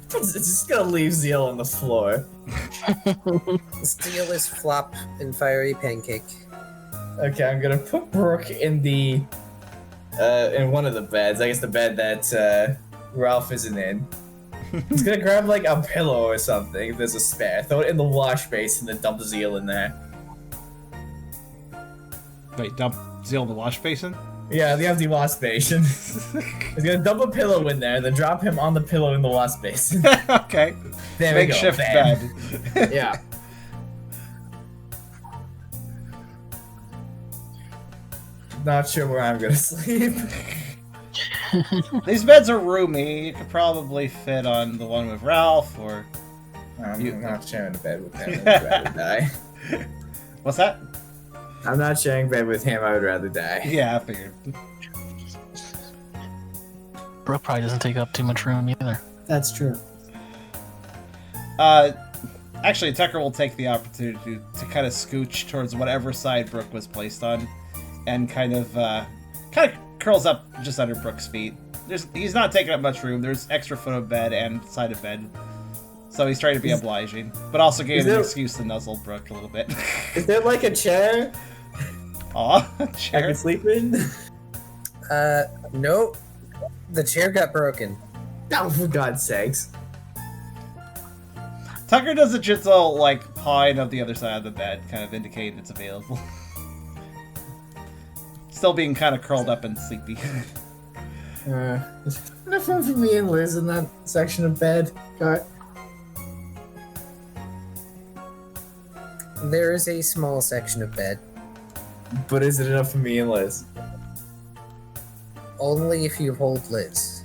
just gonna leave Zeal on the floor. Steel is Flop and Fiery Pancake. Okay, I'm gonna put Brooke in the... in one of the beds. I guess the bed that, Ralph isn't in. He's gonna grab like a pillow or something if there's a spare. Throw it in the wash basin and dump Zeal in there. Wait, dump Zeal in the wash basin? Yeah, the empty wash basin. He's gonna dump a pillow in there, then drop him on the pillow in the wash basin. Okay. There Makeshift we go. Bam. bed. Yeah. Not sure where I'm gonna sleep. These beds are roomy. You could probably fit on the one with Ralph, or... I'm not sharing a bed with him. I'd rather die. What's that? I'm not sharing bed with him. I would rather die. Yeah, I figured. Brooke probably doesn't take up too much room either. That's true. Actually, Tucker will take the opportunity to kind of scooch towards whatever side Brooke was placed on, and kind of curls up just under Brooke's feet. He's not taking up much room. There's extra foot of bed and side of bed, so he's trying to be obliging, but also gave an excuse to nuzzle Brooke a little bit. Is there like a chair Aw, I chair. can sleep in? Nope. The chair got broken. Oh, for God's sakes. Tucker does a gentle, like, pawing of the other side of the bed, kind of indicating it's available. Still being kind of curled up and sleepy. Enough room for me and Liz in that section of bed. God. There is a small section of bed. But is it enough for me and Liz? Only if you hold Liz.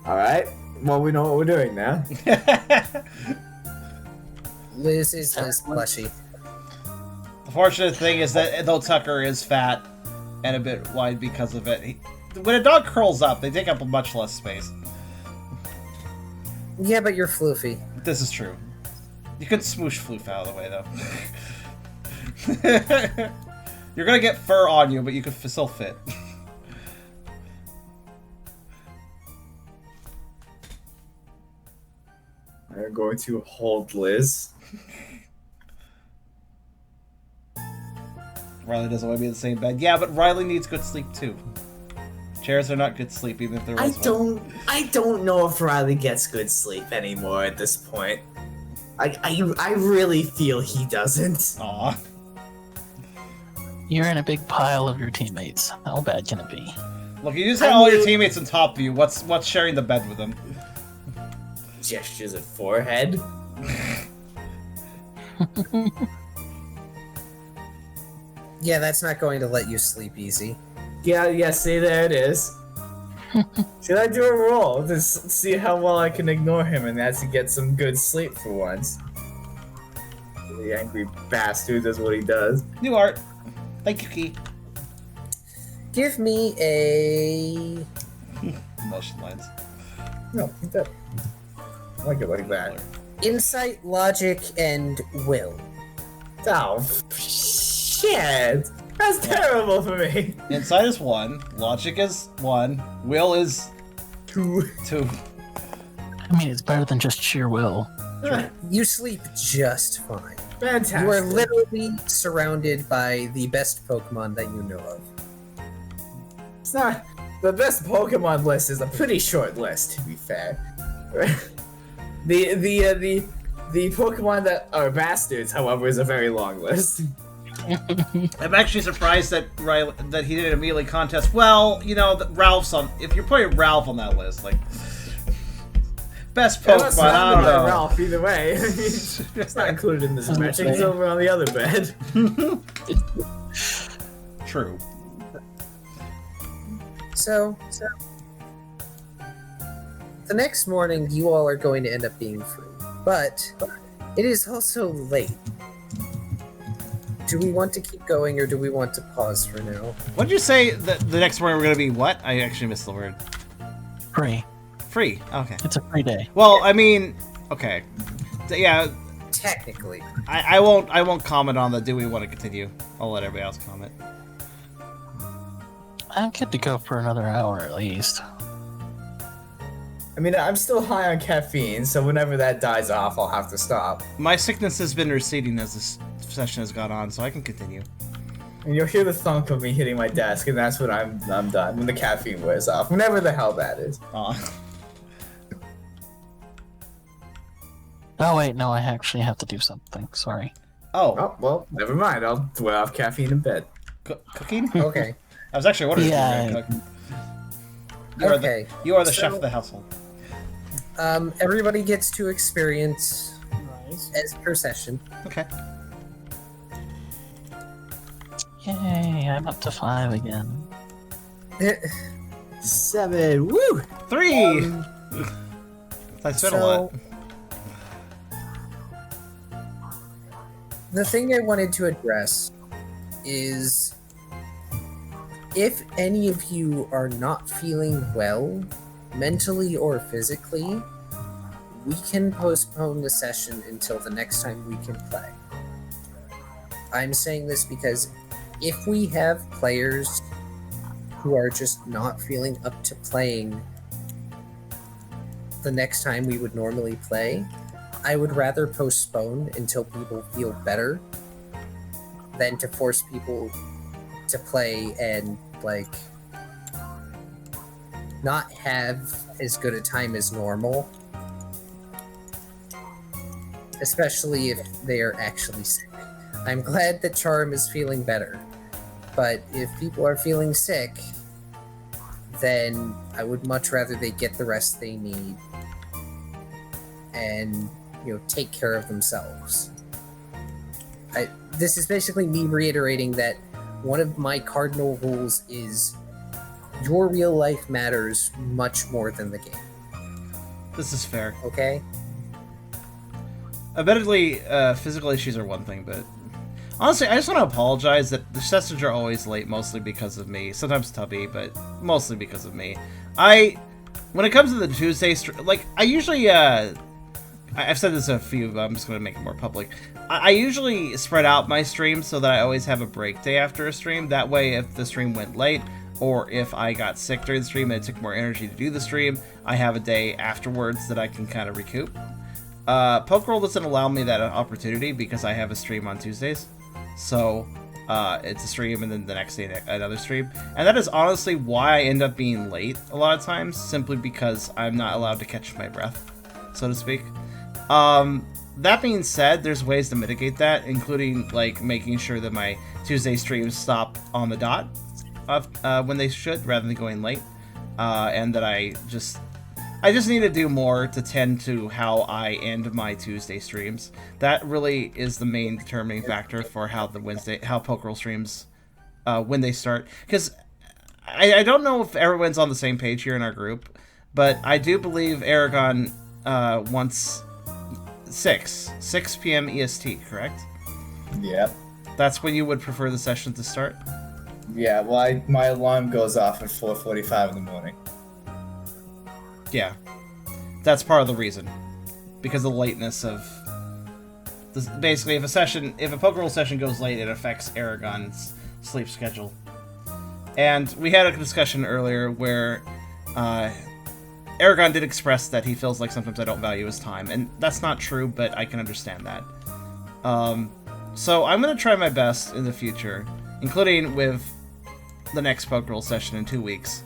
Alright. Well, we know what we're doing now. Liz is Liz plushie. The fortunate thing is that though Tucker is fat and a bit wide because of it, when a dog curls up, they take up much less space. Yeah, but you're floofy. This is true. You can smoosh Floof out of the way, though. You're gonna get fur on you, but you can still fit. I'm going to hold Liz. Riley doesn't want to be in the same bed. Yeah, but Riley needs good sleep, too. Chairs are not good sleep, even if there was one. I don't know if Riley gets good sleep anymore at this point. I really feel he doesn't. Aw. You're in a big pile of your teammates. How bad can it be? Look, you just had all your teammates on top of you. What's sharing the bed with them? Gestures at forehead. Yeah, that's not going to let you sleep easy. Yeah, see, there it is. Should I do a roll to see how well I can ignore him and actually get some good sleep for once? The angry bastard does what he does. New art. Thank you, Key. Give me a... Motion lines. No, that. I like it like that. Insight, logic, and will. Oh, shit! That's terrible for me! Insight is 1. Logic is 1. Will is 2. I mean, it's better than just sheer will. You sleep just fine. Fantastic. You are literally surrounded by the best Pokemon that you know of. It's not. The best Pokemon list is a pretty short list, to be fair. The Pokemon that are bastards, however, is a very long list. I'm actually surprised that he didn't immediately contest. Well, you know, Ralph's on. If you're putting Ralph on that list, like best Pokemon, I don't know. Ralph, either way, it's not included in this match. It's over on the other bed. True. So, the next morning, you all are going to end up being free, but it is also late. Do we want to keep going, or do we want to pause for now? What did you say that the next morning we're going to be what? I actually missed the word. Free. Free. Okay. It's a free day. Well, I mean, okay. Yeah. Technically. I won't comment on the do we want to continue. I'll let everybody else comment. I'm good to go for another hour at least. I mean, I'm still high on caffeine, so whenever that dies off, I'll have to stop. My sickness has been receding as this session has gone on, so I can continue. And you'll hear the thunk of me hitting my desk, and that's when I'm done, when the caffeine wears off. Whenever the hell that is. Aw. Oh wait, no, I actually have to do something. Sorry. Oh, well, never mind. I'll wear off caffeine in bed. Cooking? Okay. I was actually wondering if you were gonna cook. You are the chef of the household. Everybody gets to experience Nice. as per session. Okay. Yay, I'm up to 5 again. 7. Woo! 3! I spent a lot. The thing I wanted to address is if any of you are not feeling well, mentally or physically, we can postpone the session until the next time we can play. I'm saying this because if we have players who are just not feeling up to playing the next time we would normally play, I would rather postpone until people feel better than to force people to play and, like, not have as good a time as normal. Especially if they are actually sick. I'm glad that Charm is feeling better, but if people are feeling sick, then I would much rather they get the rest they need and, you know, take care of themselves. This is basically me reiterating that one of my cardinal rules is your real life matters much more than the game. This is fair. Okay? Admittedly, physical issues are one thing, but honestly, I just want to apologize that the sessions are always late, mostly because of me. Sometimes Tubby, but mostly because of me. When it comes to the Tuesday, like, I usually, I've said this a few, but I'm just going to make it more public. I usually spread out my streams so that I always have a break day after a stream. That way, if the stream went late, or if I got sick during the stream and it took more energy to do the stream, I have a day afterwards that I can kind of recoup. Pokerole doesn't allow me that opportunity because I have a stream on Tuesdays. So, it's a stream, and then the next day another stream. And that is honestly why I end up being late a lot of times, simply because I'm not allowed to catch my breath, so to speak. That being said, there's ways to mitigate that, including like making sure that my Tuesday streams stop on the dot of when they should, rather than going late, and that I just need to do more to tend to how I end my Tuesday streams. That really is the main determining factor for how Pokerole streams, when they start. Because I don't know if everyone's on the same page here in our group, but I do believe Eragon wants 6 p.m. EST, correct? Yeah. That's when you would prefer the session to start? Yeah, well, my alarm goes off at 4:45 in the morning. Yeah, that's part of the reason, because of the lateness of this. Basically, if a Pokerole session goes late, it affects Eragon's sleep schedule. And we had a discussion earlier where Eragon did express that he feels like sometimes I don't value his time, and that's not true, but I can understand that. So I'm gonna try my best in the future, including with the next Pokerole session in 2 weeks,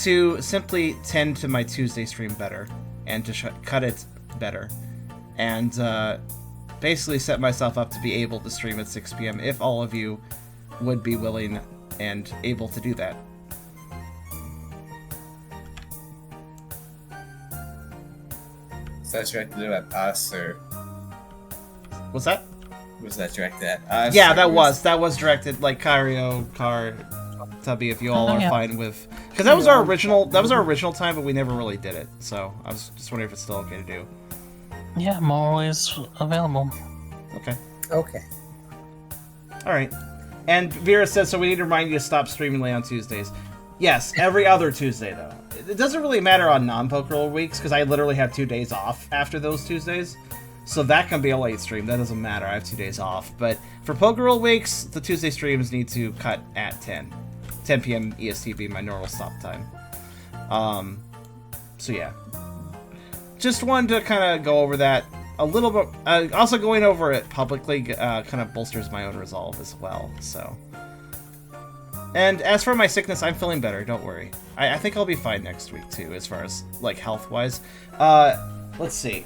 to simply tend to my Tuesday stream better, and to cut it better, and basically set myself up to be able to stream at 6 p.m. if all of you would be willing and able to do that. Is that directed at us, or What's that? was that directed at us? Yeah, or that was directed, like Kyrio, Tubby, if you all are yeah. fine with, because that was our original time, but we never really did it. So I was just wondering if it's still okay to do. Yeah, I'm always available. Okay. Okay. All right. And Vera says, so we need to remind you to stop streaming late on Tuesdays. Yes, every other Tuesday though. It doesn't really matter on non-Pokerole weeks, because I literally have 2 days off after those Tuesdays. So that can be a late stream. That doesn't matter. I have 2 days off. But for Pokerole weeks, the Tuesday streams need to cut at 10 p.m. EST being my normal stop time. So yeah. Just wanted to kind of go over that a little bit. Also going over it publicly kind of bolsters my own resolve as well. So. And as for my sickness, I'm feeling better. Don't worry. I think I'll be fine next week too, as far as like health-wise. Let's see.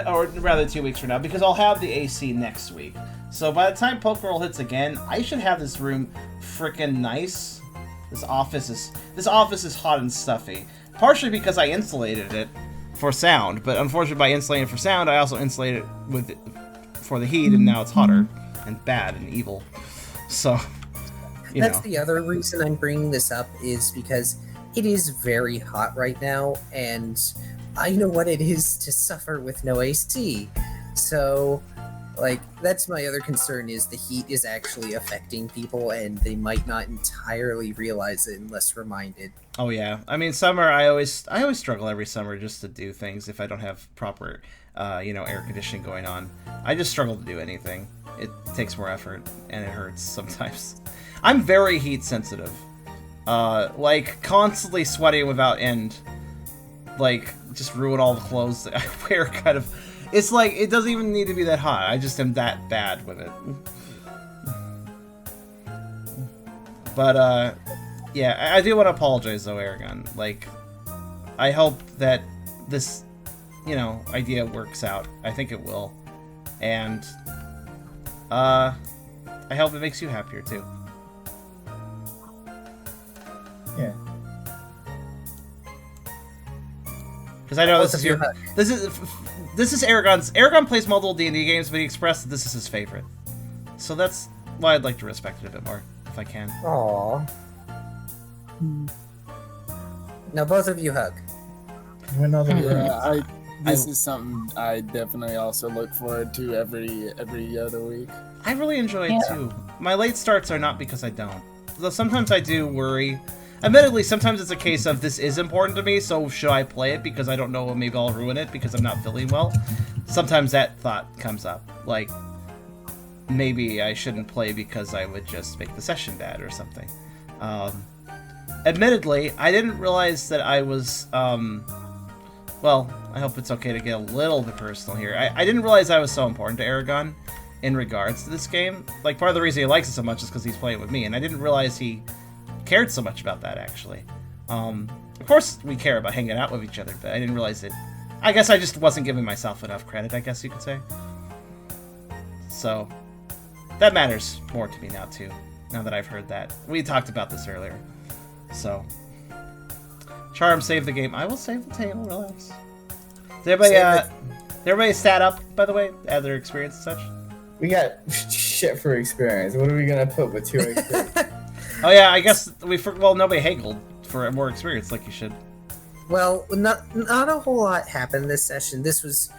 Or rather 2 weeks from now, because I'll have the AC next week. So by the time Pokerole hits again, I should have this room frickin' nice. This office is hot and stuffy. Partially because I insulated it for sound, but unfortunately by insulating it for sound, I also insulated it for the heat, and now it's hotter and bad and evil. So, That's the other reason I'm bringing this up, is because it is very hot right now, and I know what it is to suffer with no AC. So, like, that's my other concern, is the heat is actually affecting people, and they might not entirely realize it unless reminded. Oh yeah, I mean summer. I always struggle every summer just to do things if I don't have proper, air conditioning going on. I just struggle to do anything. It takes more effort and it hurts sometimes. I'm very heat sensitive. Like constantly sweating without end. Like just ruin all the clothes that I wear. Kind of. It's like it doesn't even need to be that hot. I just am that bad with it. But yeah, I do want to apologize though, Eragon. Like, I hope that this, idea works out. I think it will, and I hope it makes you happier too. Yeah. Because I know this is Eragon's. Eragon plays multiple D&D games, but he expressed that this is his favorite. So that's why I'd like to respect it a bit more, if I can. Aww. Now both of you hug. Yeah, this is something I definitely also look forward to every other week. I really enjoy it too. My late starts are not because I don't. Though sometimes I do worry. Admittedly, sometimes it's a case of this is important to me, so should I play it because I don't know, maybe I'll ruin it because I'm not feeling well. Sometimes that thought comes up, like maybe I shouldn't play because I would just make the session bad or something. Admittedly, I didn't realize that I was, well, I hope it's okay to get a little bit personal here. I didn't realize I was so important to Eragon in regards to this game. Like, part of the reason he likes it so much is because he's playing with me, and I didn't realize he cared so much about that, actually. Of course, we care about hanging out with each other, but I didn't realize it. I guess I just wasn't giving myself enough credit, I guess you could say. So, that matters more to me now, too, now that I've heard that. We talked about this earlier. So, Charm, save the game. I will save the table, relax. Did everybody stat up, by the way, add their experience and such? We got shit for experience. What are we gonna put with 2 experience? Oh yeah, I guess well, nobody haggled for more experience like you should. Well, not a whole lot happened this session. This was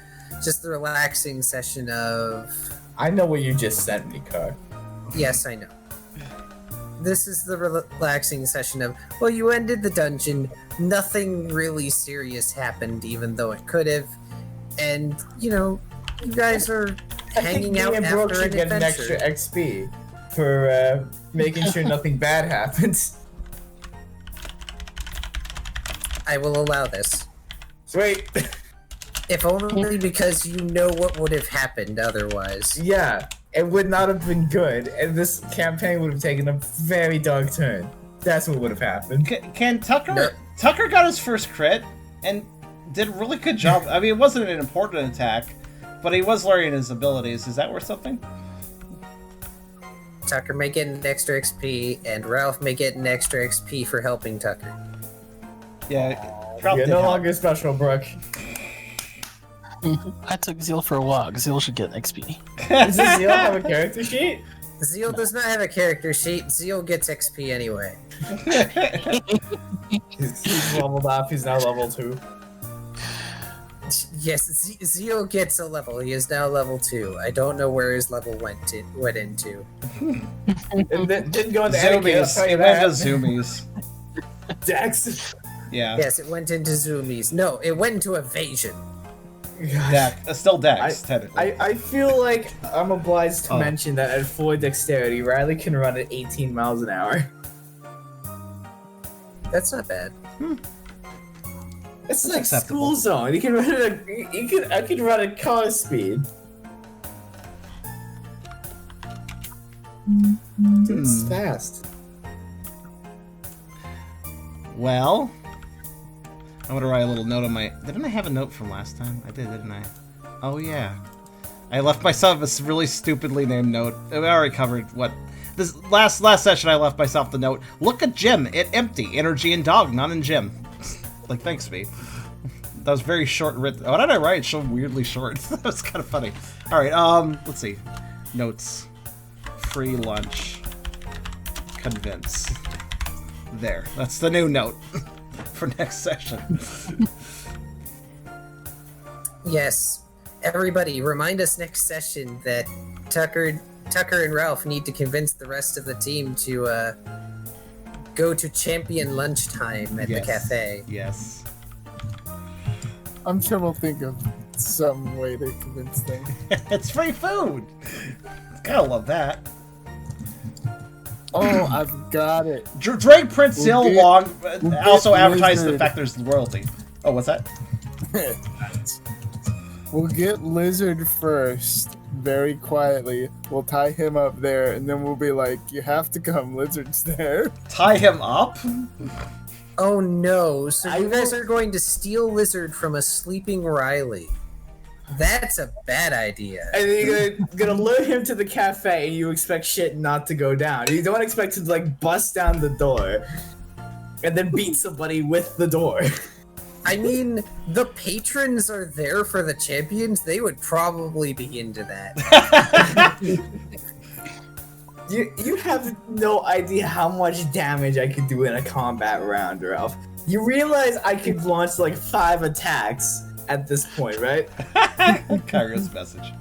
just the relaxing session of... I know what you just sent me, Car. Yes, I know. This is the relaxing session of, well, you ended the dungeon, nothing really serious happened, even though it could have, and, you know, you guys are hanging out after Brooke an should get an adventure. extra XP for making sure nothing bad happens. I will allow this. Wait. If only because you know what would have happened otherwise. Yeah, it would not have been good, and this campaign would have taken a very dark turn. That's what would have happened. Can Tucker... No. Tucker got his first crit, and did a really good job. I mean, it wasn't an important attack, but he was learning his abilities. Is that worth something? Tucker may get an extra XP, and Ralph may get an extra XP for helping Tucker. Yeah, Ralph You're did no help. longer special, Brooke. I took Zeal for a walk. Zeal should get an XP. Does Zeal have a character sheet? Zeal does not have a character sheet. Zeal gets XP anyway. He's leveled up. He's now level 2. Yes, Zeal gets a level. He is now level 2. I don't know where his level went into. It didn't go into etiquette, I'll Zoomies. tell you It went to that. Zoomies. Dex. Yeah. Yes, it went into Zoomies. No, it went into evasion. Dex. Still Dex, technically. I feel like I'm obliged to Oh. mention that at 4 dexterity, Riley can run at 18 miles an hour. That's not bad. It's like acceptable. school zone. You can run at I can run at car speed. It's fast. Well, I'm gonna write a little note on my... Didn't I have a note from last time? I did, didn't I? Oh, yeah. I left myself a really stupidly named note. I already covered what... This last session I left myself the note. Look at gym. It empty. Energy and dog, not in gym. Like, thanks, me. That was very short written. What did I write? It's so weirdly short. That was kind of funny. Alright, let's see. Notes. Free lunch. Convince. There. That's the new note for next session. Yes. Everybody, remind us next session that Tucker and Ralph need to convince the rest of the team to go to champion lunchtime at the Yes. cafe. Yes. I'm sure we'll think of some way to convince them. It's free food! Gotta love that. Oh, I've got it. Drake Prince We'll Zill get- Long we'll also get advertised the Lizard. fact there's royalty. Oh, what's that? We'll get Lizard first, very quietly. We'll tie him up there, and then we'll be like, you have to come, Lizard's there. Tie him up? Oh no, so I you guys will- are going to steal Lizard from a sleeping Riley. That's a bad idea. And then you're gonna lure him to the cafe, and you expect shit not to go down. You don't expect to like bust down the door, and then beat somebody with the door. I mean, the patrons are there for the champions. They would probably be into that. You have no idea how much damage I could do in a combat round, Ralph. You realize I could launch like 5 attacks at this point, right? Kyrio's message.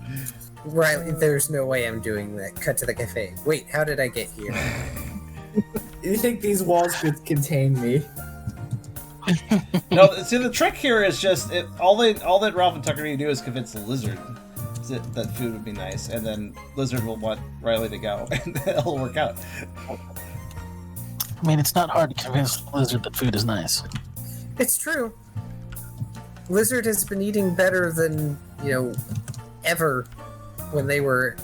Riley, there's no way I'm doing that. Cut to the cafe. Wait, how did I get here? You think these walls could contain me? No, see, the trick here is just all that Ralph and Tucker need to do is convince the Lizard that food would be nice, and then Lizard will want Riley to go, and it'll work out. I mean, it's not hard to convince the Lizard that food is nice. It's true. Lizard has been eating better than, ever when they were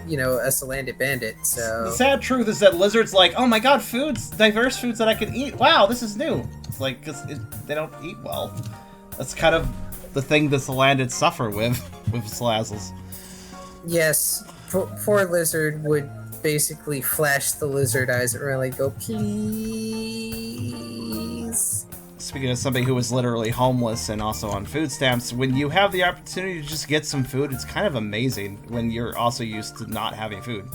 you know, us a landed bandit. The So sad truth is that lizards like, oh my god, foods, diverse foods that I can eat. Wow, this is new. It's like, cause they don't eat well. That's kind of the thing that the landed suffer with Slazzles. yes, poor lizard would basically flash the lizard eyes at Riley, go, please. Speaking of somebody who was literally homeless and also on food stamps, when you have the opportunity to just get some food, it's kind of amazing when you're also used to not having food.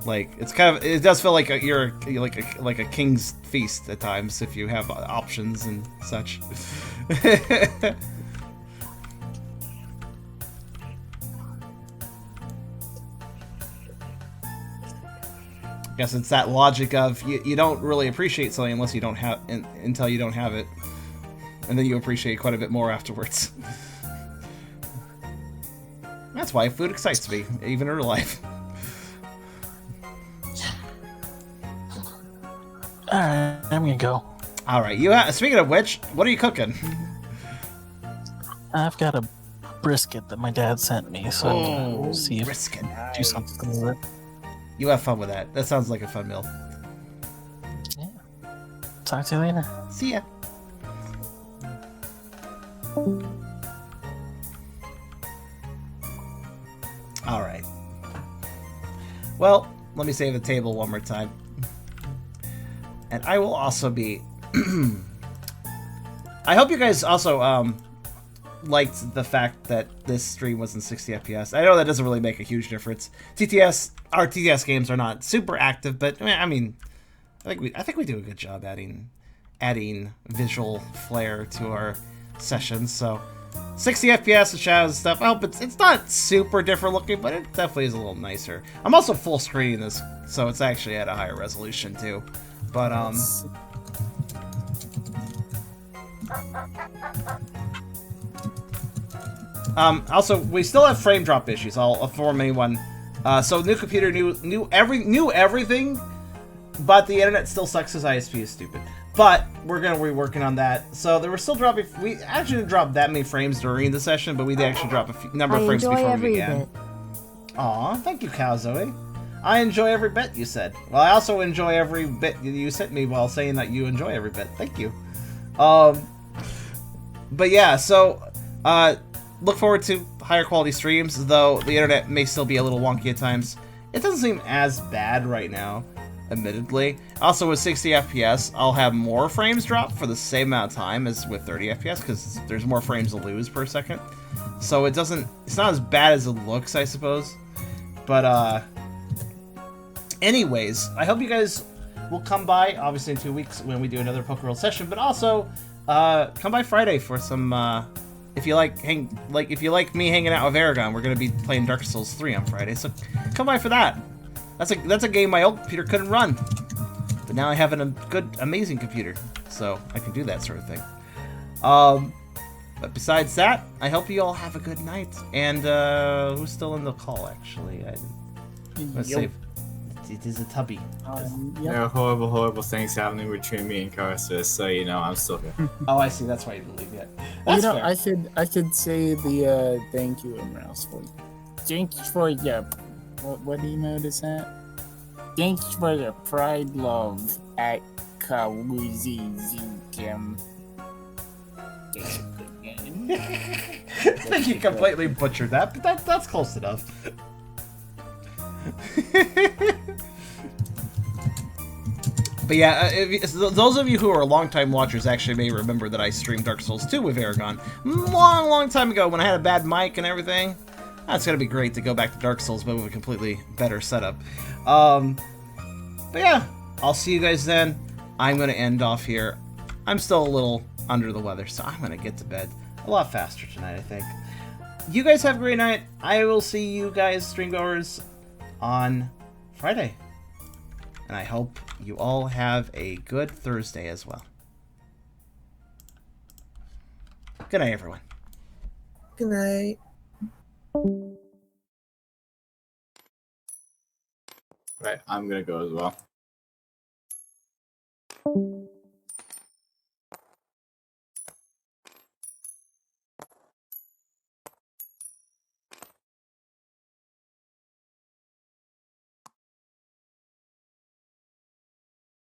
Like, it's kind of, it does feel like you're like a king's feast at times if you have options and such. I guess it's that logic of you don't really appreciate something unless you don't have until you don't have it, and then you appreciate quite a bit more afterwards. That's why food excites me, even in real life. Alright, I'm gonna go. All right, speaking of which, what are you cooking? I've got a brisket that my dad sent me, so we'll see if Brisket. I can do something with it. You have fun with that. That sounds like a fun meal. Yeah. Talk to you later. See ya. All right. Well, let me save the table one more time. And I will also be... I hope you guys also liked the fact that this stream was in 60 FPS. I know that doesn't really make a huge difference. Our TTS games are not super active, but I mean, I think we do a good job adding visual flair to our sessions. So 60 FPS with shadows and stuff. I hope it's not super different looking, but it definitely is a little nicer. I'm also full screening this, so it's actually at a higher resolution too. But also, we still have frame drop issues. I'll inform anyone. So new computer, knew everything, but the internet still sucks because ISP is stupid. But we're gonna be working on that. So they were still dropping. We actually didn't drop that many frames during the session, but we did actually drop a number of frames before we began. Aw, thank you, Cow Zoe. I enjoy every bit you said. Well, I also enjoy every bit you sent me while saying that you enjoy every bit. Thank you. But yeah, so look forward to higher quality streams, though the internet may still be a little wonky at times. It doesn't seem as bad right now, admittedly. Also, with 60 FPS, I'll have more frames drop for the same amount of time as with 30 FPS, because there's more frames to lose per second. So it's not as bad as it looks, I suppose. But, anyways, I hope you guys will come by, obviously in 2 weeks when we do another Pokerole session, but also, come by Friday for some, if you like me hanging out with Eragon, we're gonna be playing Dark Souls 3 on Friday, so come by for that. That's a game my old computer couldn't run, but now I have a good, amazing computer, so I can do that sort of thing. But besides that, I hope you all have a good night. And who's still in the call? Actually, let's see. It is a Tubby. No horrible things happening between me and Karserus, so you know I'm still here. Oh, I see. That's why you didn't leave yet. That's fair. I should say the thank you emails for you. Thanks for your what emote is that? Thanks for the pride love at Kawuzi Zukim. I think you completely butchered that, but that's close enough. But yeah, those of you who are longtime watchers actually may remember that I streamed Dark Souls 2 with Eragon long time ago when I had a bad mic and everything. That's gonna be great to go back to Dark Souls, but with a completely better setup. But yeah, I'll see you guys then. I'm gonna end off here. I'm still a little under the weather, so I'm gonna get to bed a lot faster tonight, I think. You guys have a great night. I will see you guys, streamgoers, on Friday. And I hope you all have a good Thursday as well. Good night, everyone. Good night. Right, I'm gonna go as well.